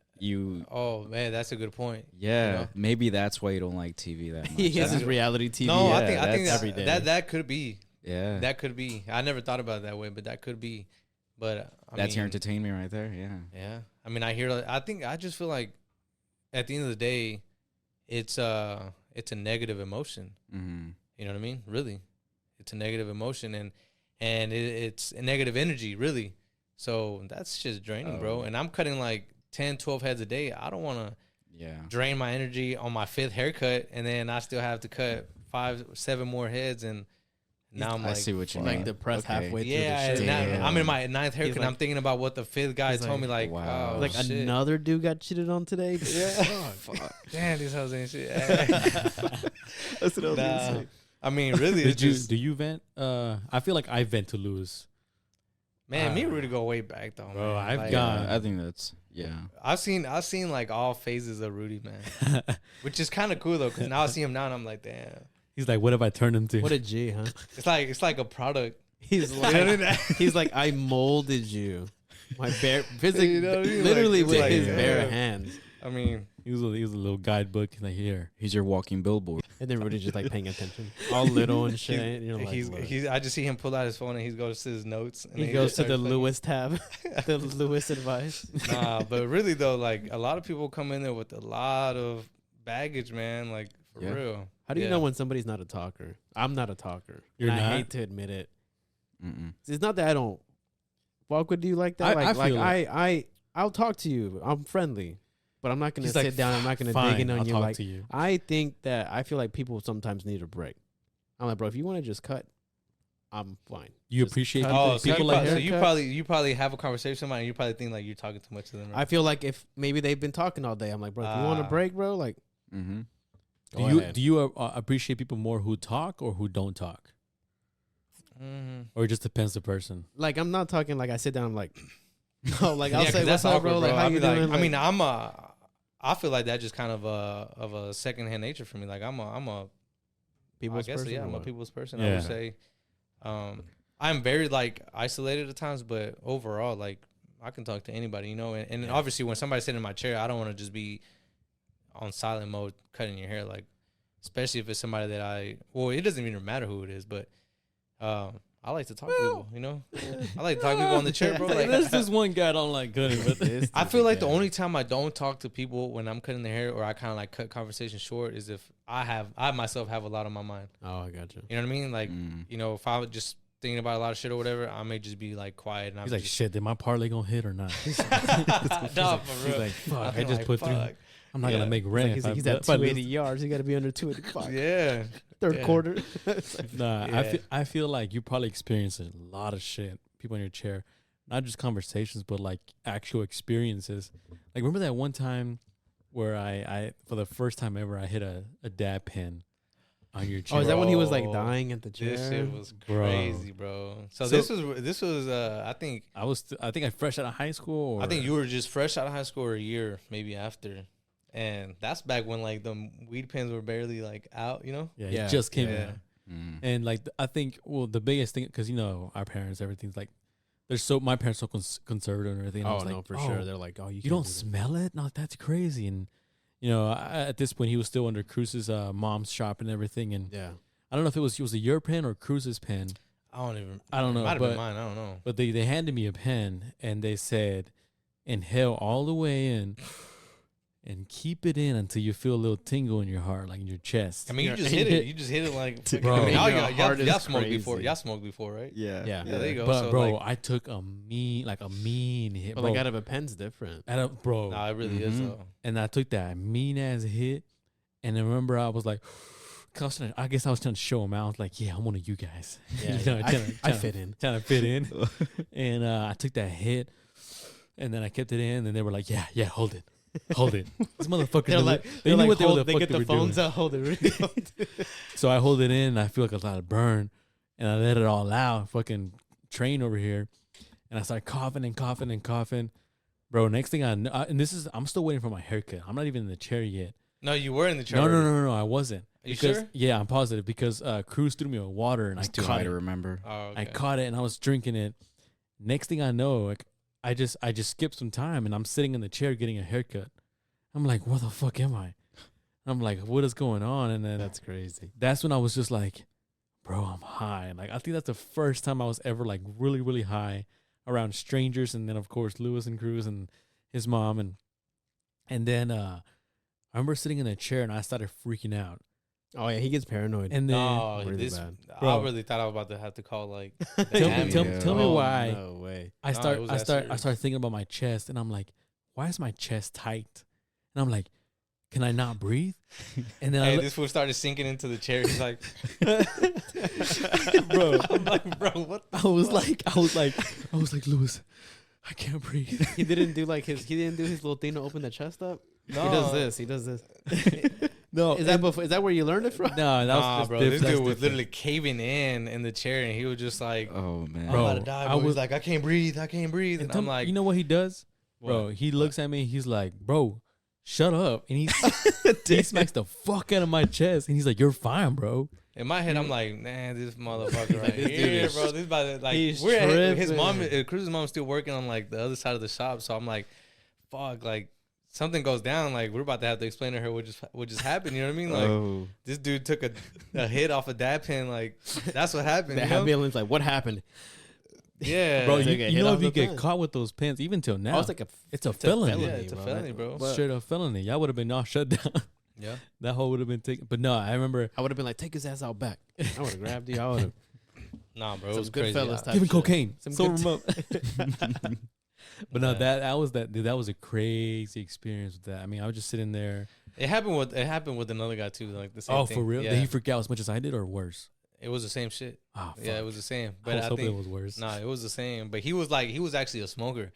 Oh man, that's a good point. Yeah, know? maybe that's why you don't like TV that much. He has his Yeah. reality TV. No, I Yeah, think that's every day. that could be. Yeah, That could be. I never thought about it that way, but that could be. But that's your entertainment right there. Yeah. Yeah, I mean, I just feel like at the end of the day, it's a negative emotion. Mm-hmm. You know what I mean? Really, it's a negative emotion, and it's a negative energy, really. So that's just draining, bro. And I'm cutting like 10, 12 heads a day. I don't want to Yeah. drain my energy on my 5th haircut, and then I still have to cut 5, 7 more heads, and now I'm I like, see what you fuck. mean. Like depressed Okay. halfway through Yeah, the and shit. now I'm in my 9th haircut. He's and I'm like- thinking about what the 5th guy he's told like, me. Like, wow. oh, Like shit. another dude got cheated on today. Yeah. Fuck. Damn, these hoes ain't shit. That's what I was gonna Nah. say. I mean, really, it's just Do you vent? I feel like I vent to Lewis. man. Me and Rudy go way back though, Bro, man. I've Like, got- I think that's I've seen like all phases of Rudy, man, which is kind of cool though, because now I see him now and I'm like, damn, He's like, what have I turned into? What a G, huh? it's like a product. He's like, I molded you. My bare, physically, You know what I mean? literally Like, with it's like, his yeah. bare hands. I mean, he was a little guidebook. He's like, here. he's your walking billboard. And then Rudy's just like paying attention, all little and shit. And you're like, look. he's. I just see him pull out his phone and he goes to his notes. And He then goes just to the starts fucking- Lewis tab, the Lewis advice. Nah, but really though, like a lot of people come in there with a lot of baggage, man. Like for Yeah. real. How do you Yeah. know when somebody's not a talker? I'm not a talker. You're and I not? hate to admit it. Mm-mm. It's not that I don't walk with you like that. I Like, feel I'll talk to you. I'm friendly, but I'm not gonna He's sit like, down. I'm not gonna dig Fine, in on I'll you. talk Like, to you. I think that I feel like people sometimes need a break. I'm like, bro, if you want to just cut, I'm fine. You Just appreciate cut people, Oh, so, people you like probably, so that? you haircut. you probably have a conversation with somebody and you probably think like you're talking too much to them. I Right? feel like if maybe they've been talking all day, I'm like, bro, if you want a Ah. break, bro, like, Mm-hmm. go ahead. Do you appreciate people more who talk or who don't talk? Mm-hmm. Or it just depends the person? Like, I'm not talking like I sit down. I'm like, no, like I'll Yeah, 'cause say, that's what's up, awkward, bro? Like, how I'll you be like- doing? I mean, I feel like that just kind of a secondhand nature for me. Like I'm a people's I guess person. yeah, or I'm a what? people's person. I Yeah. would say, I'm very like isolated at times, but overall, like I can talk to anybody, And Yeah. obviously, when somebody's sitting in my chair, I don't want to just be on silent mode cutting your hair, like especially if it's somebody that it doesn't even matter who it is, but I like to talk to people, I like to talk to people on the chair, bro. Like There's this one guy I don't like cutting, but This I dude, feel like the yeah. only time I don't talk to people when I'm cutting their hair or I kind of like cut conversation short is if I myself have a lot on my mind. Oh, I got you. You know what I mean? Like, Mm. if I was just thinking about a lot of shit or whatever, I may just be like quiet and I'm he's like, just, shit, did my parlay gonna hit or not? nah, for He's real. like, fuck, I I'm just like, put three. fuck. I'm not Yeah. gonna make rent. He's, if I- he's at if I lose. 280 yards. You got to be under 285. Yeah. Third Yeah. quarter. Nah, Yeah. I feel like you probably experienced a lot of shit. People in your chair, not just conversations, but like actual experiences. Like remember that one time where I for the first time ever I hit a dab pen on your chair. Oh, is that when he was like Bro, dying at the chair? This shit was Bro. crazy, bro. So So- this was I think I think I fresh out of high school. Or, I think you were just fresh out of high school or a year maybe after. And that's back when like the weed pens were barely like out, Yeah, Yeah. it just came Yeah. out. And like I think, well, the biggest thing, because our parents, everything's like, my parents are so conservative and everything. And I was no, like, for sure. They're like, oh, you don't smell it? No, that's crazy. And at this point, he was still under Cruz's mom's shop and everything. And yeah, I don't know if it was your pen or Cruz's pen. I don't know. Might have been mine. I don't know. But they handed me a pen and they said, inhale all the way in and keep it in until you feel a little tingle in your heart, like in your chest. I mean, you just hit it. You just hit it like. Bro, I mean, y'all smoked before. Y'all smoked before, right? Yeah. There you go. But so bro, like, I took a mean hit. but bro. like out of a pen's different. Bro. Nah, it really is though. And I took that mean ass hit, and I remember I was like, I guess I was trying to show him out. I was like, yeah, I'm one of you guys. Yeah, I fit in. Trying to fit in. And I took that hit, and then I kept it in, and they were like, yeah, hold it. This motherfucker. They knew what they get the phones out, hold it. Really So I hold it in, and I feel like a lot of burn, and I let it all out. Fucking train over here, and I start coughing and coughing and coughing. Bro, next thing I know, and I'm still waiting for my haircut. I'm not even in the chair yet. No, you were in the chair. No, I wasn't. Are you sure? Yeah, I'm positive because Cruz threw me with water and It's I too caught high it. to remember. Oh, okay. I caught it and I was drinking it. Next thing I know, like I just skipped some time and I'm sitting in the chair getting a haircut. I'm like, where the fuck am I? I'm like, what is going on? And then That's crazy. that's when I was just like, bro, I'm high. Like I think that's the first time I was ever like really, really high around strangers, and then of course Lewis and Cruz and his mom, and then I remember sitting in a chair and I started freaking out. Oh yeah, he gets paranoid. And then No, really bad. I really thought I was about to have to call like. tell me why. No way. I start serious. thinking about my chest, and I'm like, why is my chest tight? And I'm like, can I not breathe? And then Hey, this fool started sinking into the chair. He's like, bro, I'm like, bro, what? I was like, Lewis, I can't breathe. He didn't do his little thing to open the chest up. No. He does this. No, Is that where you learned it from? No, that was bro. This dude was literally caving in the chair, and he was just like, Oh man. I'm Bro, about to die. I Bro. was He's like, I can't breathe. And I'm like, you know what he does, bro? What? He looks at me. He's like, bro, shut up, and he smacks the fuck out of my chest, and he's like, you're fine, bro. in my head, I'm like, man, this motherfucker right This dude here, is- bro. This about to, like, he's we're at his mom, tripping. Cruz's mom's still working on like the other side of the shop, so I'm like, fuck, like. Something goes down, like we're about to have to explain to her what just happened. You know what I mean? Like this dude took a hit off a dab pen. Like that's what happened. The you know? ambulance, like, what happened? Yeah, Bro, Take a hit you know off if you the get pen. caught with those pens, even till now, Oh, it's like it's a felony. yeah, it's a felony, bro. Straight up felony. Y'all would have been all shut down. Yeah, That whole would have been taken. But no, I remember I would have been like, take his ass out back. I would have grabbed you. I would have. nah, bro, it Some was good crazy. fellas type giving shit. cocaine. Some So good remote. But no, Yeah. that was a crazy experience with that. I mean, I was just sitting there. It happened with another guy too. Like the same Oh, thing. for real? Yeah. Did he freak out as much as I did, or worse? It was the same shit. Oh, fuck. Yeah, it was the same. I But was I hoping think it was worse. nah, it was the same. But he was actually a smoker,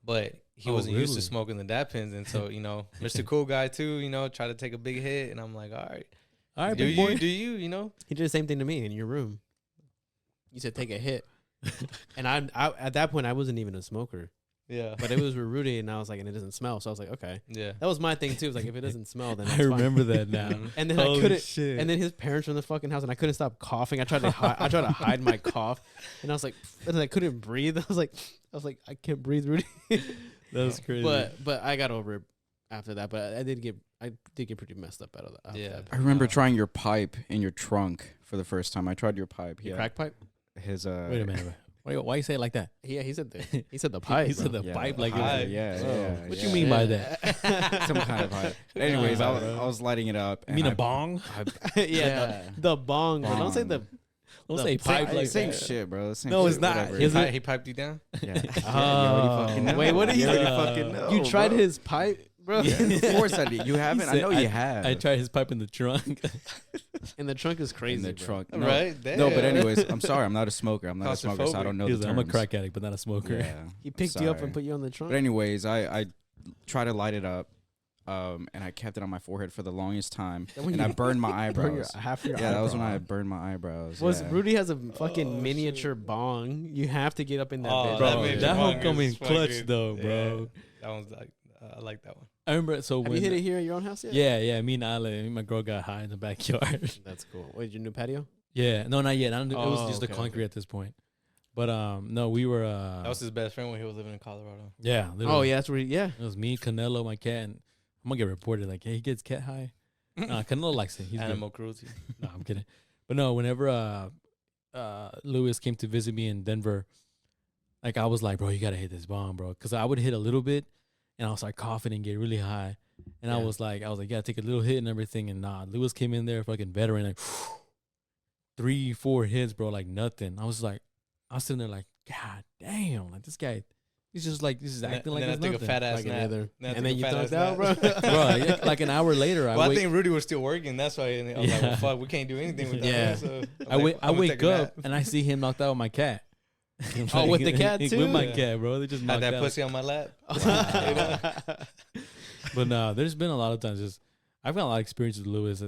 but he Oh, wasn't used really? to smoking the dab pens, and so Mr. Cool Guy too. Tried to take a big hit, and I'm like, all right, All right, do big boy. you? He did the same thing to me in your room. You said take a hit, and I at that point I wasn't even a smoker, Yeah, but it was with Rudy, and I was like, and it doesn't smell, so I was like, okay, yeah. that was my thing too. It was like, if it doesn't smell, then I that's fine. remember that now. And then Holy I couldn't. shit. And then his parents were in the fucking house, and I couldn't stop coughing. I tried to hide my cough, and I was like, and I couldn't breathe. I was like, I can't breathe, Rudy. That was crazy. But I got over it after that. But I did get pretty messed up out of that. Yeah. I remember trying your pipe in your trunk for the first time. I tried your pipe. Your Yeah. crack pipe. His wait a minute. Why you say it like that? Yeah, he said the pipe. He said bro. the pipe like pipe. Yeah, Whoa. yeah. What yeah. you mean by that? Some kind of pipe. Anyways, Nah, I bro. was lighting it up. You mean and a bong? Yeah, the bong. Bro. Don't say the. Don't The say pipe pipe like same that. shit, bro. Same No, shit, it's not. whatever. Is it? He piped you down? Yeah. Yeah, you Oh. already fucking know. Wait, what did he You say? already fucking know, You tried bro. his pipe, bro. Of course I did. You haven't? I said, know you have. I tried his pipe in the trunk. And the trunk is crazy. in the bro. trunk. No, Right? No, but Damn. anyways, I'm sorry. I'm not a smoker. I'm not a smoker, so I don't know He the was terms. like, I'm a crack addict, but not a smoker. Yeah. He picked you up Sorry. and put you on the trunk. But anyways, I tried to light it up, and I kept it on my forehead for the longest time, Then when and I you- burned my Burn your- eyebrows. half your Yeah, that was when eyebrow. I burned my eyebrows. Was yeah. Rudy has a fucking miniature bong? You have to get up in that Oh, bitch. Bro, That made that your whole bong come in is clutch fucking- though, bro. That one's like, I like that one. I remember. So Have when you hit it here at your own house yet? yeah, me and Ale, me and my girl got high in the backyard. That's cool. Wait, your new patio? Yeah, no, not yet. It was Oh, just the okay, concrete okay. at this point. But no, we were. That was his best friend when he was living in Colorado. Yeah. Oh literally. yeah, that's where. Yeah. It was me, Canelo, my cat, and I'm gonna get reported like, hey, he gets cat high. Nah, Canelo likes it. He's good. Animal cruelty. No, I'm kidding. But no, whenever Lewis came to visit me in Denver, like I was like, bro, you gotta hit this bomb, bro, because I would hit a little bit, and I'll start coughing and get really high, and I Yeah. was like, yeah, take a little hit and everything, and nah, Lewis came in there, fucking veteran, like 3-4 hits, bro, like nothing. I was sitting there like, God damn, like this guy, he's just like, this is acting like then I it's took nothing. a fat ass Like nap. another. Then I And took then a you fat thugged ass out, bro. nap. Bro, yeah, like an hour later, Well, I wake, think Rudy was still working. That's why I was like, Yeah. well, fuck, we can't do anything with that. Yeah. Man, so I wake up and I see him knocked out with my cat. Oh, with the cat, too? With my Yeah. cat, bro. They just had knocked that out. pussy on my lap. But no, there's been a lot of times. I've got a lot of experience with Lewis.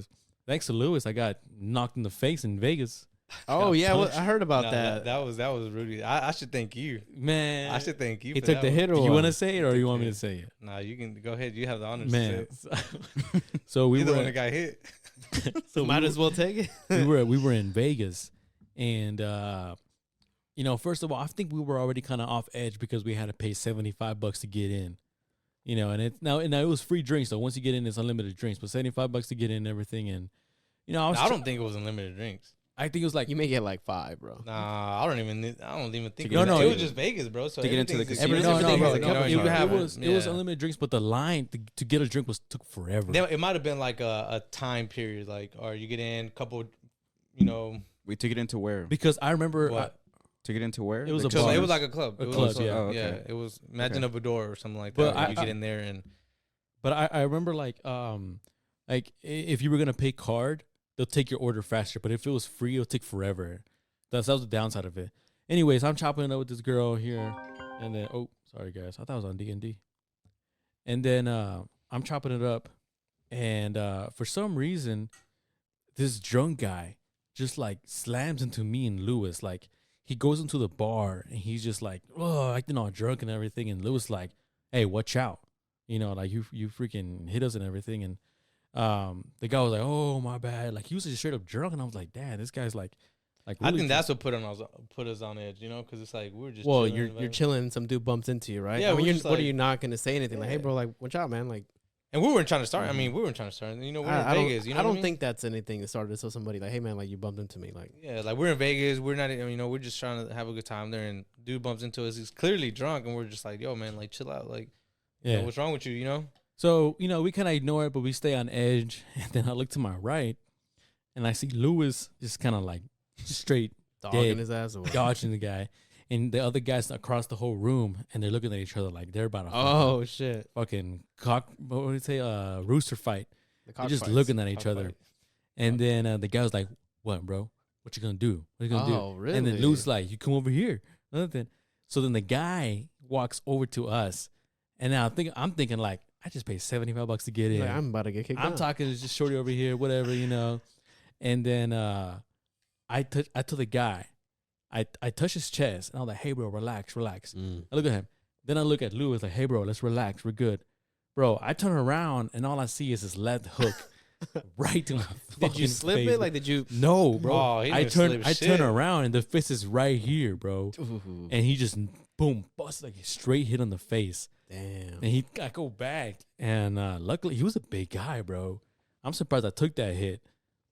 Thanks to Lewis, I got knocked in the face in Vegas. Oh Got yeah, punched. I heard about Nah, that. that was Rudy. I should thank you. Man, I should thank you. He for took that the one. hit or Do you what? want to say it or you want me to say it? Nah, you can go ahead. You have the honors. Man, To say it. so we You're the were one that got hit. so Might as well take it. we were in Vegas, and first of all, I think we were already kind of off edge because we had to pay $75 to get in. And it was free drinks. So once you get in, it's unlimited drinks, but $75 to get in and everything. And I don't think it was unlimited drinks. I think it was like You may get like 5, bro. Nah, I don't even think. get into it it. was just Vegas, bro. So To get into the everything's- casino. everything- no, everything's bro, a it, cover charge. it was Yeah. unlimited drinks, but the line to get a drink took forever. It might have been like a time period, like, or you get in a couple, We took it into where? Because I remember what? Took it into where? It was The a So bar. it casinos? was like a club. A It club, was, yeah. Oh, okay. Yeah, it was. Imagine a Bador or something like But that. I- You get in there and But I remember like if you were gonna pay card, they'll take your order faster. But if it was free, it'll take forever. That was the downside of it. Anyways, I'm chopping it up with this girl here, and then sorry guys, I thought it was on D&D. And then I'm chopping it up, and for some reason, this drunk guy just like slams into me and Lewis. Like he goes into the bar and he's just like, oh, acting all drunk and everything. And Lewis like, hey, watch out. Like you freaking hit us and everything. And the guy was like, oh, my bad. Like he was just straight up drunk. And I was like, damn, this guy's like I really think that's what put us on edge, because it's like we're just. Well, chilling, you're chilling. Some dude bumps into you, right? Yeah, I mean, we're just what are like- you not gonna say anything? Like, hey, Yeah. bro, like, watch out, man. Like, and we weren't trying to start. I mean, we weren't trying to start. We're in I Vegas. don't, I I don't think that's anything that started to tell somebody like, hey, man, like you bumped into me. Like, Yeah, like we're in Vegas. We're not. We're just trying to have a good time there. And dude bumps into us. He's clearly drunk, and we're just like, yo, man, like chill out. Like, yeah. what's wrong with you? So, we kind of ignore it, but we stay on edge. And then I look to my right and I see Lewis just kind of like straight dogging his ass away. dodging the guy. And the other guys across the whole room, and they're looking at each other like they're about to Oh shit! fucking what would you say, rooster fight. The They're just looking at each other. And then the guy was like, what, bro? What you gonna do? What you gonna do? Oh really? And then Lewis like, you come over here. Nothing. So then the guy walks over to us, and now I'm thinking like, I just paid $75 to get in. Like, I'm about to get kicked out. I'm talking to just shorty over here, whatever, And then I told the guy, I touch his chest, and I was like, hey, bro, relax. Mm. I look at him. Then I look at Lewis like, hey, bro, let's relax. We're good. Bro, I turn around, and all I see is his left hook right to my Did you fucking slip face. it? Like, did you? No, bro. Oh, he I didn't slip turn shit. around, and the fist is right here, bro. Ooh, And he just, boom, busts like a straight hit on the face. damn. And I go back, and luckily he was a big guy, bro. I'm surprised I took that hit,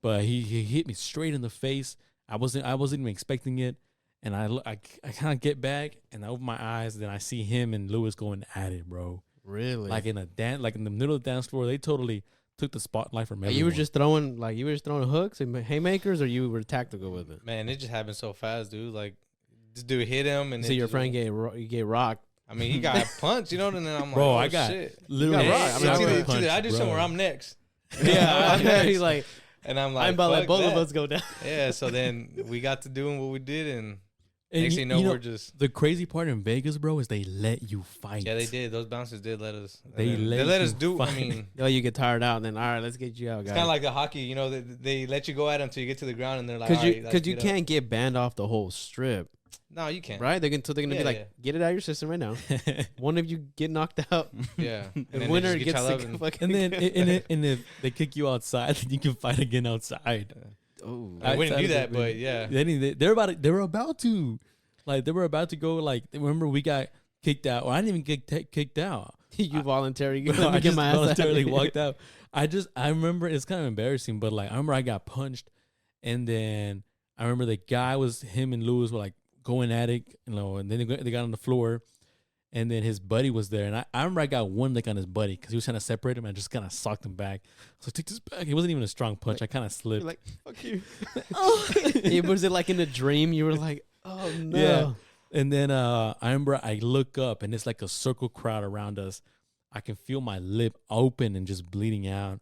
but he hit me straight in the face. I wasn't even expecting it, and I kind of get back, and I open my eyes, and then I see him and Lewis going at it, bro. Really? Like in the middle of the dance floor, they totally took the spotlight from Like, everyone. you were just throwing hooks and haymakers, or you were tactical with it? Man, it just happened so fast, dude. Like, this dude hit him, and So it your just- friend get rocked. I mean, he got punched, and then I'm like, Bro, oh, I got shit. literally. got rocked. I mean, It's I either- got it's either I do punched, something, or bro. I'm next. Yeah, I'm next. he's like, And I'm like, I'm about to let fuck both of that. us go down. Yeah, so then we got to doing what we did, and And next thing you know, we're just. the crazy part in Vegas, bro, is they let you fight. Yeah, they did. Those bouncers did let us. They and then let us you do. I fight. mean, Yo, you get tired out, and then all right, let's get you out, it's guys. kind of like the hockey. They let you go at them until you get to the ground, and they're like, all right, Because you can't get banned off the whole strip, No, you can't. right? They're gonna be Yeah, like, yeah. get it out of your system right now. One of you get knocked out, Yeah. And the then winner they just get gets y'all to up and- fucking. And then and if they kick you outside, then you can fight again outside. Oh, I wouldn't do that, Outside of but it, yeah. They were about to. Like, they were about to go, like, remember we got kicked out. Or I didn't even get kicked out. You voluntarily, Bro, I just voluntarily walked out. out. I remember, it's kind of embarrassing, but, like, I remember I got punched. And then I remember the guy him and Lewis were, like, going at it, you know, and then they got on the floor. And then his buddy was there. And I remember I got one lick on his buddy because he was trying to separate him. And I just kind of socked him back. So take this back. It wasn't even a strong punch. I kind of slipped. You're like, fuck you. Was it like in a dream? You were like, oh, no. Yeah. And then I remember I look up and it's like a circle crowd around us. I can feel my lip open and just bleeding out.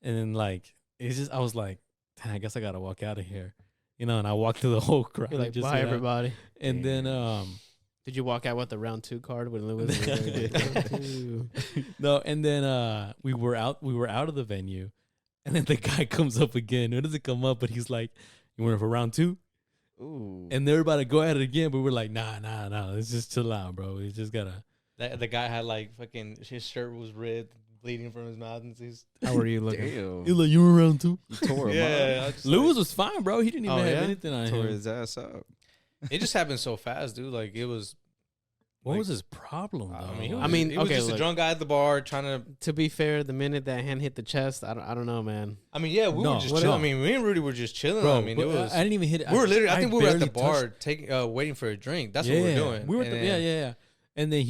And then like, it's just, I was like, I guess I got to walk out of here. You know, and I walked through the whole crowd. You're like, just, bye, you know. everybody. And then, Did you walk out with the round 2 card when Lewis was there? no, and then we were out of the venue. And then the guy comes up again. It doesn't come up, but he's like, you want it for round 2? ooh. And they're about to go at it again, but we're like, nah. Let's just chill out, bro. We just gotta. The guy had like fucking, his shirt was red, bleeding from his mouth, and he's How were you looking? Damn. He's like, you were round 2? You tore him yeah. I just, Lewis was fine, bro. He didn't even Oh, have yeah? anything on tore him. his ass up. it just happened so fast, dude. Like it was. What like, was his problem, though? I mean, he was okay, just a look. drunk guy at the bar trying to. To be fair, the minute that hand hit the chest, I don't know, man. I mean, yeah, we No, were just what chilling. else? I mean, me and Rudy were just chilling. bro, I mean, but it was. I didn't even hit it. We were literally. I think we were at the barely bar touched- taking, waiting for a drink. That's what we were doing. We were, And yeah, then- yeah. And then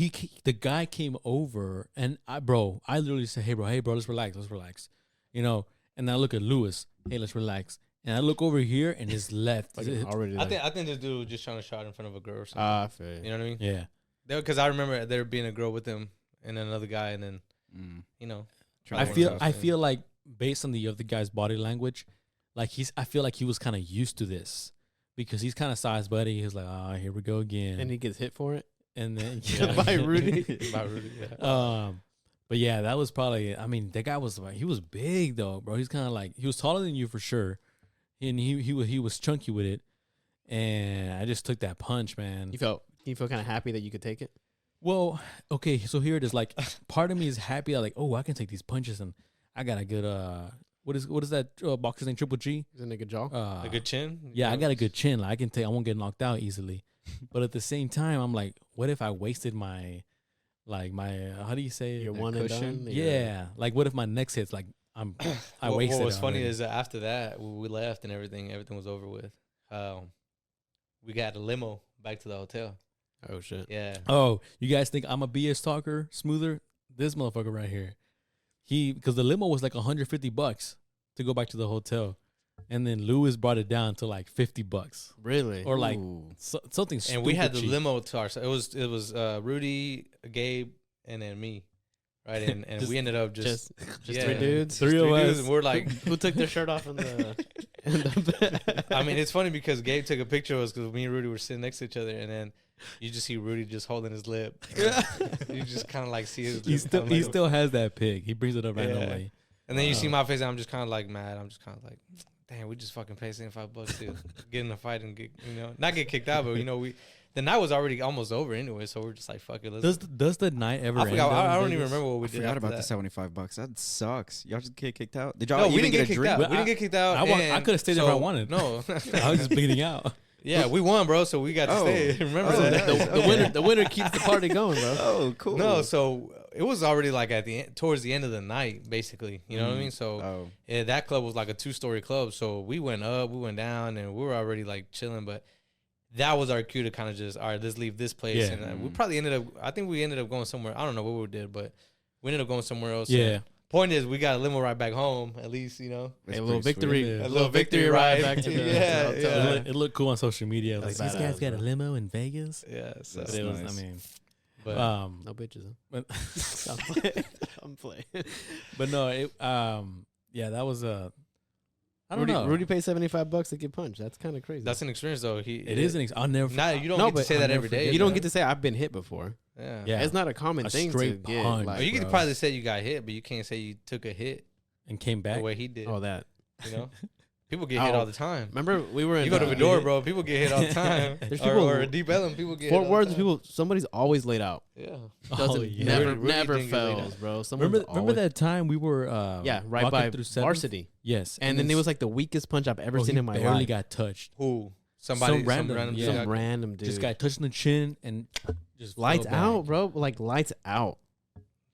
the guy came over, and I literally said, hey, bro, let's relax. You know, and I look at Lewis, hey, let's relax. And I look over here, and his left. Already. I think this dude was just trying to shot in front of a girl or something. I feel you. You know what I mean? Yeah. Because I remember there being a girl with him and another guy, and then you know. I feel like based on the other guy's body language, like I feel like he was kind of used to this because he's kind of saw his buddy. He's like, here we go again. And he gets hit for it. And then By Rudy. By Rudy, yeah. But yeah, that was probably. I mean, that guy was like, he was big though, bro. He's kind of like, he was taller than you for sure, and he was chunky with it. And I just took that punch, man. You feel kind of happy that you could take it. Well, okay, so here it is. Like, part of me is happy that like, oh, I can take these punches, and I got a good what is that boxer's name? Triple G. Is it a good jaw? A good chin. Yeah, I got a good chin. Like, I won't get knocked out easily. But at the same time, I'm like, what if I wasted my how do you say it? Your one and cushion? done. Yeah, like what if my next hit's like I wasted. What was it funny already. is that after that we left and everything was over with. We got a limo back to the hotel. Oh shit. Yeah. Oh, you guys think I'm a BS talker smoother? This motherfucker right here. Because the limo was like $150 to go back to the hotel. And then Lewis brought it down to like $50 Really? or like Ooh. something stupid. And we had the cheap. limo to ourselves. It was Rudy, Gabe, and then me, right? And we ended up just yeah, 3 dudes. Three of us. and we're like, Who took their shirt off in the? I mean, it's funny because Gabe took a picture of us because me and Rudy were sitting next to each other, and then you just see Rudy just holding his lip. You just kind of like see his. He lip he still has that pig. He brings it up Yeah. randomly. And then you see my face, and I'm just kind of like mad. I'm just kind of like, damn, we just fucking paid $75 to get in a fight and get, not get kicked out, but the night was already almost over anyway, so we're just like, fuck it. Does the night ever I end? forgot. I in don't even Vegas? remember what we I did. forgot after about that. the $75. That sucks. Y'all just get kicked out. Did y'all No, even we didn't get get a kicked drink? out. We didn't get kicked out. I could have stayed there if I wanted. No, I was just bleeding out. yeah, we won, bro. So we got to Oh. stay. Remember Oh, that? nice. The winner keeps the party going, bro. Oh, cool. No, so it was already like towards the end of the night, basically. You know what I mean? So yeah, that club was like a 2-story club. So we went up, we went down, and we were already like chilling. But that was our cue to kind of just, all right, let's leave this place. Yeah. And we probably I think we ended up going somewhere. I don't know what we did, but we ended up going somewhere else. Yeah. Point is, we got a limo ride back home, at least, That's A little pretty victory. sweet. A little victory ride. back to the Yeah, hotel. yeah. It looked cool on social media. Like, That's these guys badass, got a bro. limo in Vegas. Yeah. So, That's But it was, nice. I mean, but No bitches. Huh? but, I'm playing. I'm playing. but no, yeah, that was I don't Rudy, know. Rudy paid $75 to get punched. That's kind of crazy. that's an experience, though. It is an. I'll never. Not, you don't No, get to but say I'll that never every day. forget you don't know? get to say I've been hit before. Yeah. Yeah. It's not a common A thing to straight get. punch. Like, Or you could bro. probably say you got hit, but you can't say you took a hit and came the back. way he did. oh, that. You know? People get hit all the time. Remember, we were in. You go to Vidor, bro. People get hit all the time. There's or, people. or Deep Ellum, people get Fort hit all Worth, the time. people. Somebody's always laid out. Yeah. Doesn't yeah. never Really never didn't get laid fails, out. bro. Someone's Remember always, that time we were right walking by through 7th? Varsity, Yes, and then it was like the weakest punch I've ever seen in my barely life. got touched. Who? Somebody. Some random, dude yeah. got- Some random dude. Just got touched in the chin and just lights fell back. out, bro. Like lights out,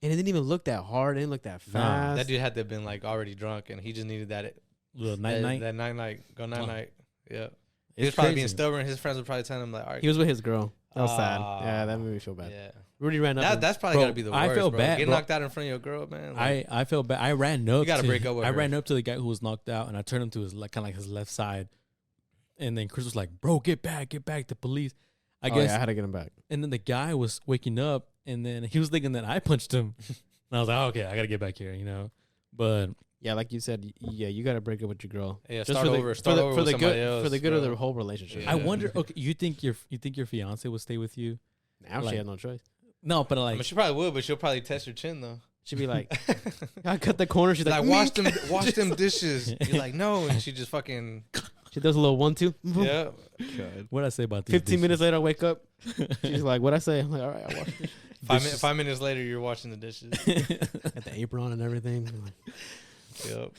and it didn't even look that hard. It didn't look that Nah. fast. That dude had to have been like already drunk, and he just needed that Little night. That night. Go night Oh. night. Yeah. He It's was probably crazy. being stubborn. His friends were probably telling him like, all right. He was with his girl. That was sad. Ah, Yeah, that made me feel bad. Yeah. Rudy ran up. That's probably Bro, gotta be the worst. I felt bro. bad, Getting bro. knocked out in front of your girl, man. Like, I felt bad. I ran up. You gotta to, break up with I her. ran up to the guy who was knocked out, and I turned him to his kind of like his left side, and then Chris was like, "Bro, get back, the police." I guess, yeah, I had to get him back. and then the guy was waking up, and then he was thinking that I punched him, and I was like, "Oh, okay, I gotta get back here," But Yeah, like you said, yeah, you got to break up with your girl. yeah, Just start for the, over. for Start the, over for with the somebody good else. for the good of bro. the whole relationship. Yeah. I wonder. Okay, you think your fiance will stay with you? Now Like- she had no choice. No, but I like, mean, she probably would, but she'll probably test your chin though. She'd be like, I cut the corner. She's Like, like, wash them dishes. You're like, no, and she just fucking She does a little 1-2. yeah. what I say about these 15 minutes dishes? later, I wake up. She's like, what I say? I'm like, all right, I wash it. 5 minutes later, you're washing the dishes. Got the apron and everything. I'm like, Yep.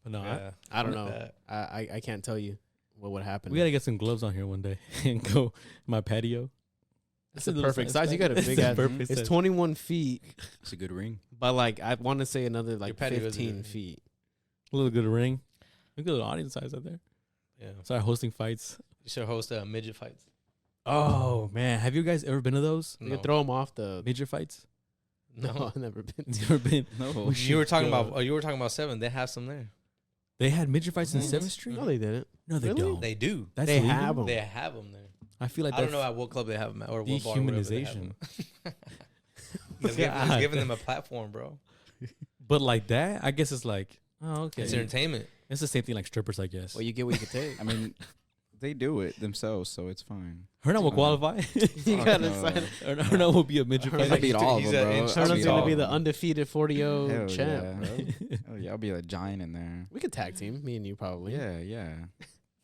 But no, Yeah. I don't know. That. I can't tell you what would happen. we gotta get some gloves on here one day and go my patio. It's the perfect size. You got a big ass. Perfect It's size. 21 feet, It's a good ring. but like I want to say another like patio is 15 good. feet. A little good ring. Look at the audience size out there. Yeah. Start hosting fights. You should host midget fights. Oh man, have you guys ever been to those You No. can throw them off the. midget fights? No, I've never been. You ever been? No. We You were should talking go. about. Oh, you were talking about 7. They have some there. They had midget fights in Mhm. 7th Street. No, they didn't. No, they Really? don't. They do. That's They legal? have 'em. They have them there. I feel like I don't that's know at what club they have them at or what bar. dehumanization. It's God. giving them a platform, bro. But like that, I guess it's like, oh, okay. It's entertainment. It's the same thing like strippers, I guess. Well, you get what you can take. I mean, they do it themselves, so it's fine. Hernan will qualify. You Fuck gotta no. sign. Hernan will be a midget Hernan- I fighter. beat all of he's them, an bro. inch I'll Herman's beat gonna all be of the them. undefeated 40-0 Hell champ, yeah. bro. Oh yeah, I'll be a giant in there. We could tag team, me and you probably. Yeah, yeah. Nah.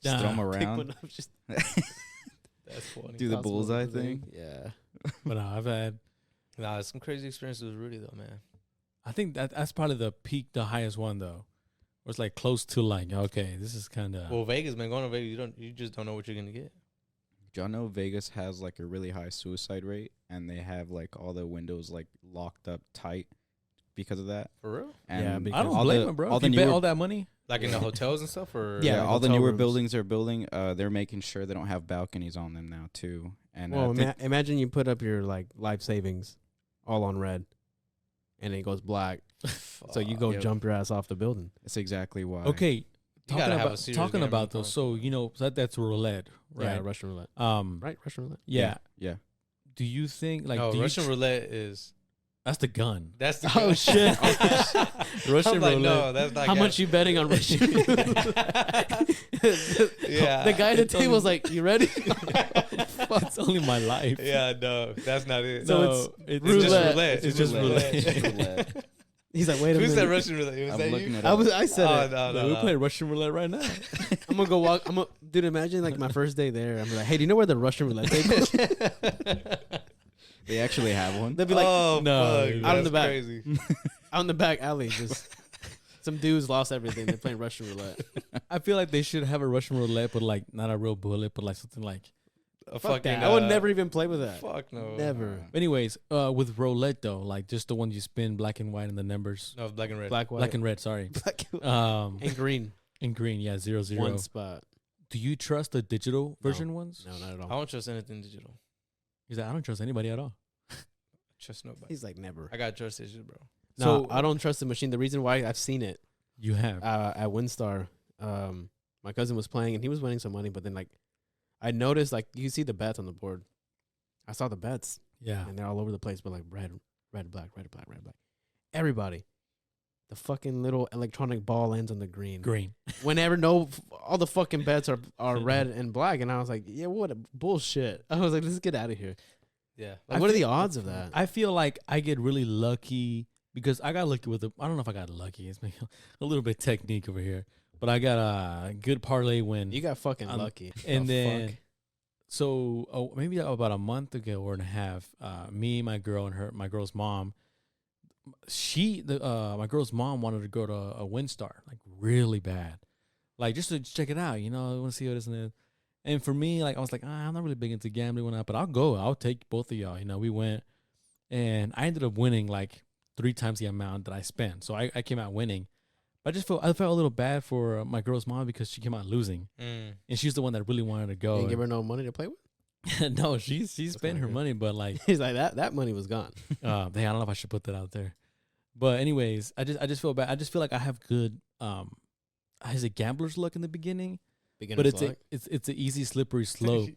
Just throw 'em Pick around. one up, just That's funny. Do the toss one bullseye over there. thing. Yeah. But no, I've had. Nah, some crazy experiences with Rudy though, man. I think that's probably the peak, the highest one though. Where it's like close to like, okay, this is kind of. Well, Vegas, man, going to Vegas, you just don't know what you're gonna get. Do y'all know Vegas has like a really high suicide rate, and they have like all the windows like locked up tight because of that. For real? And Yeah, because I don't all blame the, him, bro. All If the you bet newer, all that money. Like in the hotels and stuff, or Yeah, all the hotel newer rooms. buildings they're building, they're making sure they don't have balconies on them now too. And Well, think- imagine you put up your like life savings, all on red, and it goes black. So you go yeah. jump your ass off the building. that's exactly why. Okay, gotta talking have a about serious talking gambling about those. So policy. you know that's roulette, Yeah, right? Russian roulette. Right. Russian roulette. Yeah. Yeah. Do you think like no, do you Russian tr- roulette is that's the gun? that's the Oh, shit. Russian I'm like, roulette. no, that's not. How much you betting on Russian roulette? Yeah. The guy at the table's like, "You ready?" It's only my life. Yeah, no, that's not it. So No, it's it's just roulette. roulette. It's just roulette. Roulette. He's like, "Wait a Who said minute." Russian roulette? Was I'm that looking you? at I said Oh, it. no, No, no, we're no. playing Russian roulette right now. I'm gonna go walk. Dude, imagine like my first day there. I'm like, "Hey, do you know where the Russian roulette table is?" They actually have one. They'll be like, oh, no, fuck, dude. Out in that's the back. Crazy. out in the back alley, just some dudes lost everything. They're playing Russian roulette. I feel like they should have a Russian roulette, but like not a real bullet, but like something like. A Fuck fucking, that. I would never even play with that. Fuck no. Never. Anyways, with roulette though, like just the one you spin black and white and the numbers, No, black and red. Black, white, black and red. Sorry, black and green. green. Yeah, 0-0. One spot. Do you trust the digital version ones? No, not at I all. don't trust anything digital. He's like, I don't trust anybody at all. Trust nobody. He's like, never. I gotta trust this shit, bro. No, So- I don't trust the machine. The reason why I've seen it You have. at WinStar, my cousin was playing and he was winning some money, but then like I noticed like you see the bets on the board. I saw the bets Yeah. and they're all over the place, but like red, black. Everybody. The fucking little electronic ball ends on the green. Green. Whenever all the fucking bets are red and black, and I was like, yeah, what a bullshit. I was like, let's get out of here. Yeah. Like, I what are the feel- odds of that? I feel like I get really lucky because I got lucky with the. I don't know if I got lucky. It's maybe a little bit technique over here, But I got a good parlay win. You got fucking lucky. And then, so maybe about a month ago or and a half, me, my girl, and my girl's mom. My girl's mom wanted to go to a WinStar, like really bad, like just to check it out. I want to see what it is. And for me, like I was like, I'm not really big into gambling, but I'll go. I'll take both of y'all. We went, and I ended up winning like 3 times the amount that I spent. So I came out winning. But I felt a little bad for my girl's mom because she came out losing, and she's the one that really wanted to go. You didn't give her no money to play with. No, she spent her money, but like he's like that money was gone. I don't know if I should put that out there. But anyways, I just feel bad. I just feel like I have good has a gambler's luck in the beginning, but it's an easy slippery slope.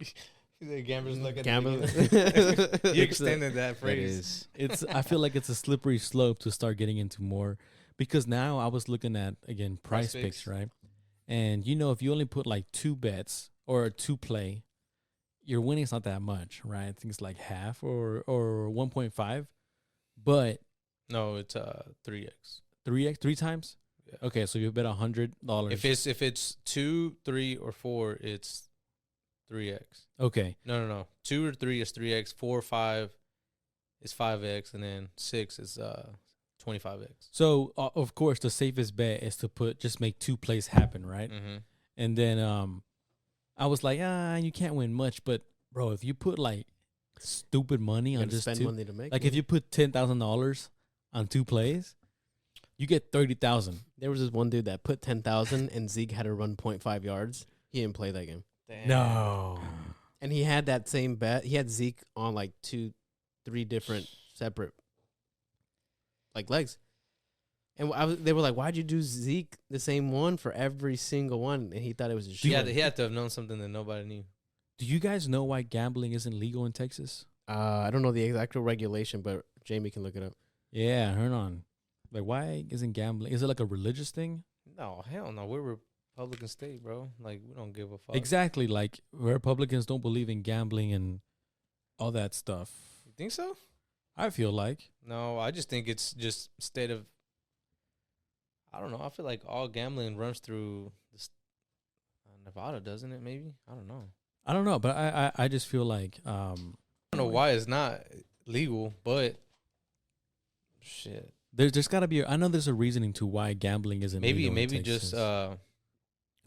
The gambler's luck at Gambler. the beginning. You extended that phrase. I feel like it's a slippery slope to start getting into more, because now I was looking at again price picks, right? And if you only put like 2 bets or 2 play, your winning's not that much, right? I think it's like half or 1.5, but no, it's 3x. 3 times. Yeah. Okay, so you bet $100. If it's 2, 3, or 4, it's 3x. Okay. No. 2 or 3 is 3x. 4, 5 is 5x, and then 6 is 25x. So of course the safest bet is to make 2 plays happen, right? Mm-hmm. And then I was like, you can't win much, but bro, if you put like stupid money on just 2, money to make like money. if you put $10,000 on 2 plays, you get 30,000. There was this one dude that put 10,000 and Zeke had to run 0.5 yards. He didn't play that game. Damn. No. And he had that same bet. He had Zeke on like 2-3 different separate like legs. And they were like, "Why'd you do Zeke the same one for every single one?" And he thought it was a shit. Yeah, he had to have known something that nobody knew. Do you guys know why gambling isn't legal in Texas? I don't know the exact regulation, but Jamie can look it up. Yeah, hold on. Like, why isn't gambling? Is it like a religious thing? No, hell no. We're Republican state, bro. Like, we don't give a fuck. Exactly. Like, Republicans don't believe in gambling and all that stuff. You think so? I feel like. No, I just think it's just state of. I don't know. I feel like all gambling runs through this, Nevada, doesn't it? Maybe, I don't know. But I just feel like I don't know why it's not legal, but shit. There's got to be. I know there's a reasoning to why gambling isn't legal in maybe Texas. just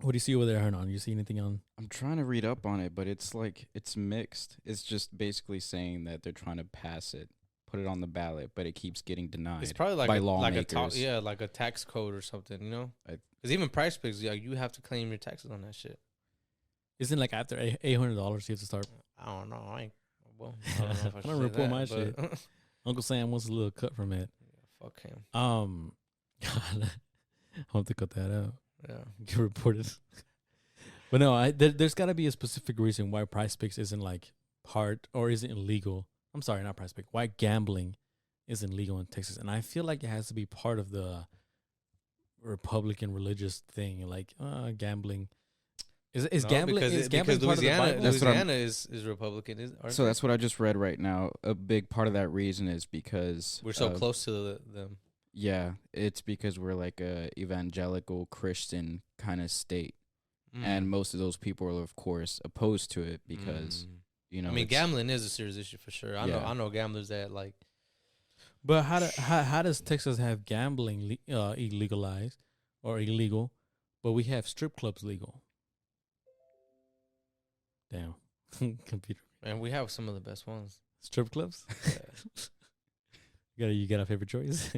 What do you see over there, Hernan? You see anything on? I'm trying to read up on it, but it's like it's mixed. It's just basically saying that they're trying to pass it, put it on the ballot, but it keeps getting denied. It's probably like by a, lawmakers. like a tax code or something, you know? Because even Price Picks, you have to claim your taxes on that shit. Isn't like after $800 you have to start? I don't know. I don't know if I should I don't say report that, my but shit. Uncle Sam wants a little cut from it. Fuck him. God, I want to cut that out. Yeah. Get reported. But no, there's got to be a specific reason why Price Picks isn't like part or isn't illegal. I'm sorry, not Price Pick. Why gambling isn't legal in Texas? And I feel like it has to be part of the Republican religious thing, like gambling. Is gambling because part Louisiana, of the Bible? Louisiana is Republican. So that's what I just read right now. A big part of that reason is because we're so close to them. Yeah, it's because we're like a evangelical Christian kind of state, and most of those people are, of course, opposed to it because you know. I mean, gambling is a serious issue for sure. I know gamblers that like. But how does Texas have gambling illegalized or illegal, but we have strip clubs legal? Damn, computer. And we have some of the best ones. Strip clubs. Yeah. You got a favorite choice?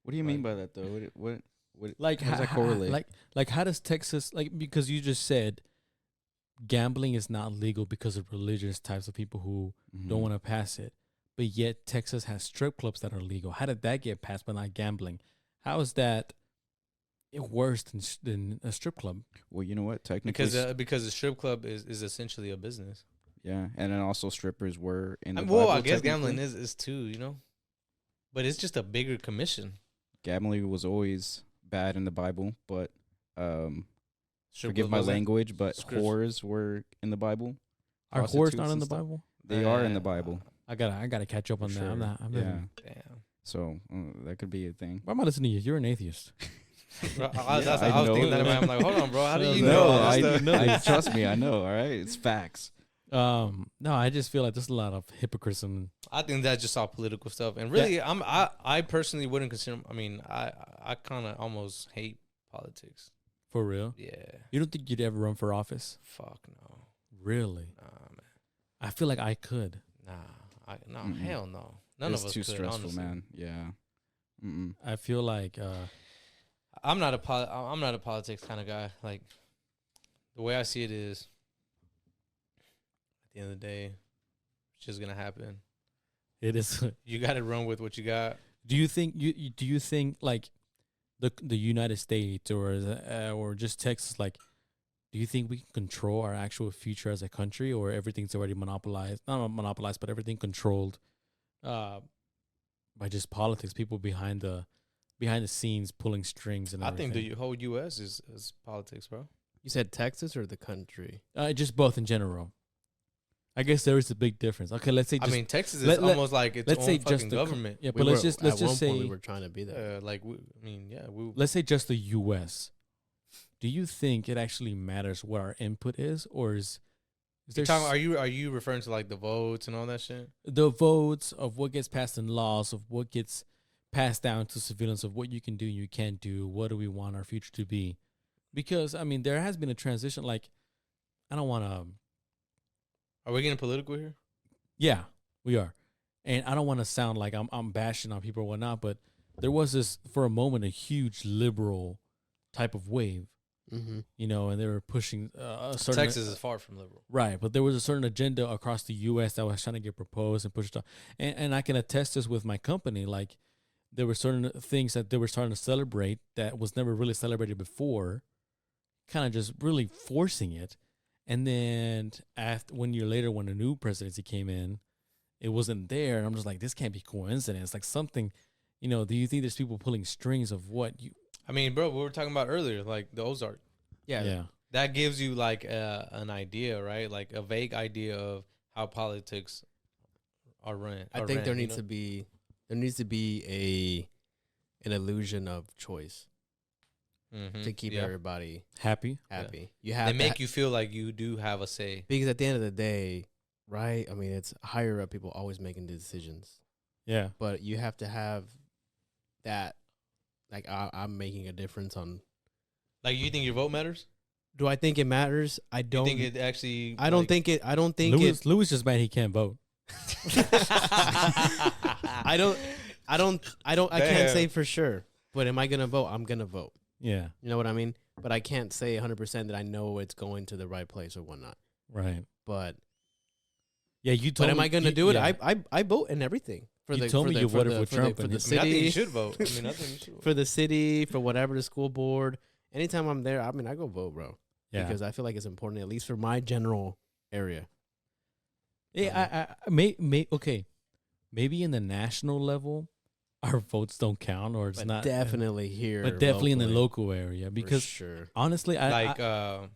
What do you mean by that though? What like how does that correlate? Like how does Texas, like, because you just said gambling is not legal because of religious types of people who don't want to pass it, but yet Texas has strip clubs that are legal. How did that get passed but not gambling? How is that worse than a strip club? Well, you know what? Technically, because a strip club is essentially a business. Yeah, and then also strippers were in the well, Bible, I guess technically. gambling is too, you know, but it's just a bigger commission. Gambling was always bad in the Bible, but Strip forgive club my wasn't? language, but Scripture. whores were in the Bible. Are whores Prostitutes not in and the stuff. Bible? They are in the Bible. I gotta catch up on For that. I'm sure. not. Yeah. Even, Damn. So that could be a thing. why am I listening to you? You're an atheist. Bro, I was thinking that in my head. I'm like, hold on, bro. How do you know? No, all this stuff? trust me, I know. All right, it's facts. No, I just feel like there's a lot of hypocrisy. I think that's just all political stuff, and really, I personally wouldn't consider. I mean, I kind of almost hate politics. For real? Yeah. You don't think you'd ever run for office? Fuck no. Really? Nah, man. I feel like I could. No, hell no. None It's of us too could, stressful, honestly. man. Yeah. Mm-mm. I feel like I'm not a politics kind of guy. Like the way I see it is, at the end of the day, it's just gonna happen. it is. You got to run with what you got. Do you think do you think like the United States or just Texas, like, do you think we can control our actual future as a country, or everything's already monopolized? Not monopolized, but everything controlled by just politics, people behind the scenes pulling strings and I everything. think the whole U.S. is politics, bro. You said Texas or the country? Just both in general. I guess there is a big difference. Okay, let's say I mean, Texas is almost like its own fucking government. Yeah, but let's just at one say point we were trying to be there. let's say just the U.S. Do you think it actually matters what our input is, or is there Are you referring to like the votes and all that shit? the votes of what gets passed in laws, of what gets passed down to civilians, of what you can do and you can't do? What do we want our future to be? Because I mean, there has been a transition. Like, I don't want to. Are we getting political here? Yeah, we are, and I don't want to sound like I'm bashing on people or whatnot, but there was this for a moment a huge liberal type of wave, you know, and they were pushing a certain Texas is far from liberal, right? But there was a certain agenda across the U.S. that was trying to get proposed and pushed on, and I can attest this with my company. Like, there were certain things that they were starting to celebrate that was never really celebrated before, kind of just really forcing it. And then after 1 year later, when the new presidency came in, it wasn't there. And I'm just like, this can't be coincidence. Like something, you know, do you think there's people pulling strings of what you... I mean, bro, we were talking about earlier, like the Ozark. Yeah. That gives you like an idea, right? Like a vague idea of how politics are run. I think there needs to be an illusion of choice to keep everybody happy. Yeah. You They have make you feel like you do have a say. because at the end of the day, right? I mean, it's higher up people always making the decisions, Yeah. but you have to have that. Like I'm making a difference on. Like, you think your vote matters? Do I think it matters? I don't. You think it actually? I don't think it. I don't think it. Louis just mad he can't vote. I can't say for sure, but am I gonna vote? I'm gonna vote. Yeah. You know what I mean? But I can't say 100% that I know it's going to the right place or whatnot. Right. But yeah, you told but am me, I gonna do it? yeah. I vote in everything. You told me you voted for Trump, for and the I city. think you should vote. I think you should vote. For the city, for whatever, the school board. Anytime I'm there, I mean, I go vote, bro. Yeah. Because I feel like it's important, at least for my general area. Yeah, okay. Maybe in the national level, our votes don't count, or it's But not definitely here. but definitely in the locally, local area, for because sure. honestly, Like, I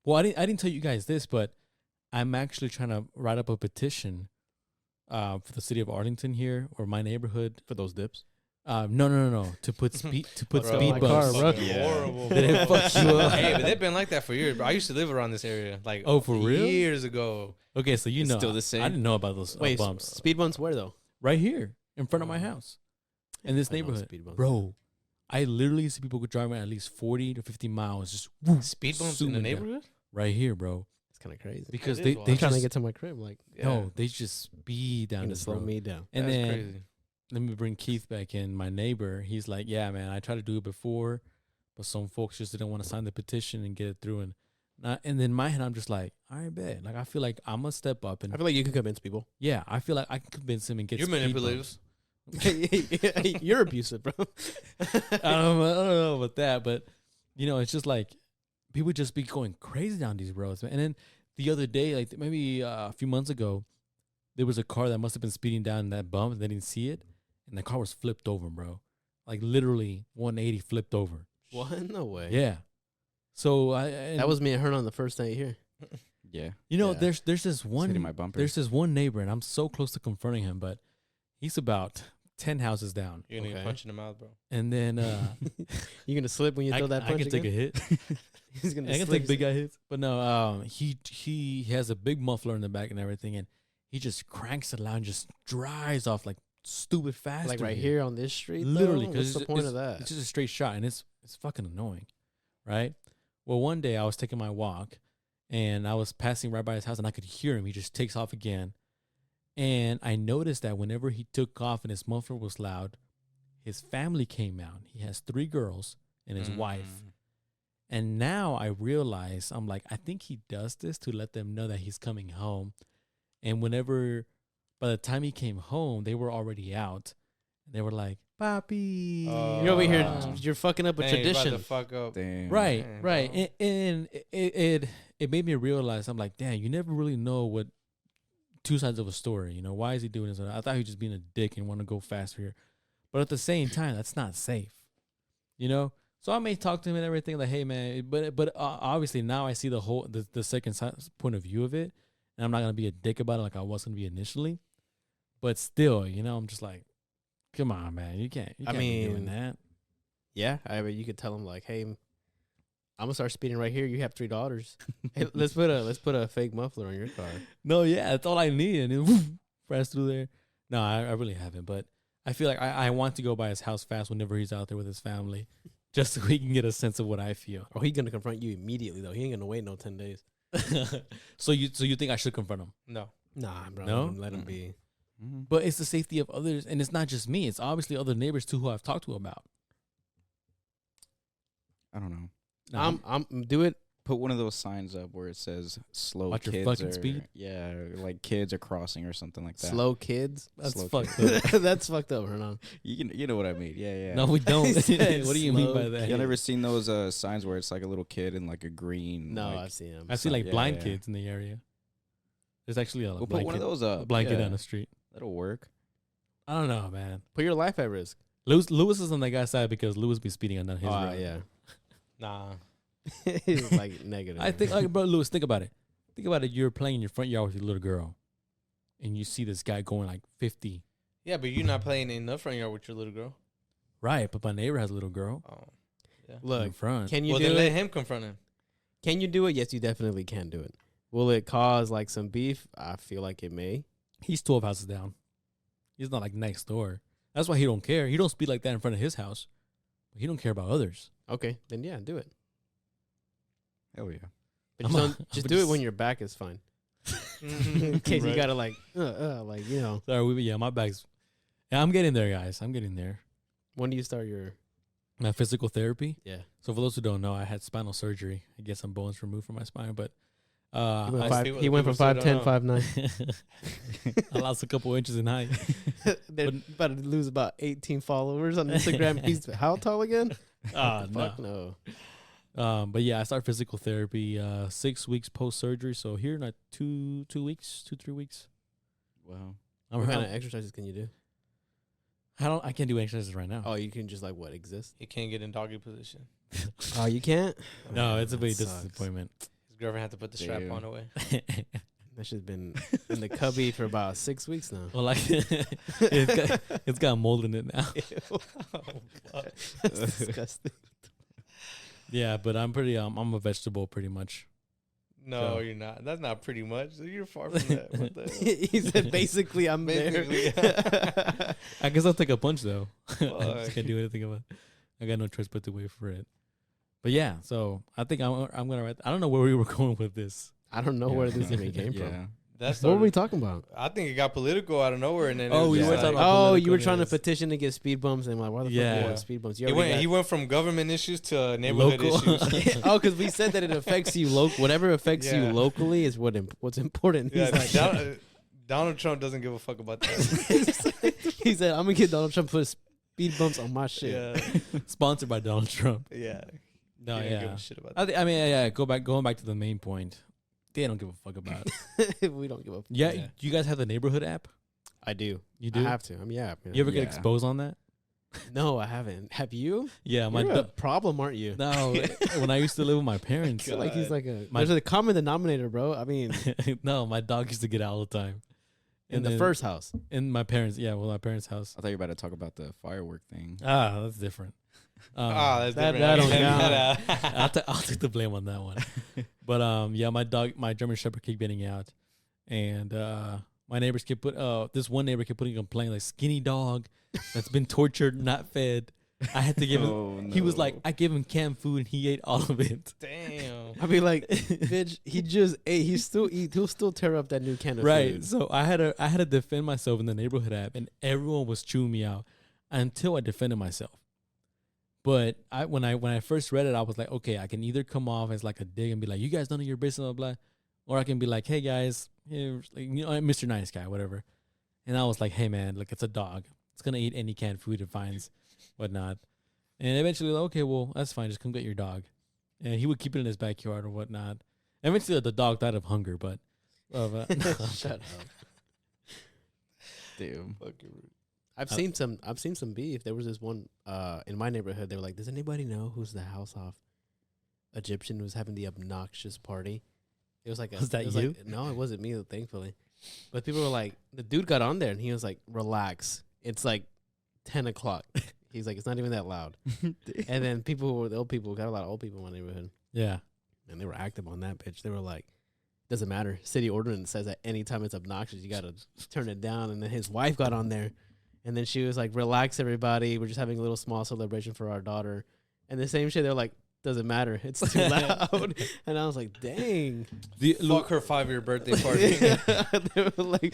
didn't tell you guys this, but I'm actually trying to write up a petition for the city of Arlington here, or my neighborhood. For those dips. No. To put speed Bro, speed my bumps. car, bro. horrible. Did it fuck you up? Hey, but they've been like that for years, bro. I used to live around this area, like, Oh, for real? years ago. Okay, so you It's know, still the same? I didn't know about those Wait, bumps speed bumps where though? right here in front of my house in this I know neighborhood, speed bumps. bro. I literally see people driving at least 40 to 50 miles, just woo, Speed bumps in the zooming down. neighborhood? right here, bro. It's kind of crazy. Because That they is wild. they I'm trying to just get to my crib, like, no, they just speed down to this slow road. me down. And That's then crazy. let me bring Keith back in, my neighbor. He's like, yeah, man, I tried to do it before, but some folks just didn't want to sign the petition and get it through. And then in my head, I'm just like, all right, bet. Like, I feel like I'm gonna step up and I feel like you can convince people. yeah, I feel like I can convince him and get You're speed manipulative. bumps. You're abusive, bro. I don't know about that, but you know, it's just like people just be going crazy down these roads, man. And then the other day, like maybe a few months ago, there was a car that must have been speeding down that bump, and they didn't see it, and the car was flipped over, bro. Like literally 180 flipped over. What? No way. Yeah. So That was me and her on the first night here. Yeah. you know, yeah. there's this It's hitting one my bumper. there's this one neighbor, and I'm so close to confronting him, but he's about 10 houses down. You're gonna Okay. get punched in the mouth, bro. And then You gonna slip when you throw that I punch can take a again? hit. He's gonna I can slip. take big guy hits. But no, he has a big muffler in the back and everything, and he just cranks it loud and just drives off like stupid fast. Like through right here on this street. Literally, though? because What's the point of that? It's just a straight shot, and it's fucking annoying, right? Well, one day I was taking my walk, and I was passing right by his house, and I could hear him. He just takes off again, and I noticed that whenever he took off and his muffler was loud, his family came out. He has 3 girls and his wife. And now I realize, I'm like, I think he does this to let them know that he's coming home. And by the time he came home, they were already out. And they were like, Papi. You're over here. Wow. You're fucking up a Dang, you about tradition. to fuck up. Damn. Right, Man, right. bro. And it made me realize, I'm like, damn, you never really know what 2 sides of a story. You know, why is he doing this? I thought he was just being a dick and want to go faster here. But at the same time, that's not safe. You know? So I may talk to him and everything like, hey, man, but obviously now I see the second point of view of it. And I'm not going to be a dick about it like I was going to be initially. But still, you know, I'm just like, come on, man. You can't be doing that. Yeah, I mean, you could tell him like, "Hey, I'm gonna start speeding right here. You have 3 daughters. Hey, let's put a fake muffler on your car." No, yeah, that's all I need. And then woof, press through there. No, I really haven't. But I feel like I want to go by his house fast whenever he's out there with his family, just so he can get a sense of what I feel. Or he's gonna confront you immediately though. He ain't gonna wait no 10 days. So you think I should confront him? No. Nah, bro. No? Let him be. Mhm. But it's the safety of others, and it's not just me. It's obviously other neighbors too who I've talked to about. I don't know. No, I'm do it. Put one of those signs up where it says slow Watch your kids fucking or, speed? Yeah, or like kids are crossing or something like that. Slow kids. that's slow fucked kids. up. That's fucked up, Hernan. You know what I mean? Yeah, yeah. No, we don't. He said What do you mean by slow that? Y'all never seen those signs where it's like a little kid in like a green? No, like, I've seen him. I see like Yeah, blind yeah. kids in the area. There's actually a we'll put one of those up. blanket yeah. down the street. That'll work. I don't know, man. Put your life at risk. Lewis is on that guy's side because Lewis be speeding on his road. Yeah. Nah. He's like negative. I think, like, bro, Lewis, think about it. Think about it. You're playing in your front yard with your little girl, and you see this guy going like 50. Yeah, but you're not playing in the front yard with your little girl. Right, but my neighbor has a little girl Oh. in Look, front. can you Well, do then it? let him confront him. Can you do it? Yes, you definitely can do it. Will it cause like some beef? I feel like it may. He's 12 houses down. He's not like next door. That's why he don't care. He don't speed like that in front of his house. But he don't care about others. Okay, then yeah, do it. Hell yeah. But I'm just, a- don't, just I'm do it just- when your back is fine. In case you Right. gotta like you know. Sorry, yeah, my bag's. Yeah, I'm getting there, guys. I'm getting there. When do you start your? My physical therapy. Yeah. So for those who don't know, I had spinal surgery. I get some bones removed from my spine, but He went from 5'10", 5'9". I lost a couple inches in height. They're about to lose about 18 followers on Instagram. He's how tall again? Fuck no. But yeah, I start physical therapy 6 weeks post surgery. So here in like 2 weeks, 2-3 weeks. Wow. What kind of exercises can you do? I can't do exercises right now. Oh, you can just like what exist? He can't get in doggy position. Oh, you can't. No, it's a big That sucks. disappointment. His girlfriend had to put the strap Damn. on away. That shit's been in the cubby for about 6 weeks now. Well, like it's got mold in it now. That's disgusting. Yeah, but I'm I'm a vegetable pretty much. No, So- you're not. That's not pretty much. You're far from that. What the hell? He said basically I'm Basically, there. I guess I'll take a punch though. I Fuck. just can't do anything about it. I got no choice but to wait for it. But yeah, so I think I'm gonna write. I don't know where we were going with this. I don't know where this even came Yeah. from. That's What were we talking about? I think it got political out of nowhere, and then Oh, it was we just were like, talking about Oh, you were political trying to news. petition to get speed bumps, and I'm like, why the fuck Yeah. you want speed bumps? You he already went from government issues to neighborhood Local. issues. oh, because we said that it affects you local. Whatever affects you Yeah. locally is what's important. Yeah, He's like, Donald Trump doesn't give a fuck about that. he said, I'm gonna get Donald Trump to put speed bumps on my shit. yeah, Sponsored by Donald Trump. yeah. No, He didn't give yeah. a shit about that. I mean, yeah. Going back to the main point. They don't give a fuck about it. We don't give a. Yeah, Yeah. you guys have the neighborhood app. I do. You do. I have to. I mean, yeah. You ever get Yeah. exposed on that? No, I haven't. Have you? Yeah, my You're a problem, aren't you? no. When I used to live with my parents, I feel like he's like My- there's a common denominator, bro. I mean, no, my dog used to get out all the time, In the first house. In my parents' my parents' house. I thought you were about to talk about the firework thing. That's different. That's that different. don't count. I'll take the blame on that one. But my German Shepherd kept getting out, and my neighbors kept this one neighbor kept putting a complaint like skinny dog that's been tortured, not fed. I had to give him. He was like, I gave him canned food and he ate all of it. Damn. I mean, like, bitch, he just ate. He'll still tear up that new can of Right. food. So I had to defend myself in the neighborhood app, and everyone was chewing me out until I defended myself. But when I first read it, I was like, okay, I can either come off as like a dig and be like, you guys don't know your business, blah blah, or I can be like, hey guys, like, I'm Mr. Nice Guy, whatever. And I was like, hey man, like it's a dog. It's gonna eat any canned food it finds, whatnot. And eventually, like, okay, well that's fine. Just come get your dog. And he would keep it in his backyard or whatnot. Eventually, the dog died of hunger, but Shut up. Damn. I've seen some beef. There was this one in my neighborhood. They were like, does anybody know who's the house off Egyptian who was having the obnoxious party? It was like, Was that you? Like, no, it wasn't me, thankfully. But people were like, the dude got on there and he was like, relax. It's like 10 o'clock. He's like, it's not even that loud. And then the old people, got a lot of old people in my neighborhood. yeah. And they were active on that bitch. They were like, doesn't matter. City ordinance says that anytime it's obnoxious, you got to turn it down. And then his wife got on there. And then she was like, relax, everybody. We're just having a little small celebration for our daughter. And the same shit, they're like, doesn't matter. It's too loud. And I was like, dang. Fuck her 5-year birthday party. They were like,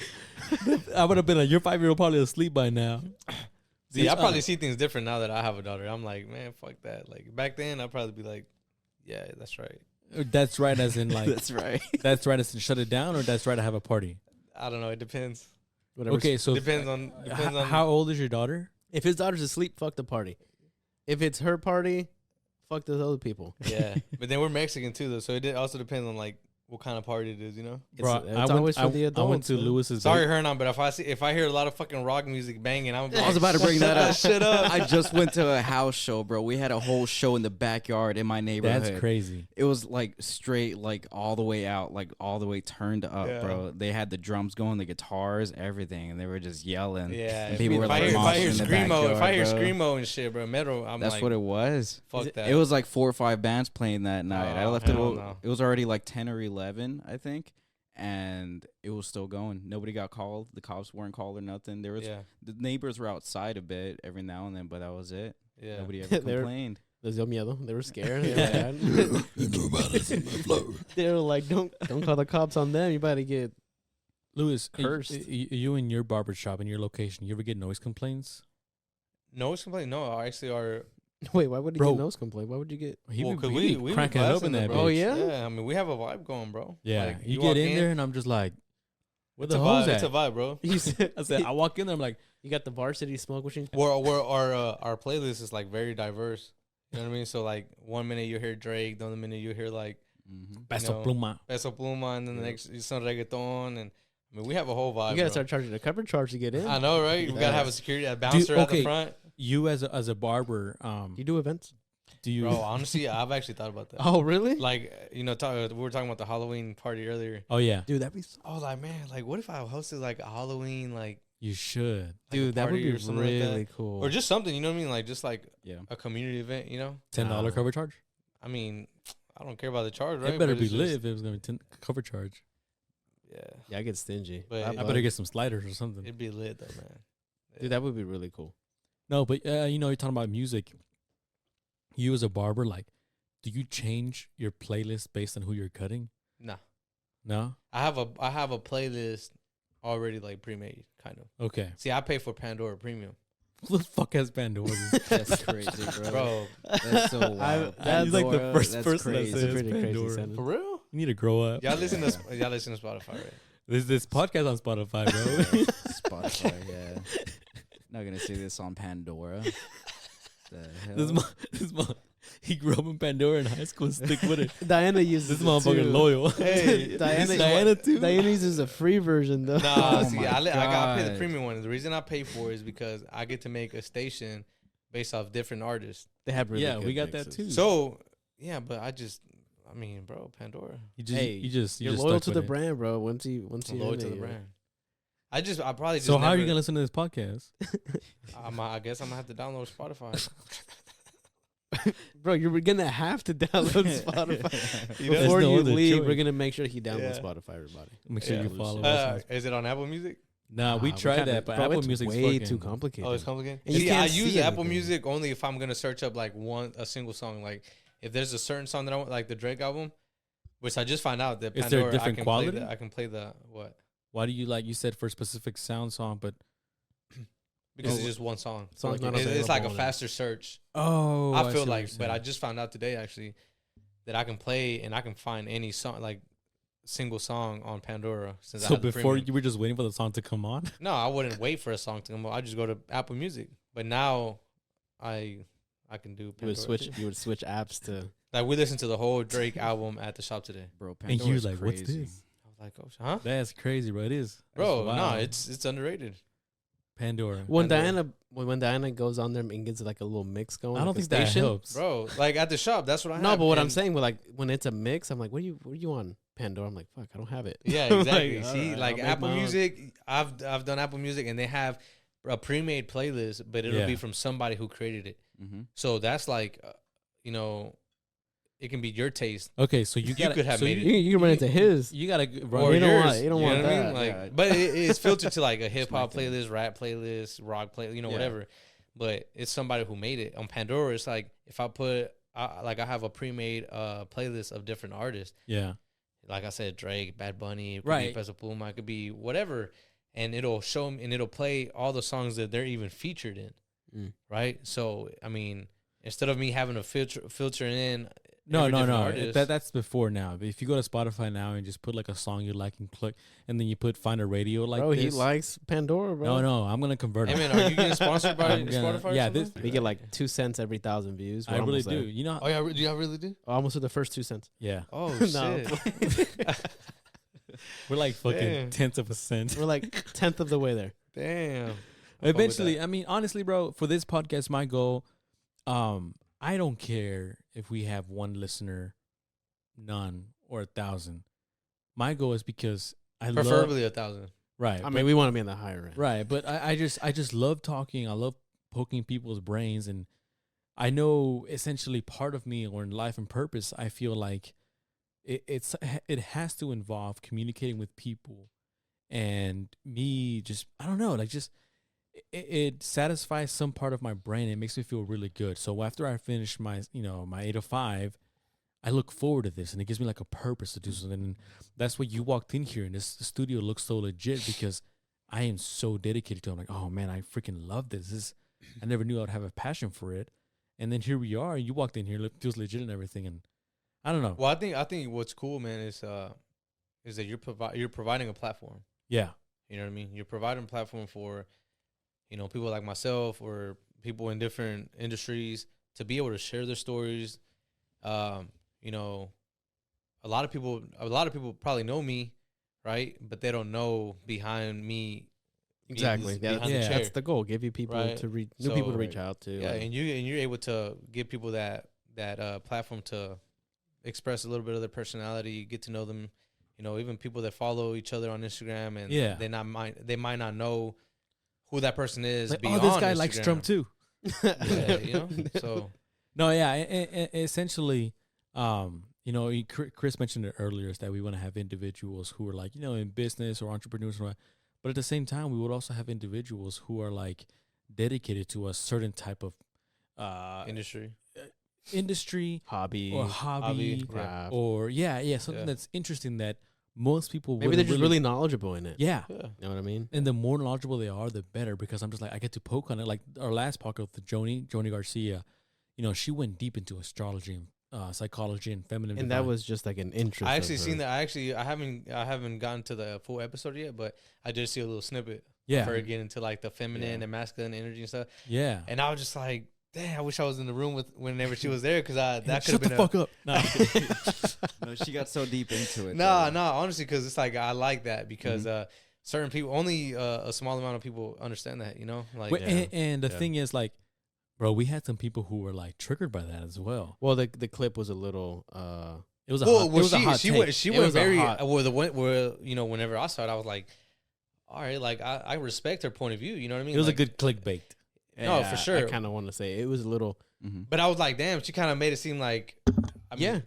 I would have been like, your 5-year-old probably asleep by now. See, I probably see things different now that I have a daughter. I'm like, man, fuck that. Like back then, I'd probably be like, yeah, that's right. That's right, as in like That's right. that's right, as in shut it down, or that's right to have a party. I don't know. It depends. whatever. Okay, so Depends on how old is your daughter? If his daughter's asleep, fuck the party. If it's her party, fuck those other people. Yeah, but then we're Mexican too, though, so it also depends on like what kind of party it is, you know. Bro, It's always for the I went adults. to man. Lewis's. Sorry, Hernan, but if I hear a lot of fucking rock music banging, I'm. I was about to bring that up. Shut up. I just went to a house show, bro. We had a whole show in the backyard in my neighborhood. That's crazy. It was like straight, like all the way out, like all the way turned up, Yeah. bro. They had the drums going, the guitars, everything, and they were just yelling. Yeah, And people were if I like hear moshing in the screamo, if I hear backyard, bro. screamo and shit, bro, metal, I'm That's like, what it was. fuck that. It was like 4 or 5 bands playing that night. I Oh, left it. hell no. It was already like 10 or 11, I think, and it was still going. Nobody got called. The cops weren't called or nothing. There was yeah, the neighbors were outside a bit every now and then, but that was it. yeah. Nobody ever They were- complained. Les dio miedo. They were scared. They were like, don't call the cops on them. You better get. Lewis, Cursed. you in your barber shop in your location, you ever get noise complaints? No one's complaining. No, actually, our Wait, why would you Bro. get nose complaint? Why would you get? He well, be- 'cause he be we cranking it up blasting in that bro. bitch. Oh, yeah? Yeah, I mean, we have a vibe going, bro. Yeah, Like, you walk get in there and I'm just like, where It's the a hose vibe. at? It's a vibe, bro. You said, I said, I walk in there, I'm like, you got the varsity smoke machine. Where our playlist is like very diverse. You know what I mean? So like 1 minute you hear Drake, the other minute you hear like Mm-hmm. Peso know, Pluma. Peso Pluma, and then the Yeah. next is some reggaeton, and I mean we have a whole vibe. You gotta bro. start charging a cover charge to get in. I know, right? We gotta have a security, a bouncer at okay. the front. You as a barber, You do events? do you? Bro, honestly, I've actually thought about that. Oh, really? Like, we were talking about the Halloween party earlier. Oh yeah, Dude, that'd be. I was like, man, like, what if I hosted like a Halloween, like you should. a Dude, that would party be or something like that? really cool. Or just something, you know what I mean? Like, just like Yeah. a community event, you know? $10 Nah. cover charge. I mean, I don't care about the charge, right? It better But be it's lit just- if it was gonna be 10 cover charge. Yeah, Yeah, I get stingy. But I better get some sliders or something. it'd be lit though, man. Dude, that would be really cool. No, but you know, you're talking about music. You as a barber, like, do you change your playlist based on who you're cutting? Nah, No. I have a playlist already like pre-made, kind of. Okay. See, I pay for Pandora Premium, Who the fuck has Pandora? That's crazy, bro. bro. That's so wild. He's like the first That's person that crazy. says It's pretty crazy Pandora. sounding. For real? You need to grow up. Y'all listen to Spotify, right? This podcast on Spotify, bro. Spotify, yeah. Not gonna say this on Pandora. The hell? this mom, he grew up in Pandora in high school and stick with it. Diana uses This it motherfucker too. loyal. Hey, Diana too. Diana uses a free version though. Nah, Oh see, my I pay the God. premium one. The reason I pay for it is because I get to make a station based off different artists. They have really Yeah, good we got that mixes. too. So yeah, but I mean, bro, Pandora. You just, Hey, you just you're stuck loyal to with the it. brand, bro. Once I'm you loyal in to it, the you're- brand. I probably just. So how are you gonna listen to this podcast? I guess I'm gonna have to download Spotify. Bro, you're gonna have to download Spotify. You know, Before no you other leave, choice. we're gonna make sure he downloads Spotify. Everybody, Make sure Yeah. you follow us. Is it on Apple Music? Nah, we tried that, but Apple Music's way fucking too complicated. Oh, it's complicated. And you See, can't I use see Apple anything. Music only if I'm gonna search up like a single song. Like if there's a certain song that I want, like the Drake album, which I just found out that Is Pandora, there a different quality? I can play the what? Why do you you said for a specific sound song, but Because it's just one song. Song's not It's like a available on it. faster search. oh, I see feel what like, you're but I saying. just found out today actually that I can play and I can find any song like single song on Pandora. Since I So have the before premium. you were just waiting for the song to come on. No, I wouldn't wait for a song to come on. I just go to Apple Music. But now I can do Pandora. You would switch apps to. Like we listened to the whole Drake album at the shop today. Bro, And you Pandora's was like, "What's crazy. this?" I was like, oh, huh? That's crazy, bro. It is, Bro, Wow. no, it's underrated. Pandora. When Pandora. Diana goes on there and gets like a little mix going, I don't like a think that station. helps, Bro, like at the shop, that's what I have. No, but what I'm And- saying, but like when it's a mix, I'm like, what are you on Pandora? I'm like, fuck, I don't have it. Yeah, Like, exactly. all See, right, like I'll make Apple my own. Music, I've done Apple Music and they have a pre-made playlist, but it'll Yeah. be from somebody who created it. Mm-hmm. So that's like, it can be your taste. Okay, so you You gotta, could have so made You can run into his. You gotta run. Or you don't yours. want- you don't want know what I that. mean? Like, Yeah. but it's filtered to like a hip hop my thing. playlist, rap playlist, rock playlist, Yeah. whatever. But it's somebody who made it. On Pandora, it's like if I put, I have a pre-made playlist of different artists. Yeah, Like I said, Drake, Bad Bunny, it could Right. be Peso Pluma, it could be whatever, and it'll show them and it'll play all the songs that they're even featured in, right? So I mean, instead of me having to filter in, no. every different No. artist, That's before now. But if you go to Spotify now and just put like a song you like and click, and then you put find a radio like Bro, this. he likes Pandora, bro. No, I'm gonna convert Hey it. man, are you getting sponsored by I'm gonna- Spotify? Or yeah, something? this- We get like 2 cents every 1,000 views. We're I really almost do. there. You know? Oh yeah, do y'all really do? Almost to the first 2 cents. Yeah, Oh No. shit! we're like fucking Damn. tenths of a cent. We're like 10th of the way there. Damn. Eventually, I mean, honestly, bro, for this podcast, my goal, I don't care if we have one listener, none, or 1,000. My goal is because I love, preferably 1,000. right. I mean, we want to be in the higher end. right, but I just love talking. I love poking people's brains, and I know essentially part of me, or in life and purpose, I feel like it has to involve communicating with people, and me just I don't know, like just. It satisfies some part of my brain. It makes me feel really good. So after I finish my 8 to 5, I look forward to this, and it gives me like a purpose to do something. And that's why you walked in here, and the studio looks so legit because I am so dedicated to it. I'm like, oh man, I freaking love this. I never knew I'd have a passion for it, and then here we are. You walked in here, it feels legit and everything, and I don't know. Well, I think what's cool, man, is that you're providing a platform. Yeah, You know what I mean? You're providing a platform for, people like myself or people in different industries to be able to share their stories. A lot of people probably know me, right? But they don't know behind me. Exactly. behind the Yeah. chair. That's the goal. Give you people Right. to new So- people to reach out to. Yeah, like- and you're able to give people that platform to express a little bit of their personality, get to know them. Even people that follow each other on Instagram, and Yeah. they might not know who that person is. like, beyond oh, this guy likes Instagram. drum too. Yeah, So No, yeah, essentially, Chris mentioned it earlier, is that we want to have individuals who are like, in business or entrepreneurs, but at the same time, we would also have individuals who are like dedicated to a certain type of industry hobby. or hobby, craft. or something Yeah. that's interesting that most people Maybe wouldn't they're just really knowledgeable in it. yeah. yeah. You know what I mean? And the more knowledgeable they are, the better, because I'm just like, I get to poke on it. Like our last podcast with Joni Garcia, she went deep into astrology and psychology and feminine. And that was just like an interest. I actually seen that. I haven't gotten to the full episode yet, but I did see a little snippet. Yeah. For getting into like the feminine and masculine energy and stuff. Yeah. And I was just like, damn, I wish I was in the room whenever she was there, because that could have Shut been the fuck up. Nah. No, she got so deep into it. No, honestly, because it's like I like that because certain people, only a small amount of people understand that, like Wait, and the Yeah. thing is, like, bro, we had some people who were like triggered by that as well. Well, the clip was a little. It was a well, hot, it was a hot she take. went It was a very hot- whenever I saw it, I was like, all right, like I respect her point of view. You know what I mean? It was like, a good clickbait. No, for sure. I kind of want to say it was a little. But I was like, damn, she kind of made it seem like, I mean,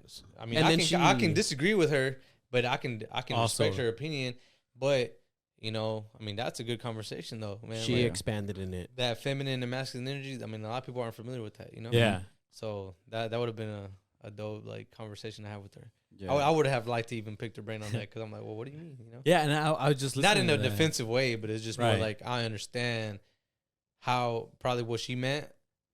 And I then can I can disagree with her, but I can Also- respect her opinion. But you know, I mean, that's a good conversation though, man. She Like, expanded in it. that feminine and masculine energy. I mean, a lot of people aren't familiar with that, you know. Yeah. So that would have been a dope like conversation to have with her. Yeah. I would have liked to even pick her brain on that because I'm like, well, what do you mean? You know. Yeah, and I was just Not listening in a to that. defensive way, but it's just more Right. like I understand how probably what she meant,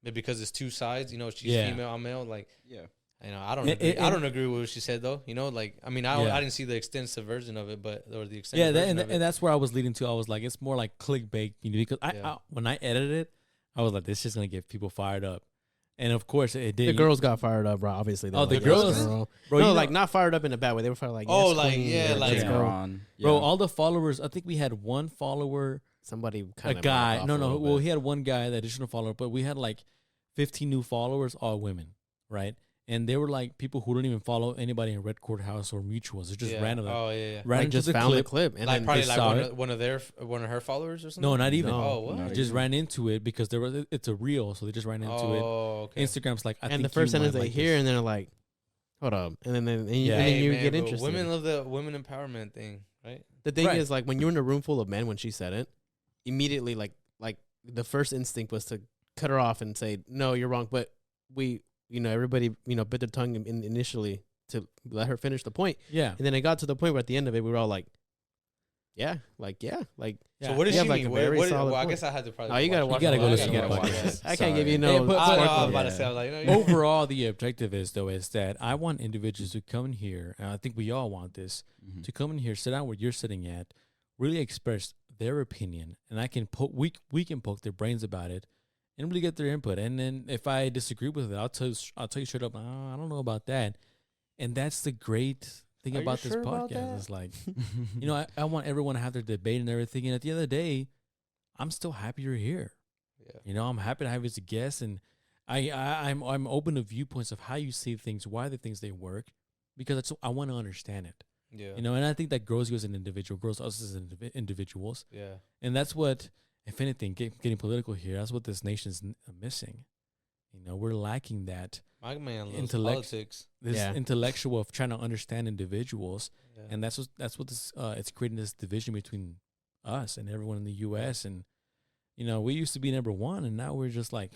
but because it's two sides, you know, she's Yeah. female, I'm male. Like, Yeah. you know, I don't It- agree. it- I don't agree with what she said though. You know, like I mean, I Yeah. didn't see the extensive version of it, but or the extended Yeah, that, version and, of it. and that's where I was leading to. I was like, it's more like clickbait, you know, because Yeah. I when I edited it, I was like, this is just gonna get people fired up, and of course it did. The girls got fired up, bro. Obviously, they Oh, were the like, girls? "Yes, girl." bro, No, you like know- not fired up in a bad way. They were fired like, Oh, yes, like, queen, yeah, or like- let's Cheering go. her on. bro, Yeah. all the followers. I think we had one follower, Somebody a kind of guy. No. Well, he had one guy, the additional follower, but we had like 15 new followers, all women, right? And they were like people who don't even follow anybody in Red Courthouse or mutuals. They just yeah. ran to them. Oh yeah, yeah. Ran like into just the found clip. the clip and Like then probably they like saw one of her followers or something. No, not even. No. Oh, what? Not Just even. ran into it because there was it's a reel, so they just ran into it. Oh, okay. Instagram's like, I and think the first you sentence might they like hear this. and they're like, hold up, and then Yeah. and then Hey, you man, get bro, interested. Women love the women empowerment thing, right? The thing Right. is, like, when you're in a room full of men, when she said it, immediately, like the first instinct was to cut her off and say, "No, you're wrong." But we, everybody, bit their tongue initially to let her finish the point, Yeah. and then it got to the point where at the end of it, we were all like, "Yeah, like." So what does You she have, like, mean? a very well, solid I point. guess I had to probably. Oh, you gotta watch. gotta the go whole- listen you to gotta the watch podcast. it. I can't give Sorry. you no. Hey, but- I know, I but- was about to Yeah. say, I was like, Overall, the objective is though is that I want individuals who come in here, and I think we all want this, Mhm. to come in here, sit down where you're sitting at, really express their opinion, and I can we can poke their brains about it, and really get their input. And then if I disagree with it, I'll tell you straight up, I don't know about that. And that's the great thing Are you about this sure about podcast. that? It's like, you know, I want everyone to have their debate and everything. And at the end of the day, I'm still happy you're here. Yeah. You know, I'm happy to have you as a guest, and I'm open to viewpoints of how you see things, why the things they work, because I want to understand it. Yeah. You know, and I think that grows you as an individual, grows us as individuals, Yeah. and that's what, if anything, getting political here, that's what this nation's missing. You know, we're lacking that My man loves Intellect- politics. this Yeah. intellectual of trying to understand individuals, Yeah. and that's what this it's creating this division between us and everyone in the U.S. And you know, we used to be number one, and now we're just like,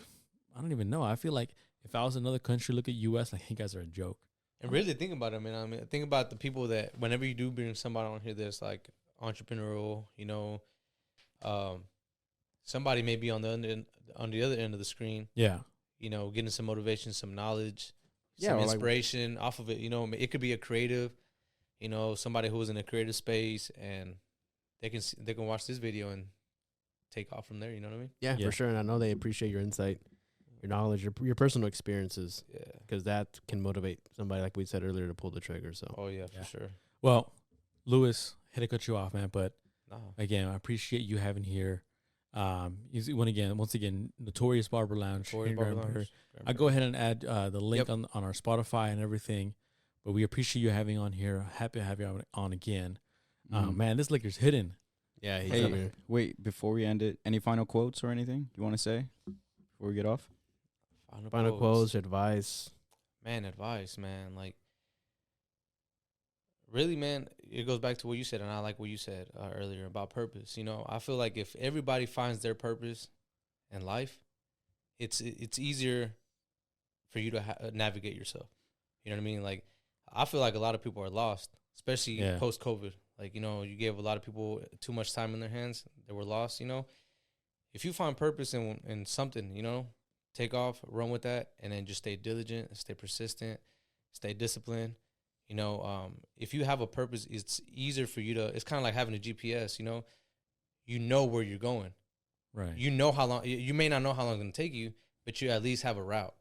I don't even know. I feel like if I was another country, look at U.S. like, you guys are a joke. And really think about it, man. I mean, think about the people that whenever you do bring somebody on here that's like entrepreneurial, you know, somebody may be on the other end of the screen, Yeah, you know, getting some motivation, some knowledge, Yeah, some or like- inspiration off of it. You know, it could be a creative, you know, somebody who was in a creative space, and they can watch this video and take off from there. You know what I mean? Yeah, Yeah. for sure. And I know they appreciate your insight, your knowledge, your personal experiences, Yeah. because that can motivate somebody, like we said earlier, to pull the trigger. So Oh yeah, Yeah. for sure. well, Lewis, had to cut you off, man, but No. again, I appreciate you having here. Once again, Notorious Barber Lounge. here Notorious in Barber Grand Prairie. Lounge. I'll go ahead and add the link Yep. on our Spotify and everything. But we appreciate you having on here. Happy to have you on again. Mhm. Man, this liquor's hidden. yeah, he's Hey, over here. wait, before we end it, any final quotes or anything you want to say before we get off? Final quotes, advice. Man, advice, man. Like, really, man, it goes back to what you said, and I like what you said earlier about purpose. You know, I feel like if everybody finds their purpose in life, it's easier for you to navigate yourself. You know what I mean? Like, I feel like a lot of people are lost, especially Yeah. post-COVID. Like, you know, you gave a lot of people too much time in their hands. They were lost, you know. If you find purpose in something, you know, take off, run with that, and then just stay diligent, stay persistent, stay disciplined. You know, if you have a purpose, it's easier for you to, it's kind of like having a GPS, you know where you're going. Right. You know how long, you may not know how long it's going to take you, but you at least have a route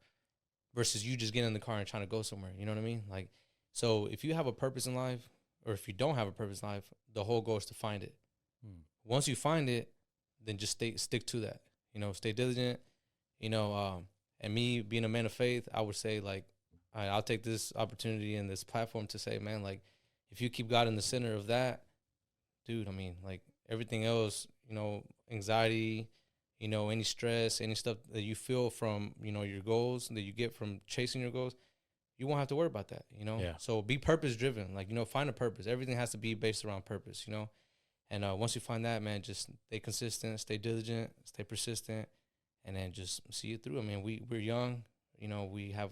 versus you just getting in the car and trying to go somewhere. You know what I mean? Like, so if you have a purpose in life, or if you don't have a purpose in life, the whole goal is to find it. Once you find it, then just stick to that. You know, stay diligent. You know, and me being a man of faith, I would say, like, I'll take this opportunity and this platform to say, man, like, if you keep God in the center of that, dude, I mean, like, everything else, anxiety, any stress, any stuff that you feel from, your goals that you get from chasing your goals, you won't have to worry about that, Yeah. So be purpose driven, like, find a purpose. Everything has to be based around purpose, and once you find that, man, just stay consistent, stay diligent, stay persistent, and then just see it through. I mean, we're young, we have,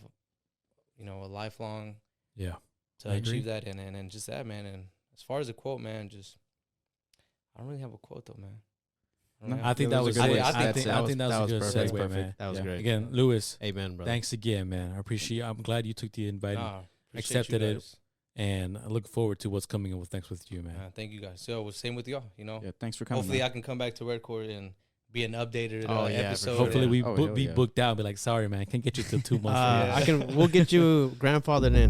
a lifelong to achieve that, and just that, man. And as far as a quote, man, I don't really have a quote though, man. I think that was a good good. way. I think that was a good perfect. segue, man. That was great. Again, Lewis, Amen, brother. thanks again, man. I appreciate. I'm glad you took the invite, Appreciate accepted you it, guys. and I look forward to what's coming up with next with you, man. Thank you guys. So same with y'all. Yeah, thanks for coming. Hopefully, man. I can come back to Red Court and be an updated Oh, yeah, for episode. sure. Hopefully, we Oh, be yeah. booked out. Be like, sorry, man, I can't get you till 2 months. Yeah. We'll get you grandfathered in.